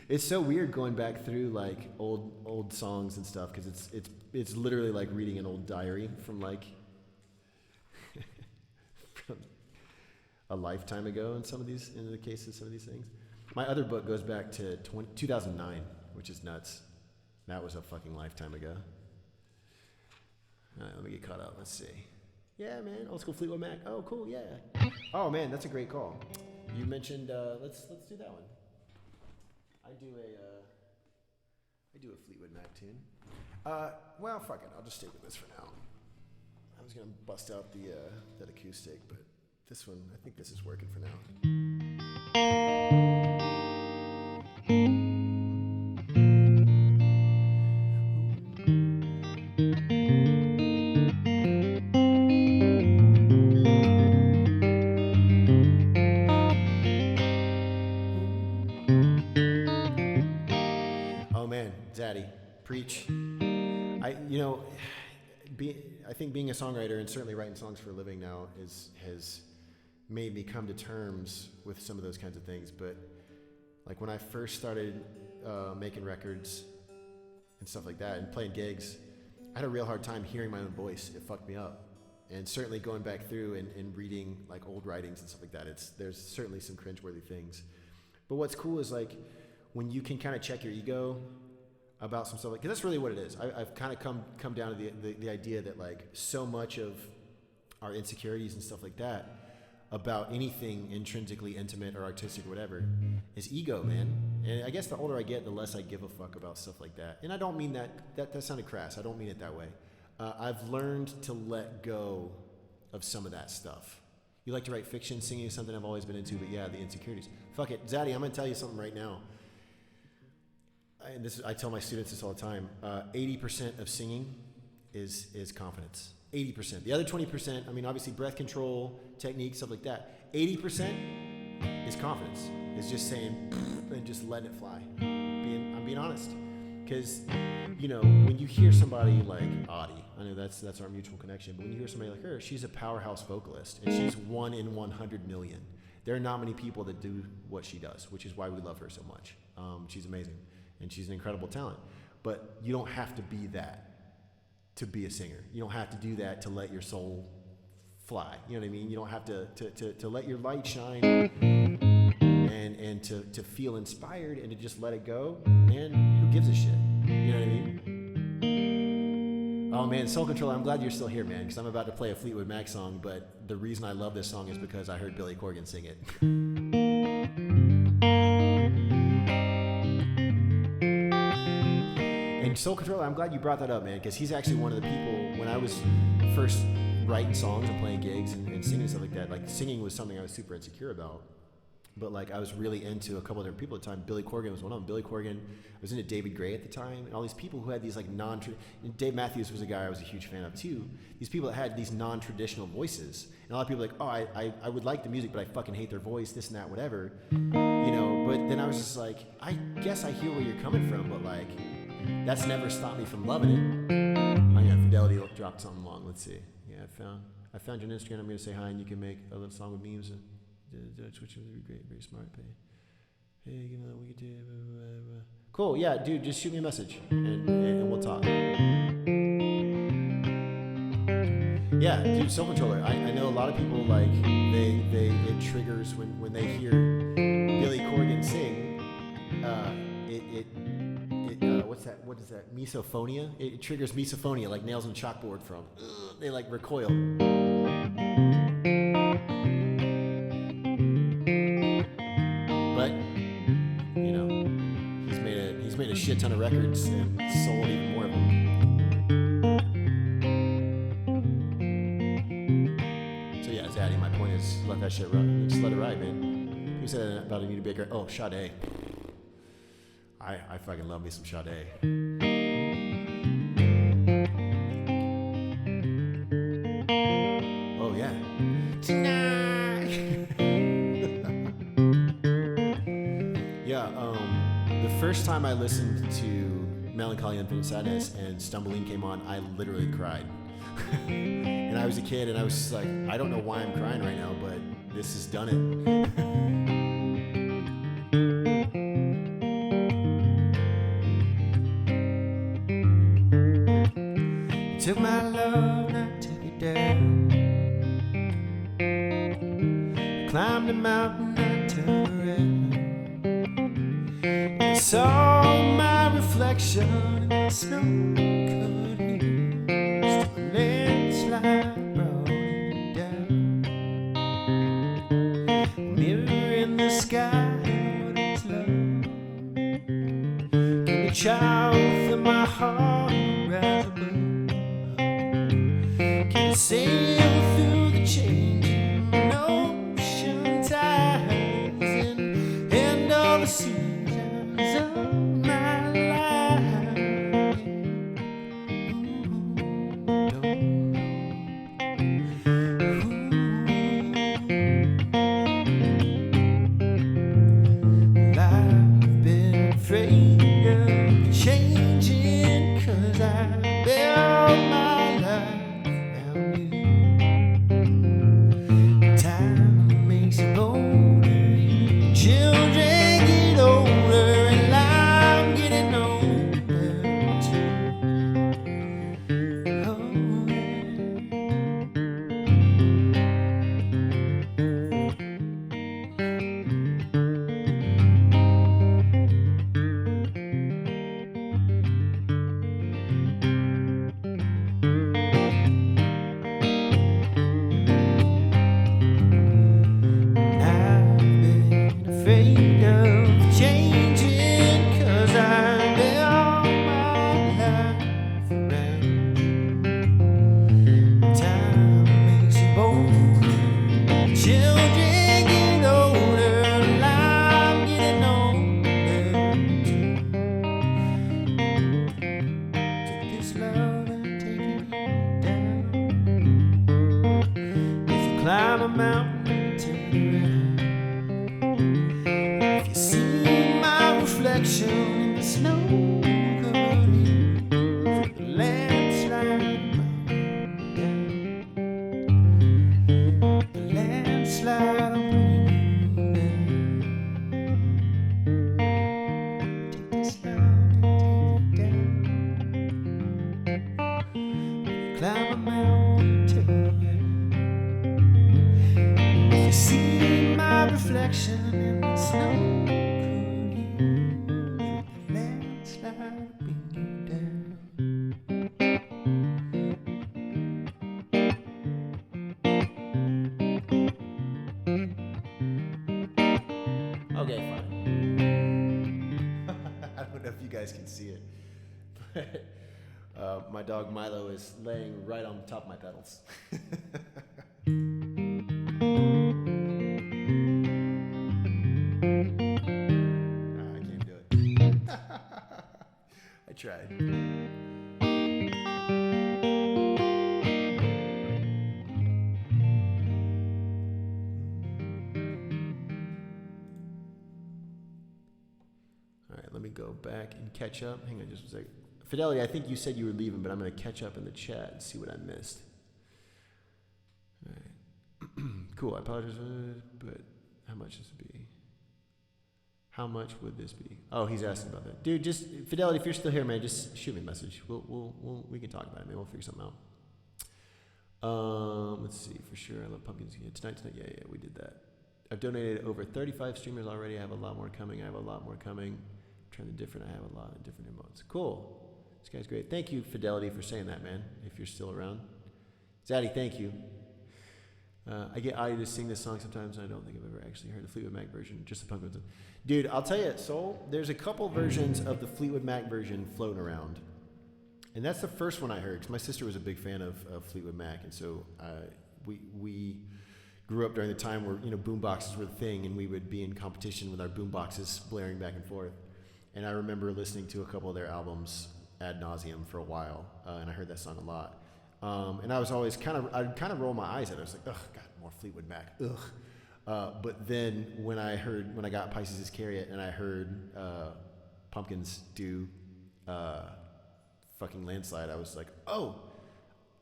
It's so weird going back through like old songs and stuff because it's literally like reading an old diary from like from a lifetime ago in the cases, some of these things. My other book goes back to 2009, which is nuts. That was a fucking lifetime ago. All right, let me get caught up. Let's see. Yeah, man, old school Fleetwood Mac. Oh, cool, yeah. Oh man, that's a great call. You mentioned let's do that one. I do a Fleetwood Mac tune. Well, fuck it. I'll just stick with this for now. I was gonna bust out that acoustic, but this one, I think this is working for now. Zaddy, preach. I think being a songwriter and certainly writing songs for a living now has made me come to terms with some of those kinds of things. But like when I first started making records and stuff like that and playing gigs, I had a real hard time hearing my own voice. It fucked me up. And certainly going back through and reading like old writings and stuff like that, there's certainly some cringeworthy things. But what's cool is like when you can kind of check your ego about some stuff, like, cause that's really what it is. I've kind of come down to the idea that like so much of our insecurities and stuff like that about anything intrinsically intimate or artistic or whatever is ego, man. And I guess the older I get, the less I give a fuck about stuff like that. And I don't mean that sounded crass. I don't mean it that way. I've learned to let go of some of that stuff. You like to write fiction, singing is something I've always been into, but yeah, the insecurities. Fuck it. Zaddy, I'm gonna tell you something right now. And I tell my students this all the time. 80% of singing is confidence. 80%. The other 20%, I mean, obviously breath control, technique, stuff like that. 80% is confidence. It's just saying and just letting it fly. I'm being honest. Because, you know, when you hear somebody like Audie, I know that's our mutual connection, but when you hear somebody like her, she's a powerhouse vocalist, and she's 1 in 100 million. There are not many people that do what she does, which is why we love her so much. She's amazing, and she's an incredible talent. But you don't have to be that to be a singer. You don't have to do that to let your soul fly. You know what I mean? You don't have to let your light shine and to feel inspired and to just let it go. Man, who gives a shit? You know what I mean? Oh man, Soul Controller, I'm glad you're still here, man, because I'm about to play a Fleetwood Mac song, but the reason I love this song is because I heard Billy Corgan sing it. And Soul Controller, I'm glad you brought that up, man, because he's actually one of the people, when I was first writing songs and playing gigs and singing and stuff like that, like singing was something I was super insecure about. But like I was really into a couple of different people at the time. Billy Corgan was one of them. Billy Corgan, I was into David Gray at the time, and all these people who had these like Dave Matthews was a guy I was a huge fan of too. These people that had these non-traditional voices. And a lot of people were like, oh, I would like the music, but I fucking hate their voice, this and that, whatever. You know, but then I was just like, I guess I hear where you're coming from, but like, that's never stopped me from loving it. Oh yeah, Fidelity dropped something long. Let's see. Yeah, I found your Instagram. I'm gonna say hi, and you can make a little song with memes. Which would be great, very smart. Hey, you know, we could do. Cool, yeah, dude, just shoot me a message and we'll talk. Yeah, dude, Soul Controller. I know a lot of people like it triggers when they hear Billy Corgan sing. What's that? What is that? Misophonia. It triggers misophonia, like nails on chalkboard from. They like recoil. But you know, he's made a shit ton of records and sold even more of them. So yeah, Zaddy, my point is let that shit run. Just let it ride, man. Who said that about Anita Baker? Oh, Sade. I fucking love me some Sade. Oh yeah. Tonight. Yeah, the first time I listened to Melancholy Infinite Sadness and Stumbling came on, I literally cried. And I was a kid and I was just like, I don't know why I'm crying right now, but this has done it. Took my love, and I took it down. Climbed a mountain, I turned around. I saw my reflection in the snow-covered hills. The landslide brought it down. Mirror in the sky, what is love? Can the child of my heart rise above? Can sail through the changing ocean tides and end all the seasons of my life. Well, I've been afraid of changing 'cause I built my life. Time makes you older, children get older. reflection in the snow covered hills, the landslide down, the landslide bring down. Take this love and take it down. Climb a mountain too. If you see my reflection in the snow. Okay, fine. I don't know if you guys can see it, but my dog Milo is laying right on top of my pedals. I can't do it. I tried. Let me go back and catch up. Hang on just a second. Fidelity, I think you said you were leaving, but I'm going to catch up in the chat and see what I missed. All right. Cool. I apologize, but how much does it be? How much would this be? Oh, he's asking about that. Dude, just, Fidelity, if you're still here, man, just shoot me a message. We can talk about it, man. We'll figure something out. Let's see, for sure. I love pumpkins. Yeah, tonight. Yeah, we did that. I've donated over 35 streamers already. I have a lot more coming. Trying the different. I have a lot of different emotes. Cool. This guy's great. Thank you, Fidelity, for saying that, man. If you're still around, Zaddy, thank you. I get Adi to sing this song sometimes, and I don't think I've ever actually heard the Fleetwood Mac version, just the Pumpkins. Dude, I'll tell you, Soul, there's a couple versions of the Fleetwood Mac version floating around, and that's the first one I heard. Cause my sister was a big fan of Fleetwood Mac, and so we grew up during the time where boom boxes were the thing, and we would be in competition with our boom boxes blaring back and forth. And I remember listening to a couple of their albums ad nauseum for a while, and I heard that song a lot. And I was always I'd kind of roll my eyes at it. I was like, ugh, God, more Fleetwood Mac, ugh. But then when I got Pisces Iscariot and I heard Pumpkins do fucking Landslide, I was like, oh,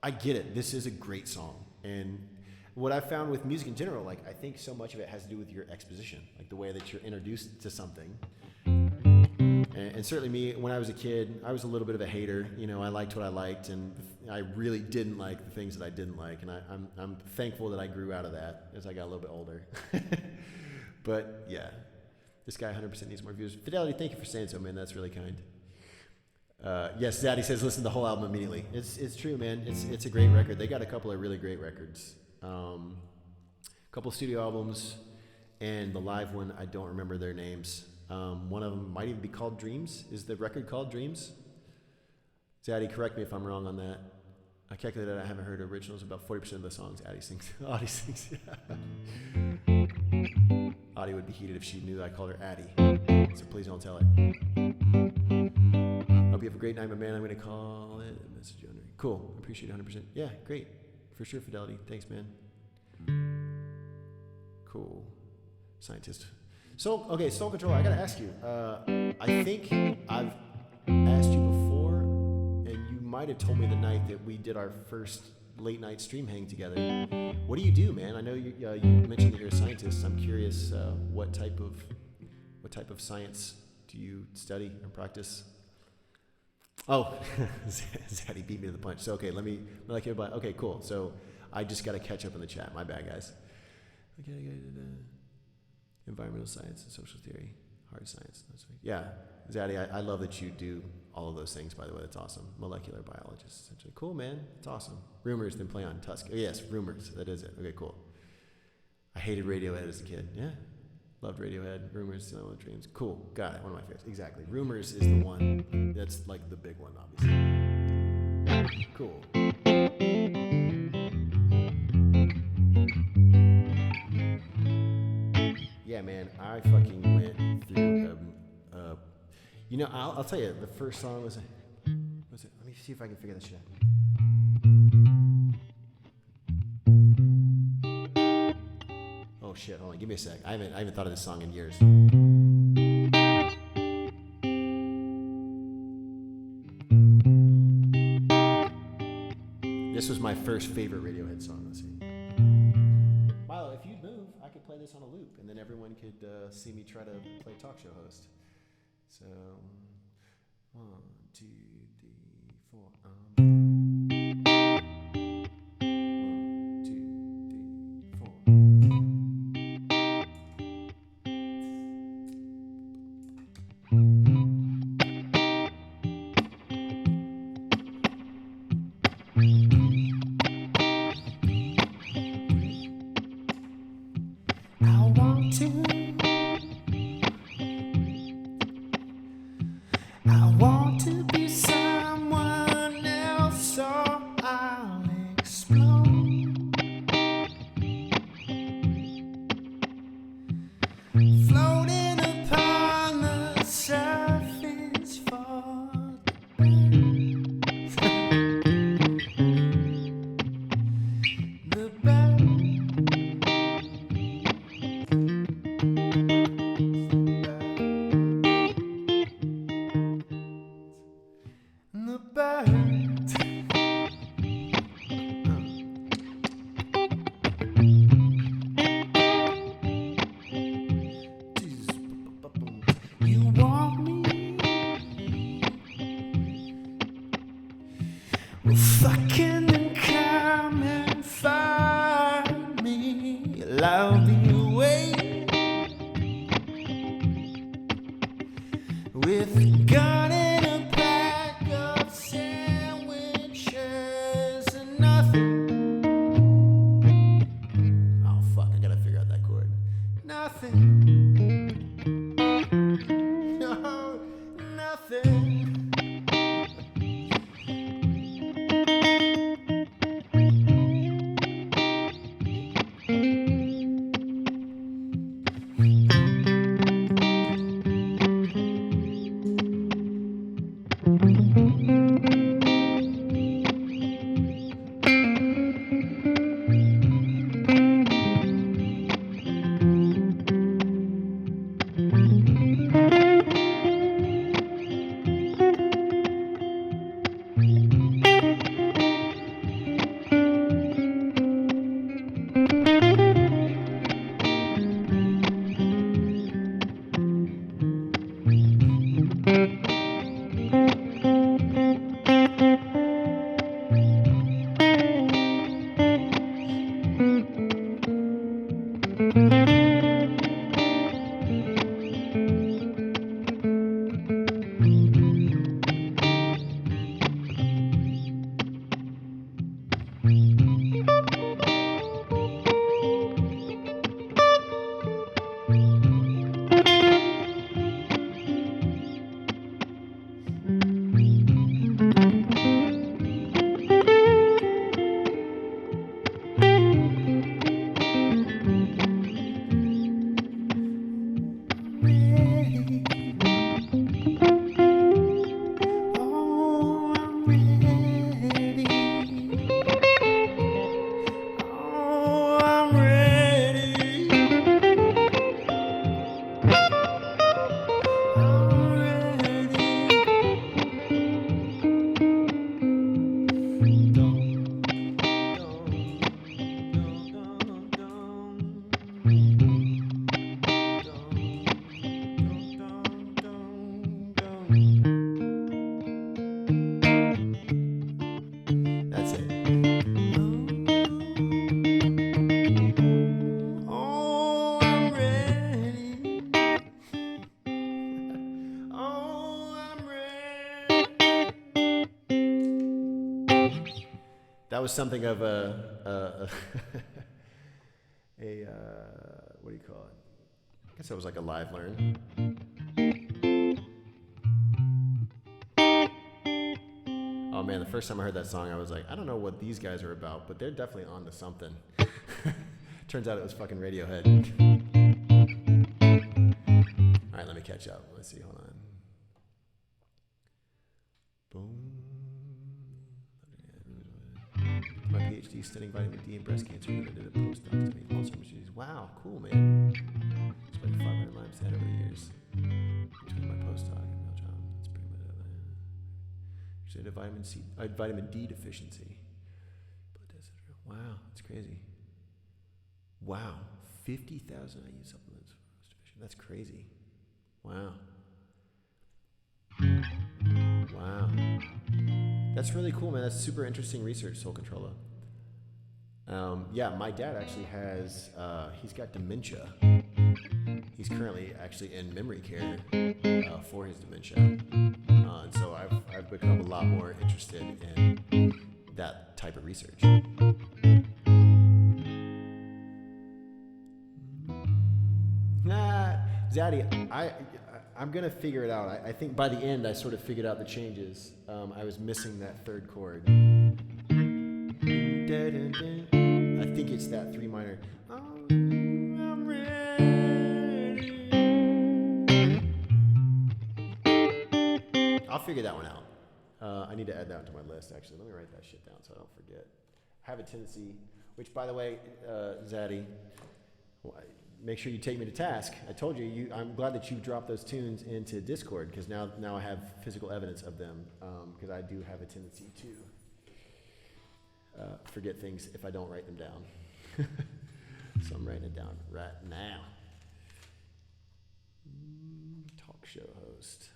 I get it. This is a great song. And what I found with music in general, like I think so much of it has to do with your exposition, like the way that you're introduced to something. And certainly me, when I was a kid, I was a little bit of a hater. I liked what I liked, and I really didn't like the things that I didn't like. And I'm thankful that I grew out of that as I got a little bit older. But yeah, this guy 100% needs more views. Fidelity, thank you for saying so, man. That's really kind. Yes, Zaddy says listen to the whole album immediately. It's true, man. It's a great record. They got a couple of really great records. A couple of studio albums, and the live one, I don't remember their names. One of them might even be called Dreams. Is the record called Dreams? Zaddy, correct me if I'm wrong on that. I calculated I haven't heard originals. About 40% of the songs Addie sings. Addie sings. Addie would be heated if she knew I called her Addie. So please don't tell her. Hope you have a great night, my man. I'm going to call it a message under. Cool. Appreciate it 100%. Yeah, great. For sure, Fidelity. Thanks, man. Cool. Scientist. Soul Control, I gotta ask you. I think I've asked you before, and you might have told me the night that we did our first late night stream hang together. What do you do, man? I know you mentioned that you're a scientist. I'm curious, what type of science do you study and practice? Oh, Zaddy beat me to the punch. So okay, let me like everybody. Okay, cool. So I just gotta catch up in the chat. My bad, guys. Okay. Environmental science and social theory, hard science. Yeah, Zaddy, I love that you do all of those things, by the way. That's awesome. Molecular biologist, essentially. Cool, man. It's awesome. Rumors, then play on Tusk. Oh, yes, Rumors. That is it. Okay, cool. I hated Radiohead as a kid. Yeah. Loved Radiohead. Rumors, Still with Dreams. Cool. Got it. One of my favorites. Exactly. Rumors is the one. That's like the big one, obviously. Cool. Yeah, man, I fucking went through, I'll tell you, the first song was it? Let me see if I can figure this shit out. Oh shit, hold on, give me a sec. I haven't thought of this song in years. This was my first favorite Radiohead song. Let's see. Milo, if you'd move, I could play this on a loop, and then everyone could see me try to play talk show host. So, 1, 2, 3, 4. 1, 2, 3, 4. I want to be someone else, so I'll explode. Floating upon the surface for the bird. The bird. You want me? Well, fucking come and find me. I'll be waiting with a gun and a pack of sandwiches and nothing. Oh fuck, I gotta figure out that chord. Nothing. No, nothing. That's it. Oh, I'm ready. Oh, I'm ready. That was something of a what do you call it? I guess that was like a live learn. Oh man, the first time I heard that song, I was like, I don't know what these guys are about, but they're definitely on to something. Turns out it was fucking Radiohead. All right, let me catch up. Let's see, hold on. Boom. My PhD studying vitamin D and breast cancer. I did a postdoc studying Alzheimer's disease. Wow, cool, man. Spent 500 lives ahead over the years. Between my postdoc and real job. That's pretty much it. Actually, I had a vitamin D deficiency. crazy. Wow, 50,000 IU supplements. That's crazy. Wow. Wow. That's really cool, man. That's super interesting research, Soul Controller. Yeah, my dad actually has, he's got dementia. He's currently actually in memory care for his dementia. And so I've become a lot more interested in that type of research. Zaddy, I'm going to figure it out. I think by the end I sort of figured out the changes. I was missing that third chord. I think it's that 3 minor. I'm ready. I'll figure that one out. I need to add that to my list, actually. Let me write that shit down so I don't forget. I have a tendency, which, by the way, Zaddy, make sure you take me to task. I told you, I'm glad that you dropped those tunes into Discord, because now I have physical evidence of them, because I do have a tendency to forget things if I don't write them down. So I'm writing it down right now. Talk show host.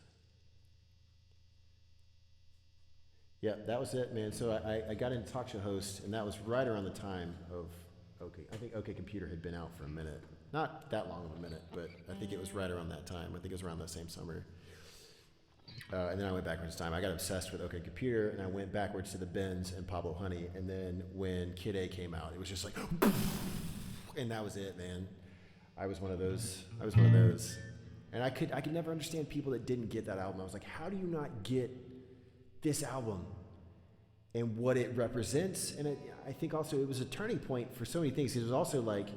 Yeah, that was it, man. So I got into talk show host, and that was right around the time of OK. I think OK Computer had been out for a minute. Not that long of a minute, but I think it was right around that time. I think it was around that same summer. And then I went backwards in time. I got obsessed with OK Computer, and I went backwards to the Benz and Pablo Honey. And then when Kid A came out, it was just like, and that was it, man. I was one of those. And I could never understand people that didn't get that album. I was like, how do you not get this album and what it represents? And I think also it was a turning point for so many things. It was also like, it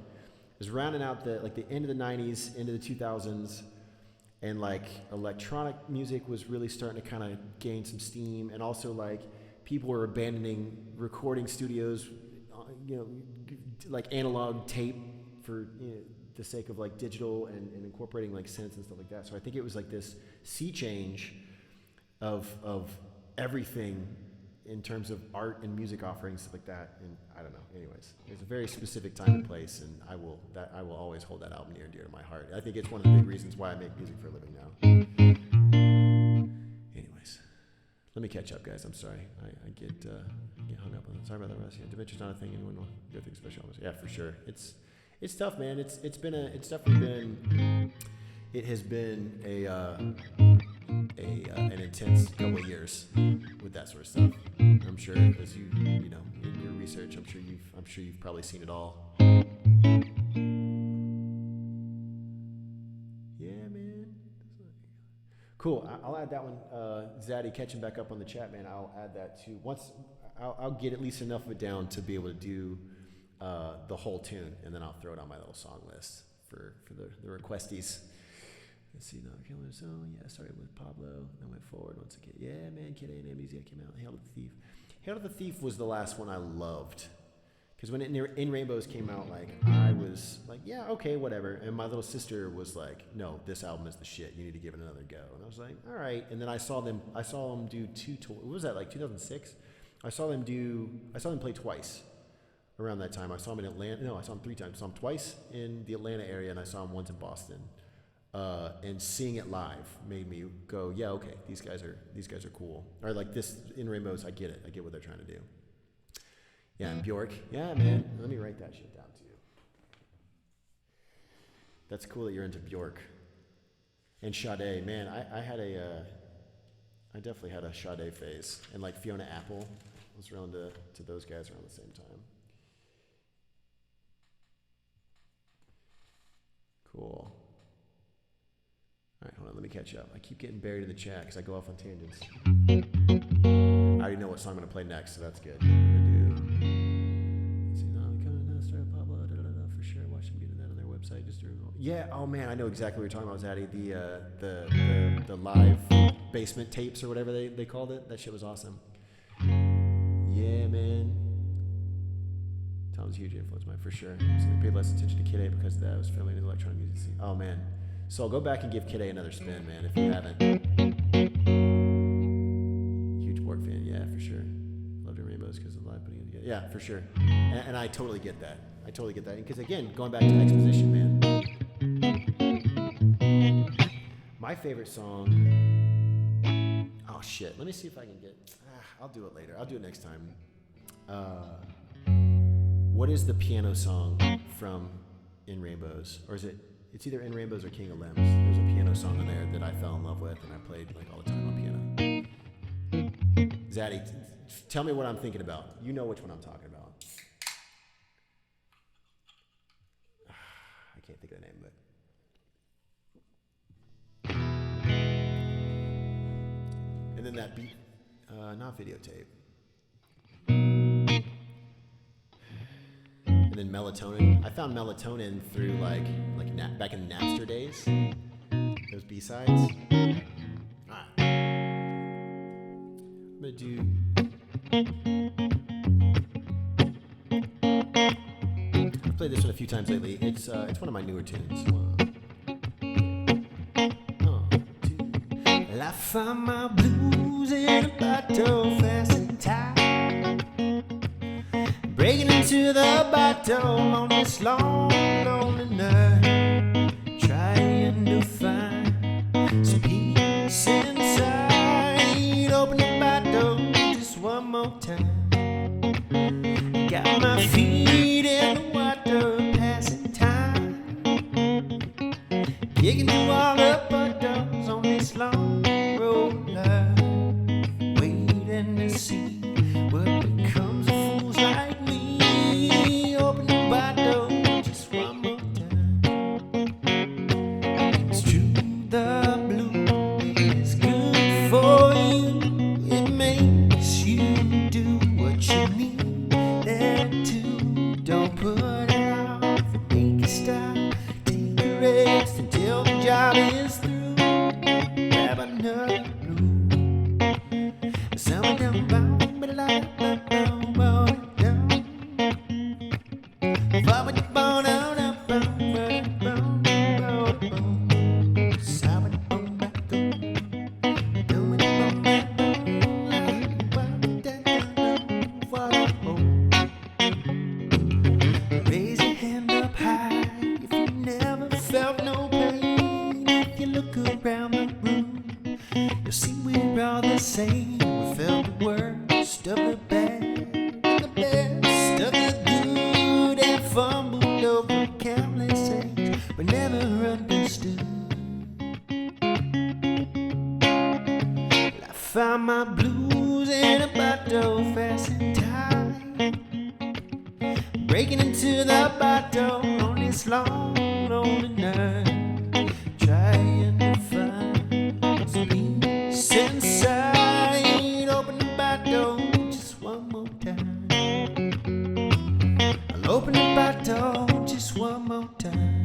was rounding out the end of the 90s into the 2000s. And like electronic music was really starting to kind of gain some steam, and also like people were abandoning recording studios, like analog tape for the sake of like digital and incorporating like synths and stuff like that. So I think it was like this sea change of everything in terms of art and music offerings, stuff like that. And I don't know. Anyways, it's a very specific time and place, and I will always hold that album near and dear to my heart. I think it's one of the big reasons why I make music for a living now. Anyways, let me catch up, guys. I'm sorry. I get hung up on that. Sorry about that, Russ. Yeah, dementia's not a thing anyone will go through special illness. Yeah, for sure. It's tough, man. It's definitely been. It has been an intense couple of years with that sort of stuff. I'm sure, as in your research, I'm sure you've probably seen it all. Yeah, man. Cool. I'll add that one. Zaddy, catching back up on the chat, man. I'll add that too. I'll get at least enough of it down to be able to do the whole tune, and then I'll throw it on my little song list for the requesties. Let's see, now Killer Zone. Yeah, started with Pablo, then went forward once again. Yeah, man, Kid A and Amnesia came out. Hail to the Thief. Hail to the Thief was the last one I loved. Because when In Rainbows came out, like, I was like, yeah, okay, whatever. And my little sister was like, no, this album is the shit. You need to give it another go. And I was like, all right. And then I saw them do two tours. What was that, like 2006? I saw them play twice around that time. I saw them in Atlanta. No, I saw them 3 times. I saw them twice in the Atlanta area, and I saw them once in Boston. And seeing it live made me go, yeah, okay, these guys are cool. Or like this In Rainbows, I get it. I get what they're trying to do. Yeah, and Bjork. Yeah, man. Let me write that shit down too. That's cool that you're into Bjork. And Sade, man, I definitely had a Sade phase. And like Fiona Apple, I was around to those guys around the same time. Cool. All right, hold on, let me catch up. I keep getting buried in the chat because I go off on tangents. I already know what song I'm going to play next, so that's good. I'm going to do... Let's see, now start Pablo, for sure. Watch them getting that on their website. Yeah, oh man, I know exactly what you're talking about, Zaddy. The live basement tapes or whatever they called it. That shit was awesome. Yeah, man. Tom's a huge influence, man, for sure. So they paid less attention to Kid A because of that. I was filming in the electronic music scene. Oh man. So I'll go back and give Kid A another spin, man, if you haven't. Huge Borg fan, yeah, for sure. Love loved your rainbows because of the live putting it together. Yeah, for sure. And I totally get that. I totally get that. Because again, going back to exposition, man. My favorite song. Oh shit! Let me see if I can get. I'll do it later. I'll do it next time. What is the piano song from In Rainbows? Or is it? It's either In Rainbows or King of Limbs. There's a piano song on there that I fell in love with, and I played like all the time on piano. Zaddy, tell me what I'm thinking about. You know which one I'm talking about. I can't think of the name, but. And then that beat, not videotape. And then melatonin. I found melatonin through like back in the Napster days. Those B-sides. Alright. I'm gonna do. I've played this one a few times lately. It's one of my newer tunes. 1, 2. Well, I found my blues in a bottle, fast and tight. Breaking into the bottle on this long, lonely night, trying to find some peace inside. Open the bottle just one more time. Got my feet in the water, passing time, kicking through all the bottles on this long road life, waiting to see what becomes of fools like me. Open the bottle just one more time. It's true, the blue is good for you. It makes you do what you need there to. Don't put it off, make it stop. Take a rest until the job is through. Grab another blue. Some of them bound, but like raise your hand up high if you never felt no pain. If you look around the room, you'll see we're all the same. We felt the worst of the bad and the best of the good, and fumbled over countless eggs, but never understood. Well, I found my blues in a bottle, fast and tight, breaking into the bottle on this long, lonely night, trying to find some peace inside. Open the bottle just one more time. I'll open the bottle just one more time.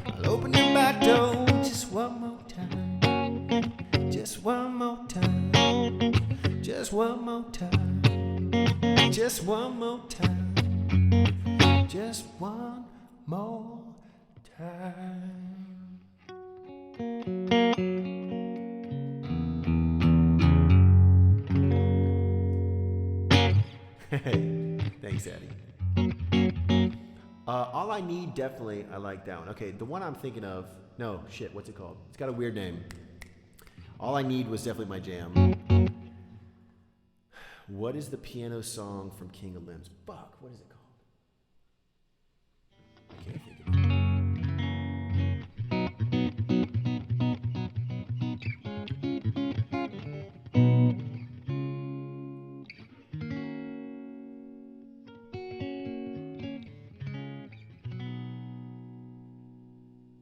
I'll open the bottle just one more time. Just one more time. Just one more time. Just one more time. Just one more time. Hey, thanks, Daddy. All I Need, definitely, I like that one. Okay, the one I'm thinking of, no, shit, what's it called? It's got a weird name. All I Need was definitely my jam. What is the piano song from King of Limbs? Fuck, what is it called? I can't think of it.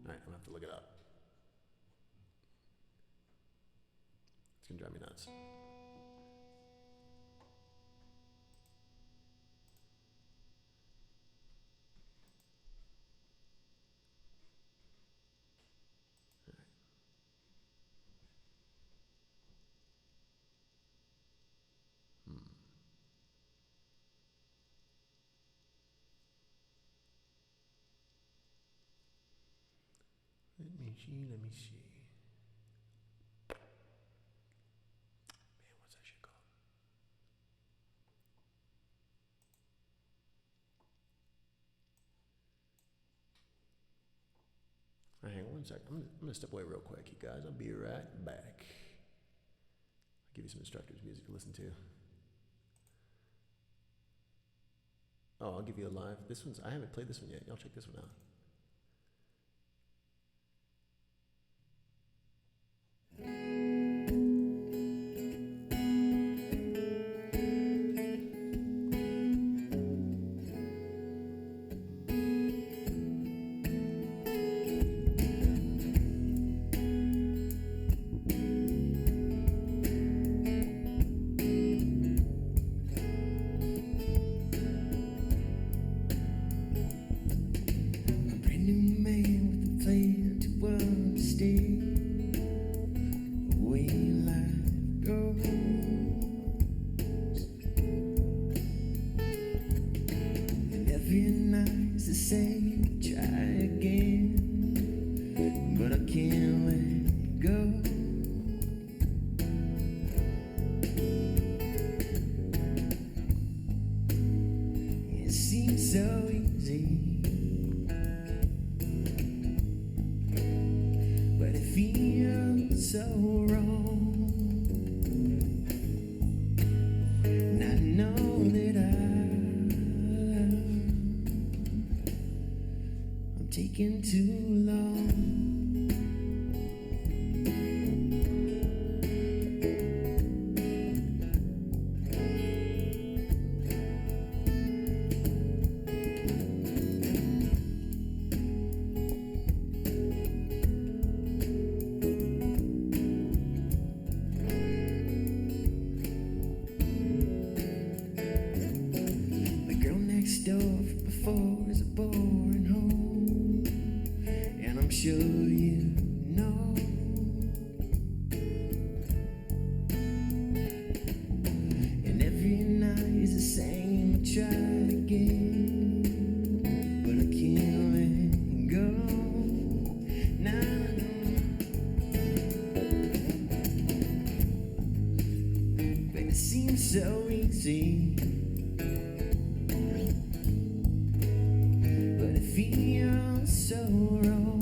Alright, I'm gonna have to look it up. It's gonna drive me nuts. Let me see. Man, what's that shit called? one sec. I'm gonna step away real quick, you guys. I'll be right back. I'll give you some instructors music to listen to. Oh, I'll give you a live. This one's, I haven't played this one yet. Y'all check this one out. Taking too long. The girl next door before is a boring home, and I'm sure you know. And every night is the same. I try again, but I can't let go. Nah, but it seems so easy. But it feels so wrong.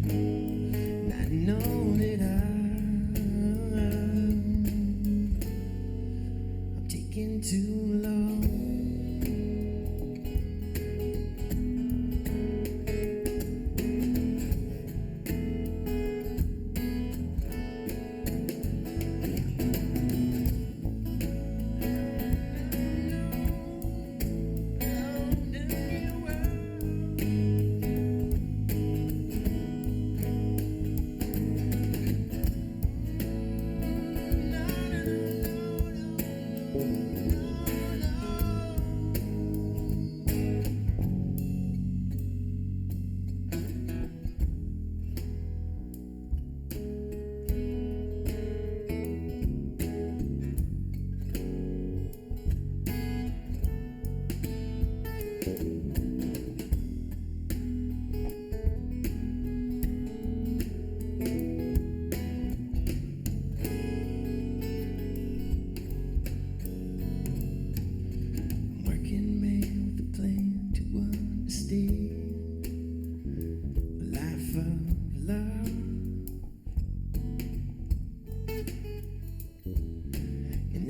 And I know that I'm taking too long.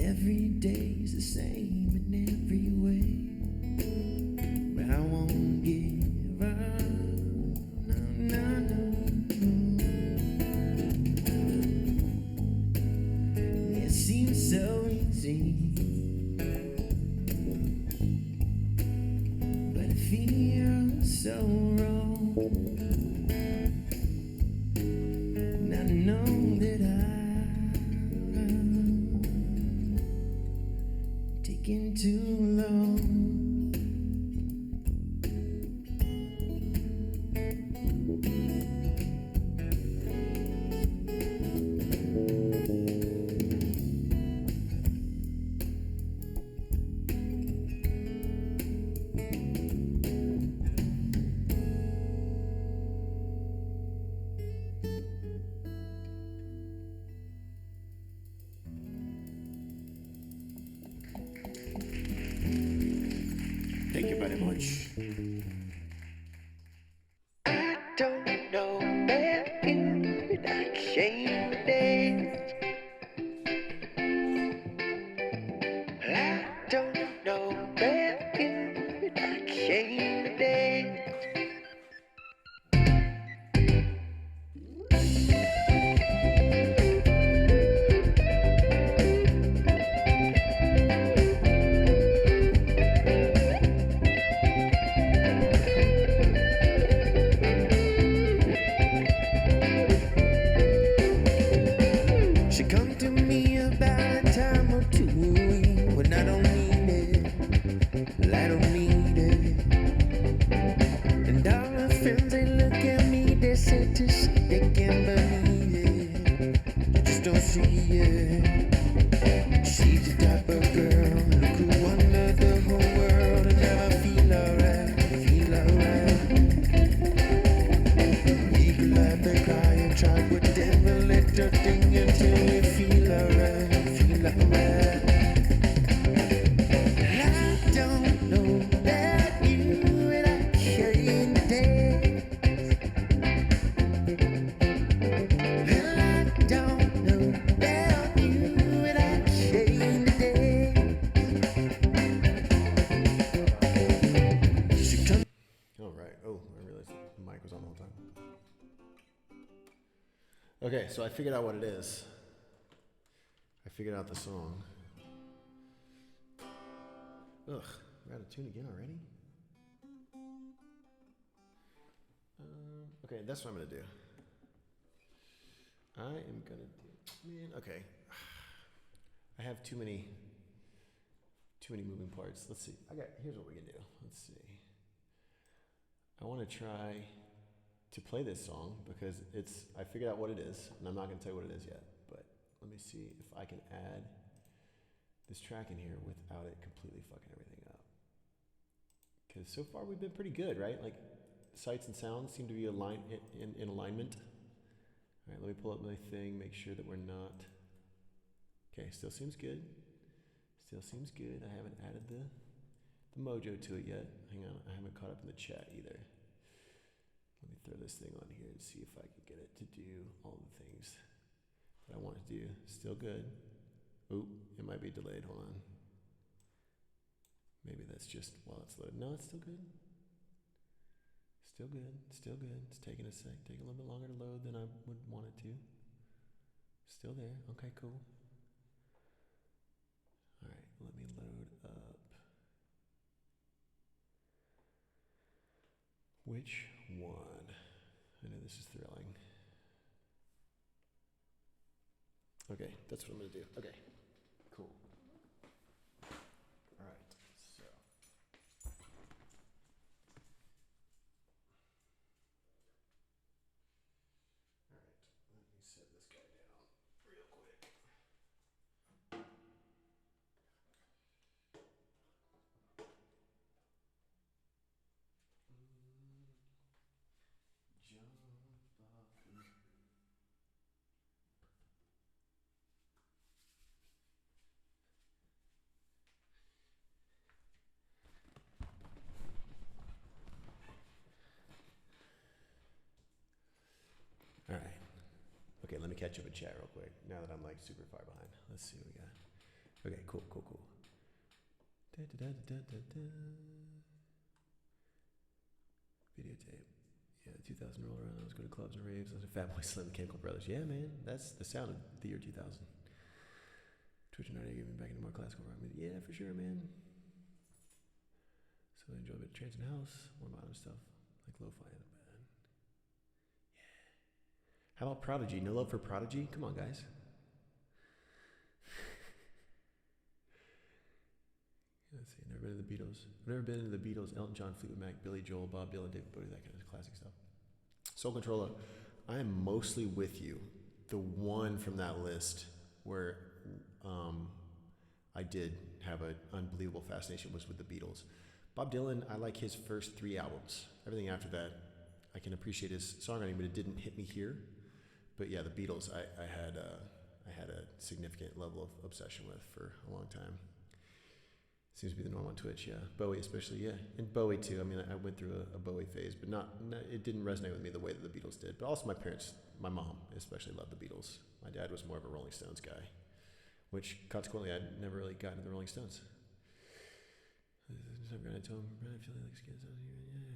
Every day's the same in every way, but I won't give up. No, no, no. It seems so easy, but it feels so wrong. And I know that taking too long. Thank you very much. about you, and I can't dance. I don't know about you, and I can't dance. She come to me about a time or two when I don't need it. Well, I don't need it. And all my friends, they look at me, they say to shit, they can't believe it. They just don't see it. She's the type of girl who could wonder the whole world and never feel alright, feel alright. We could laugh and cry and try whatever little thing until we feel alright, feel alright. I don't know about you and I can't dance. Well, I don't know about you and I can't dance. She comes. All right. Oh, I realized the mic was on the whole time. Okay, so I figured out what it is. I figured out the song. Ugh, we're out of tune again already? Okay, that's what I'm gonna do. I am gonna do, man, okay. I have too many moving parts. Let's see, here's what we can do. Let's see. I wanna try to play this song because I figured out what it is, and I'm not gonna tell you what it is yet, but let me see if I can add this track in here without it completely fucking everything up. Because so far we've been pretty good, right? Like sights and sounds seem to be in alignment. All right, let me pull up my thing, make sure that we're not. Okay, still seems good. Still seems good. I haven't added the mojo to it yet. Hang on, I haven't caught up in the chat either. Let me throw this thing on here and see if I can get it to do all the things that I want it to do. Still good. Oop, it might be delayed. Hold on. Maybe that's just while it's loading. No, it's still good. Still good. Still good. It's taking a sec. Taking a little bit longer to load than I would want it to. Still there. Okay, cool. All right, let me load up. Which one? I know this is thrilling. Okay, that's what I'm gonna do. Okay, cool. All right, so. All right, let me set this guy down real quick. All right. Okay, let me catch up in chat real quick. Now that I'm like super far behind. Let's see what we got. Okay, cool. Videotape. Yeah, 2000 rolled around. I was going to clubs and raves. I was a Fat Boy Slim, Chemical Brothers. Yeah, man, that's the sound of the year 2000. Twitch and RDA gave me back into more classical rock music. Yeah, for sure, man. So I enjoy a bit of trance and house, more modern stuff, like lo-fi and bad. Yeah. How about Prodigy? No love for Prodigy? Come on, guys. Let's see, never been to the Beatles. I've never been into the Beatles, Elton John, Fleetwood Mac, Billy Joel, Bob Dylan, David Bowie, that kind of classic stuff. Soul Controller, I am mostly with you. The one from that list where I did have an unbelievable fascination was with the Beatles. Bob Dylan, I like his first 3 albums. Everything after that, I can appreciate his songwriting, but it didn't hit me here. But yeah, the Beatles, I had a significant level of obsession with for a long time. Seems to be the norm on Twitch, yeah. Bowie especially, yeah. And Bowie too. I mean, I went through a Bowie phase, but not, it didn't resonate with me the way that the Beatles did. But also my parents, my mom especially loved the Beatles. My dad was more of a Rolling Stones guy, which consequently I never really got into the Rolling Stones.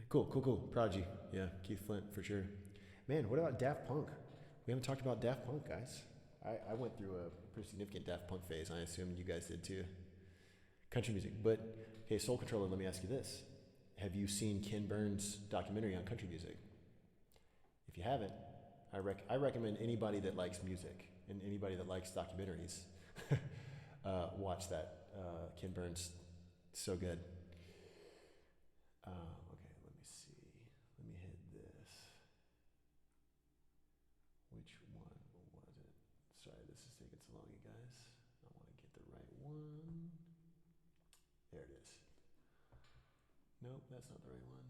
Cool. Prodigy, yeah. Keith Flint for sure. Man, what about Daft Punk? We haven't talked about Daft Punk, guys. I went through a pretty significant Daft Punk phase. I assume you guys did too. Country music. But, okay, Soul Controller, let me ask you this. Have you seen Ken Burns' documentary on country music? If you haven't, I recommend anybody that likes music and anybody that likes documentaries watch that. Ken Burns, so good. Okay, let me see. Let me hit this. Which one was it? Sorry, this is taking so long, you guys. I want to get the right one. There it is. Nope, that's not the right one.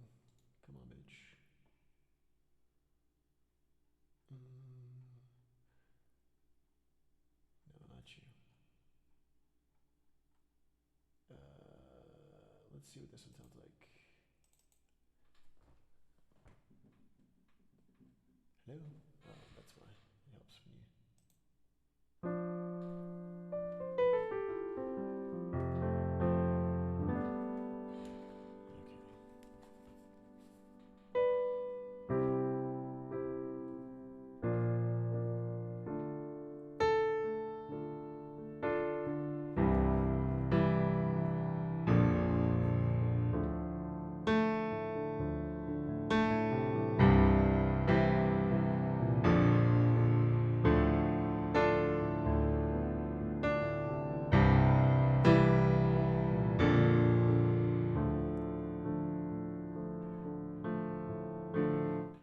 Come on, bitch. No, not you. Let's see what this one sounds like. Hello? Oh, that's why. It helps when you.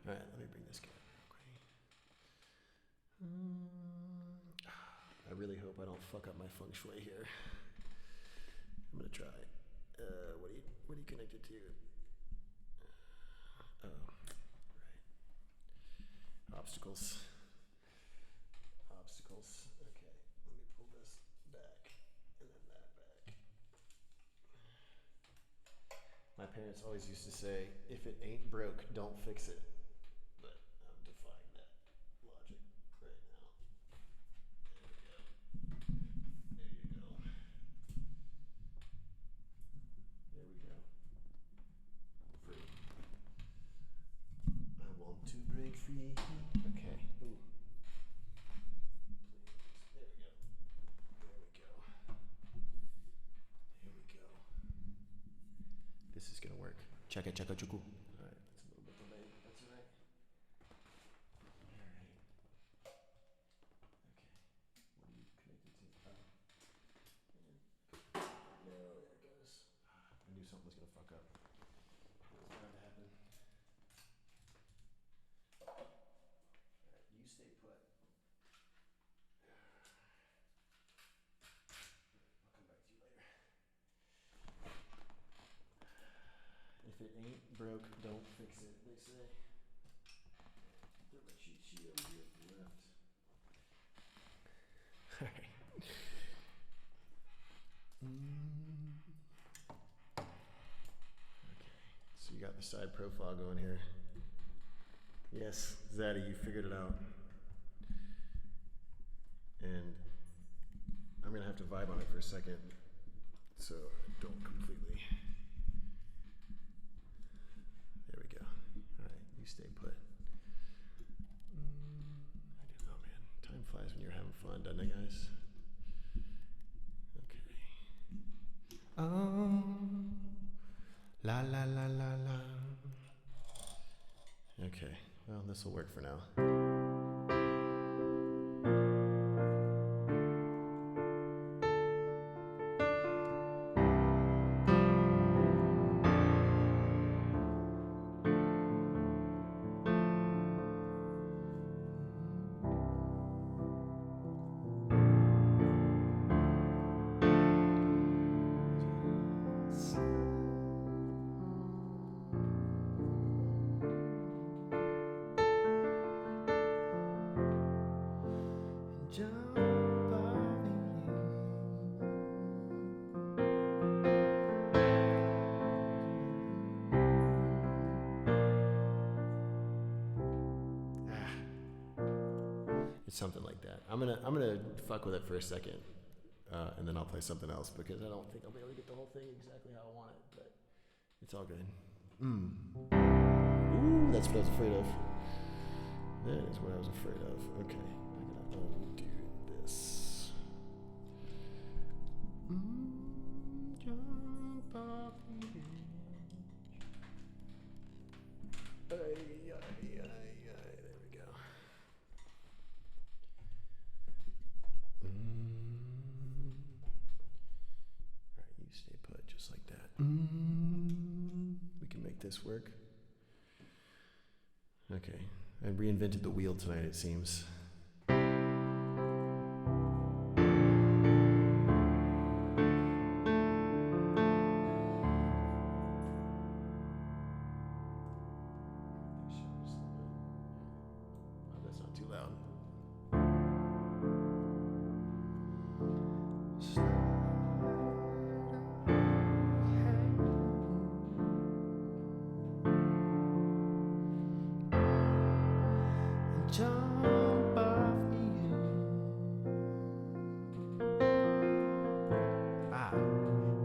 All right, let me bring this guy real quick. I really hope I don't fuck up my feng shui here. I'm gonna try. What are you connected to? Oh, right. Obstacles. Okay, let me pull this back and then that back. My parents always used to say, if it ain't broke, don't fix it. But I'm defying that logic right now. There you go. There we go. Free. I want to break free. Okay. Ooh. Please. There we go. This is gonna work. Chaka chaka chuku. Alright, it's a little bit delayed, but that's alright. Alright. Okay. What are you connected to? Oh. No, there it goes. I knew something was gonna fuck up. It was bound to happen. Alright, you stay put. I'll come back to you later. If it ain't broke, don't fix it, they say. Throw my cheat sheet over here to the left. Alright. Okay, so you got the side profile going here. Yes, Zaddy, you figured it out. And I'm gonna have to vibe on it for a second, so I don't completely. There we go. Alright, you stay put. I don't know, man. Time flies when you're having fun, doesn't it, guys? Okay. Oh, la la la la la. Okay, well, this will work for now. something like that. I'm gonna fuck with it for a second, and then I'll play something else because I don't think I'll be able to get the whole thing exactly how I want it, but it's all good. Ooh, that's what I was afraid of. That is what I was afraid of. Okay, I'm gonna undo this. Jump off the edge. There we go. Alright, you stay put just like that. We can make this work. Okay, I reinvented the wheel tonight, it seems. That's not too loud. Jump off the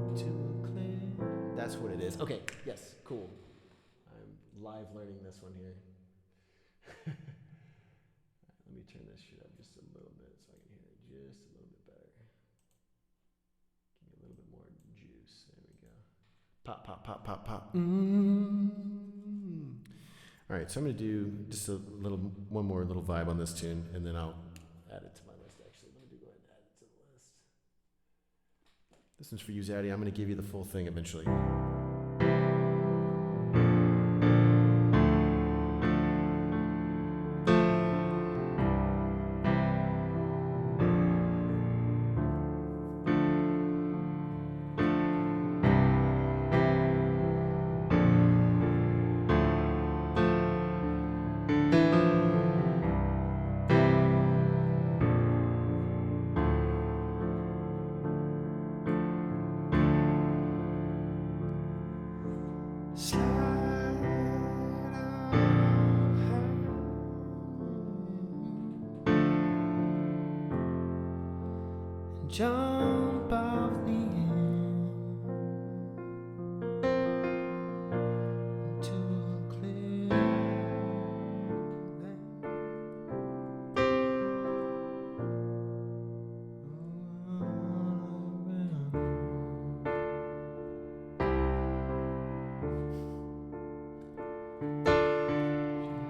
into a cliff. That's what it is. Okay, yes, cool. I'm live learning this one here. Let me turn this shit up just a little bit so I can hear it just a little bit better. Give me a little bit more juice. There we go. Pop, pop, pop, pop, pop. All right, so I'm going to do just one more little vibe on this tune, and then I'll add it to my list, actually. Let me go ahead and add it to the list. This one's for you, Zaddy. I'm going to give you the full thing eventually. Jump off the end into a clear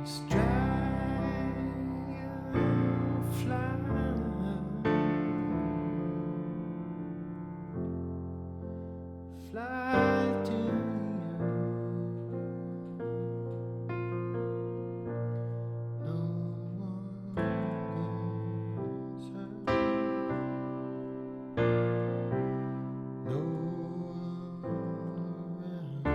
just fly to the earth. No one gets hurt. No one around.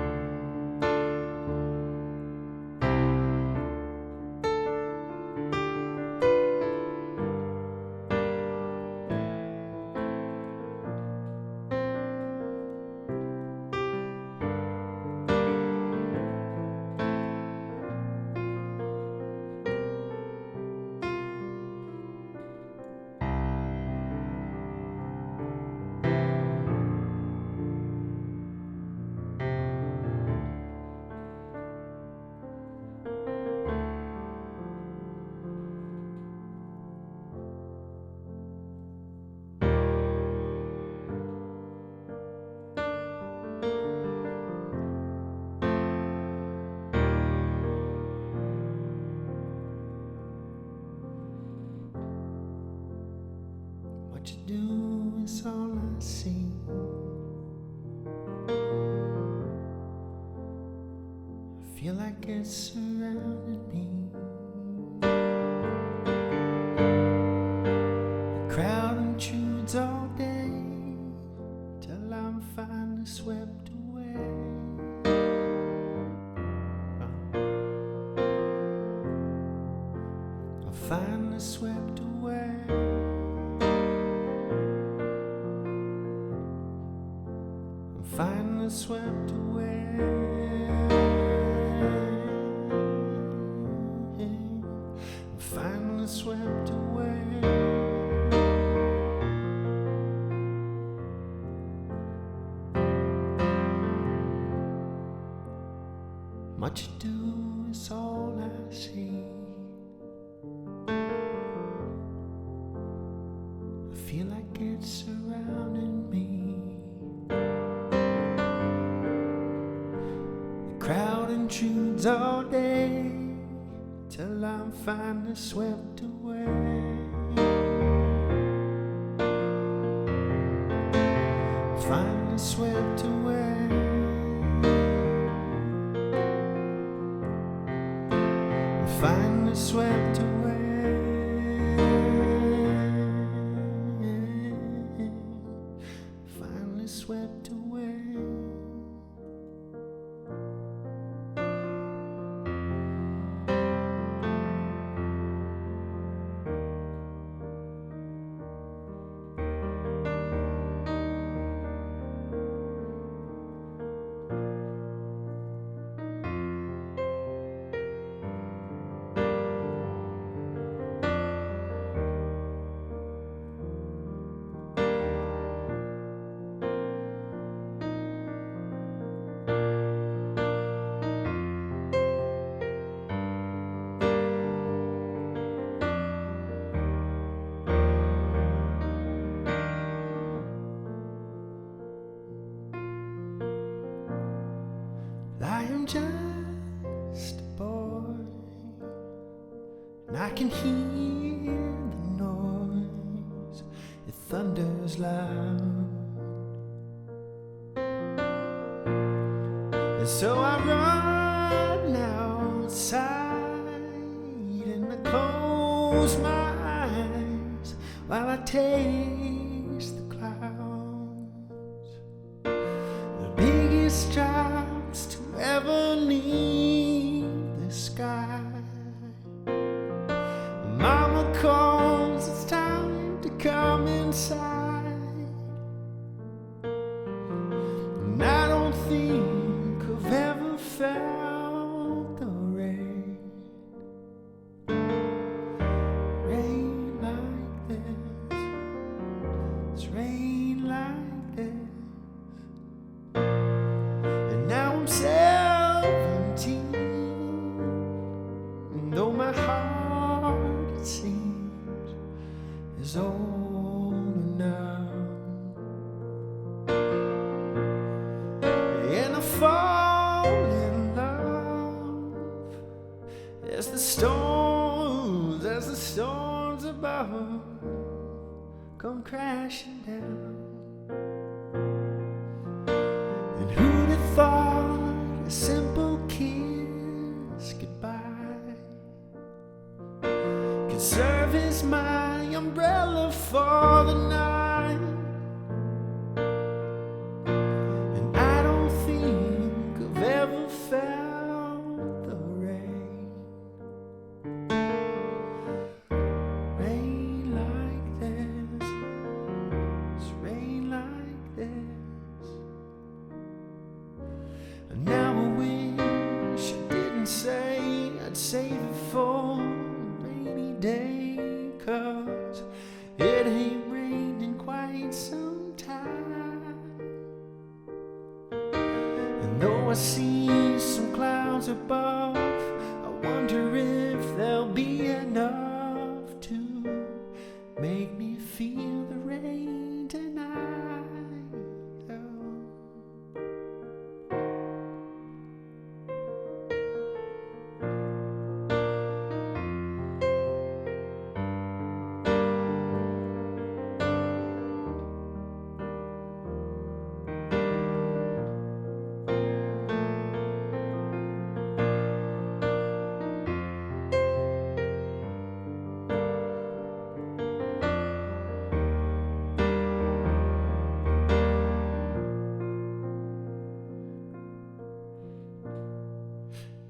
What you do is all I see. I feel like it's surrounding me. The crowd intrudes all day till I'm finally swept away. I'm finally swept away. Finally swept away. I'm finally finally swept away. Much ado is all I see. I feel like it's surrounding me. The crowd intrudes all day till I'm finally swept away. Finally swept away. Finally swept away. Finally swept away. I am just a boy, and I can hear the noise. It thunders loud, and so I run outside and I close my eyes while I taste the clouds. The biggest drops to ever leave the sky. Mama calls, it's time to come inside. And I don't think I've ever felt the rain. Rain like this. It's rain like this. And now I'm 17, and though my heart, it seems, is older now, and I fall in love as the storms above come crashing down. And who'd have thought a simple kiss goodbye could serve as my umbrella for the night? And I don't think I've ever felt the rain. Rain like this. It's rain like this. And now I wish I didn't say I'd save it for a rainy day, 'cause it ain't rained in quite some time. And though I see some clouds above, I wonder if there'll be enough to make me feel the rain tonight. Oh.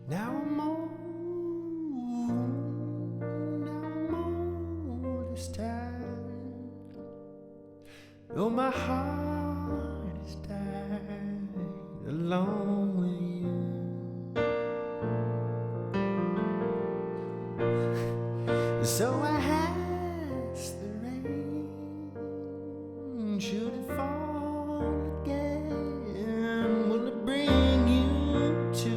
Now I'm old this time, though my heart is died along with you. So So I asked the rain, should it fall again, will it bring you to?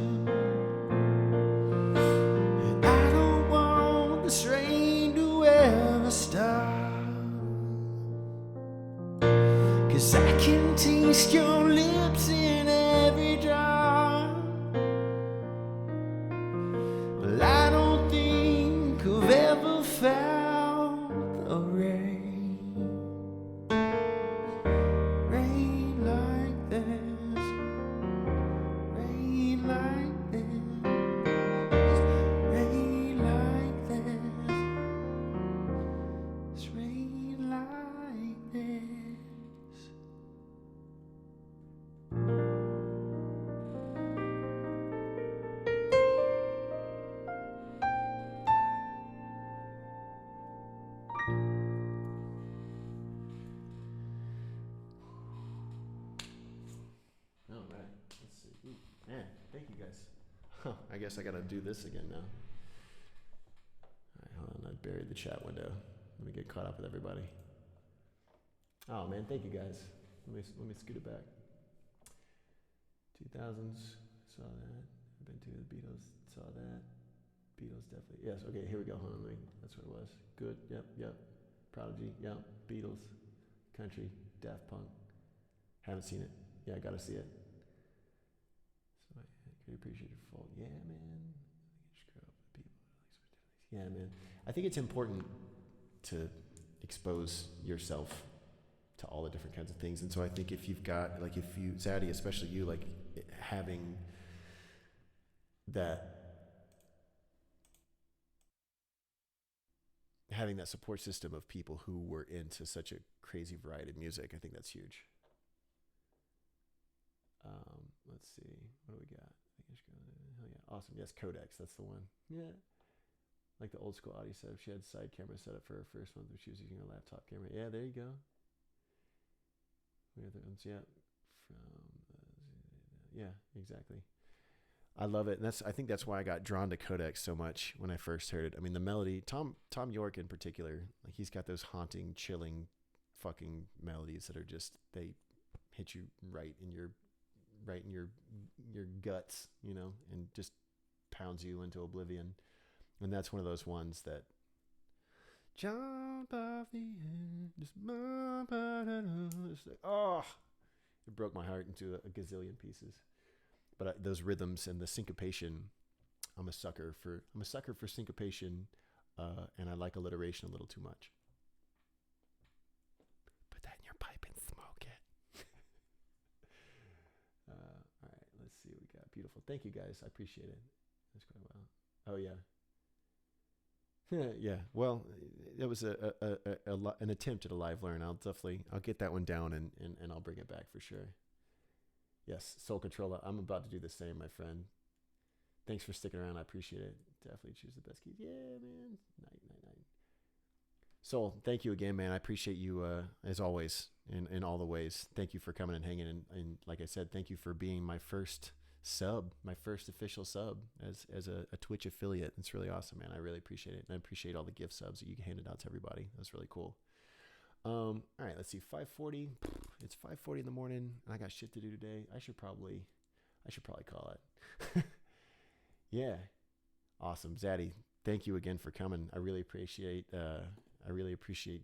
And I don't want this rain to ever stop, 'cause I can taste your lips in every drop. Well, I don't think I've ever felt a rain like this, rain like this, rain like this, it's rain like this. All right, let's see. Ooh, man, thank you guys. I guess I gotta do this again now. All right, hold on. I buried the chat window. Let me get caught up with everybody. Oh man, thank you guys. Let me scoot it back. 2000s, saw that. I've been to the Beatles, saw that. Beatles definitely. Yes. Okay, here we go. Hold on, that's what it was. Good. Yep. Prodigy. Yep. Beatles. Country. Daft Punk. Haven't seen it. Yeah, I gotta see it. So I could appreciate your fault. Yeah, man. Yeah, man. I think it's important to expose yourself to all the different kinds of things. And so I think if you've got, like, if you, Zaddy, especially you, like, having that support system of people who were into such a crazy variety of music, I think that's huge. Let's see, what do we got? Hell yeah, awesome. Yes, Codex, that's the one. Yeah, like the old school audio setup. She had side camera set up for her first one, but she was using a laptop camera. Yeah, there you go. We have the ones, yeah, yeah, exactly. I love it, and I think that's why I got drawn to Codex so much when I first heard it. I mean, the melody, Tom York in particular, like, he's got those haunting, chilling, fucking melodies that are just, they hit you right in your guts, you know, and just pounds you into oblivion. And that's one of those ones that jump off the end, just like, oh, it broke my heart into a gazillion pieces. But those rhythms and the syncopation, I'm a sucker for syncopation, and I like alliteration a little too much. Put that in your pipe and smoke it. All right, let's see what we got. Beautiful. Thank you guys. I appreciate it. That's quite well. Oh yeah. Yeah. Well, it was an attempt at a live learn. I'll get that one down and I'll bring it back for sure. Yes, Soul Controller. I'm about to do the same, my friend. Thanks for sticking around. I appreciate it. Definitely choose the best keys. Yeah, man. Night. Soul, thank you again, man. I appreciate you as always in all the ways. Thank you for coming and hanging. And like I said, thank you for being my first official sub as a Twitch affiliate. It's really awesome, man. I really appreciate it. And I appreciate all the gift subs that you handed out to everybody. That's really cool. All right, let's see. 5:40. It's 5:40 in the morning, and I got shit to do today. I should probably call it. Yeah, awesome, Zaddy. Thank you again for coming. I really appreciate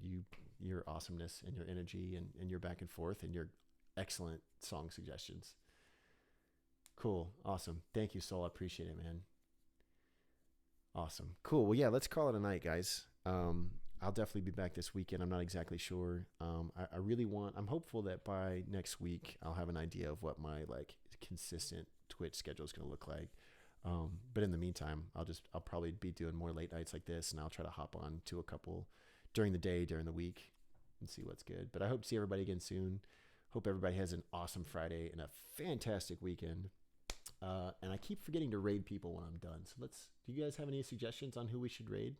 you, your awesomeness and your energy and your back and forth and your excellent song suggestions. Cool, awesome. Thank you, Soul. I appreciate it, man. Awesome, cool. Well, yeah, let's call it a night, guys. I'll definitely be back this weekend. I'm not exactly sure. I'm hopeful that by next week I'll have an idea of what my like consistent Twitch schedule is going to look like. But in the meantime, I'll probably be doing more late nights like this, and I'll try to hop on to a couple during the day, during the week, and see what's good. But I hope to see everybody again soon. Hope everybody has an awesome Friday and a fantastic weekend. And I keep forgetting to raid people when I'm done. So do you guys have any suggestions on who we should raid?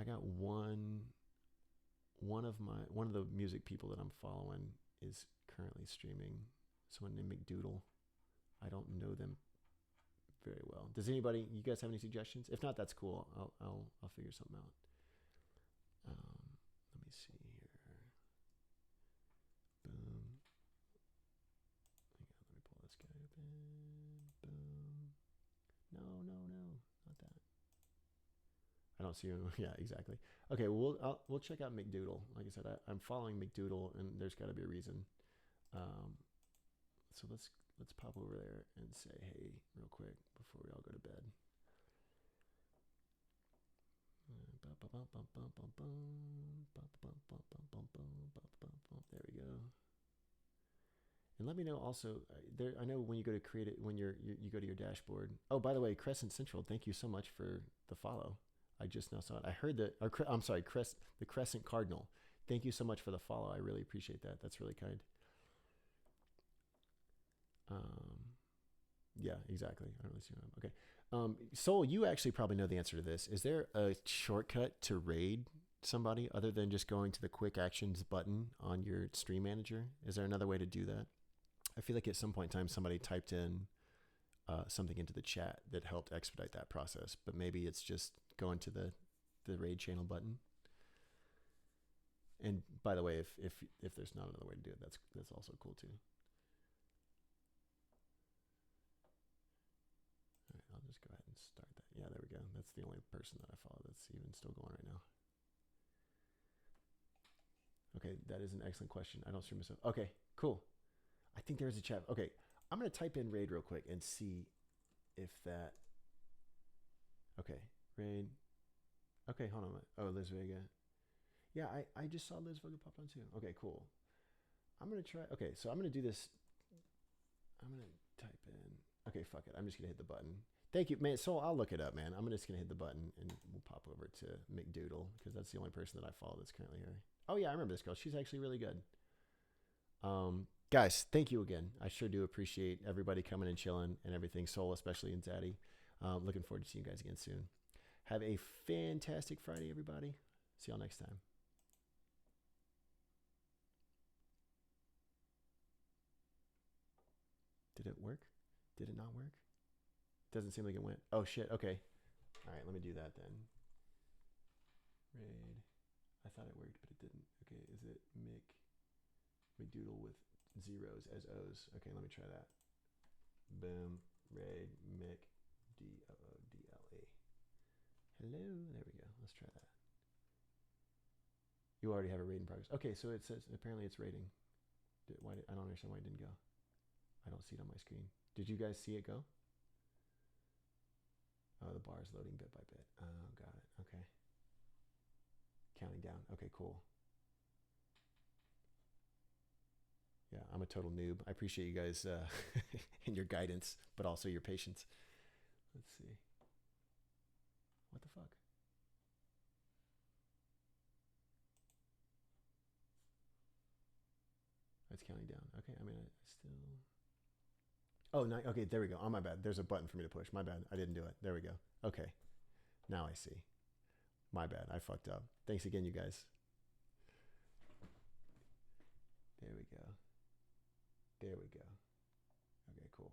I got one of the music people that I'm following is currently streaming. Someone named McDoodle. I don't know them very well. Does anybody, you guys have any suggestions? If not, that's cool. I'll figure something out. Let me see here. Boom. Hang on, let me pull this guy open. Boom. No, not that. I don't see him. Yeah, exactly. Okay, well, we'll check out McDoodle. Like I said, I'm following McDoodle, and there's got to be a reason. So let's pop over there and say hey real quick before we all go to bed. There we go. And let me know also. There, I know when you go to create it, when you go to your dashboard. Oh, by the way, Crescent Central, thank you so much for the follow. I just now saw it. I heard that. I'm sorry, the Crescent Cardinal. Thank you so much for the follow. I really appreciate that. That's really kind. Yeah, exactly. I don't really see what okay. Soul, you actually probably know the answer to this. Is there a shortcut to raid somebody other than just going to the quick actions button on your stream manager? Is there another way to do that? I feel like at some point in time somebody typed in something into the chat that helped expedite that process, but maybe it's just going to the raid channel button. And by the way, if there's not another way to do it, that's also cool too. All right, I'll just go ahead and start that. Yeah, there we go. That's the only person that I follow that's even still going right now. Okay, that is an excellent question. I don't stream myself. Okay, cool. I think there's a chat. Okay, I'm going to type in raid real quick and see if that... Okay, raid. Okay, hold on. Oh, Liz Vega. Yeah, I just saw Liz Vega pop on too. Okay, cool. I'm going to try... Okay, so I'm going to do this. I'm going to type in... Okay, fuck it. I'm just going to hit the button. Thank you, man. So I'll look it up, man. I'm just going to hit the button and we'll pop over to McDoodle because that's the only person that I follow that's currently here. Oh, yeah, I remember this girl. She's actually really good. Guys, thank you again. I sure do appreciate everybody coming and chilling and everything. Soul, especially, and Zaddy. Looking forward to seeing you guys again soon. Have a fantastic Friday, everybody. See y'all next time. Did it work? Did it not work? Doesn't seem like it went. Oh, shit. Okay. All right, let me do that then. Raid. I thought it worked, but it didn't. Okay, is it McDoodle with zeros as O's? Okay, let me try that. Boom. Raid McDoodle. Hello. There we go. Let's try that. You already have a raid in progress. Okay, so it says apparently it's raiding. I don't understand why it didn't go. I don't see it on my screen. Did you guys see it go? Oh, the bar is loading bit by bit. Oh, got it. Okay. Counting down. Okay, cool. Yeah, I'm a total noob. I appreciate you guys and your guidance, but also your patience. Let's see. What the fuck? It's counting down. Okay, I mean, I still... Oh, no, okay, there we go. Oh, my bad. There's a button for me to push. My bad. I didn't do it. There we go. Okay. Now I see. My bad. I fucked up. Thanks again, you guys. There we go. There we go. Okay, cool.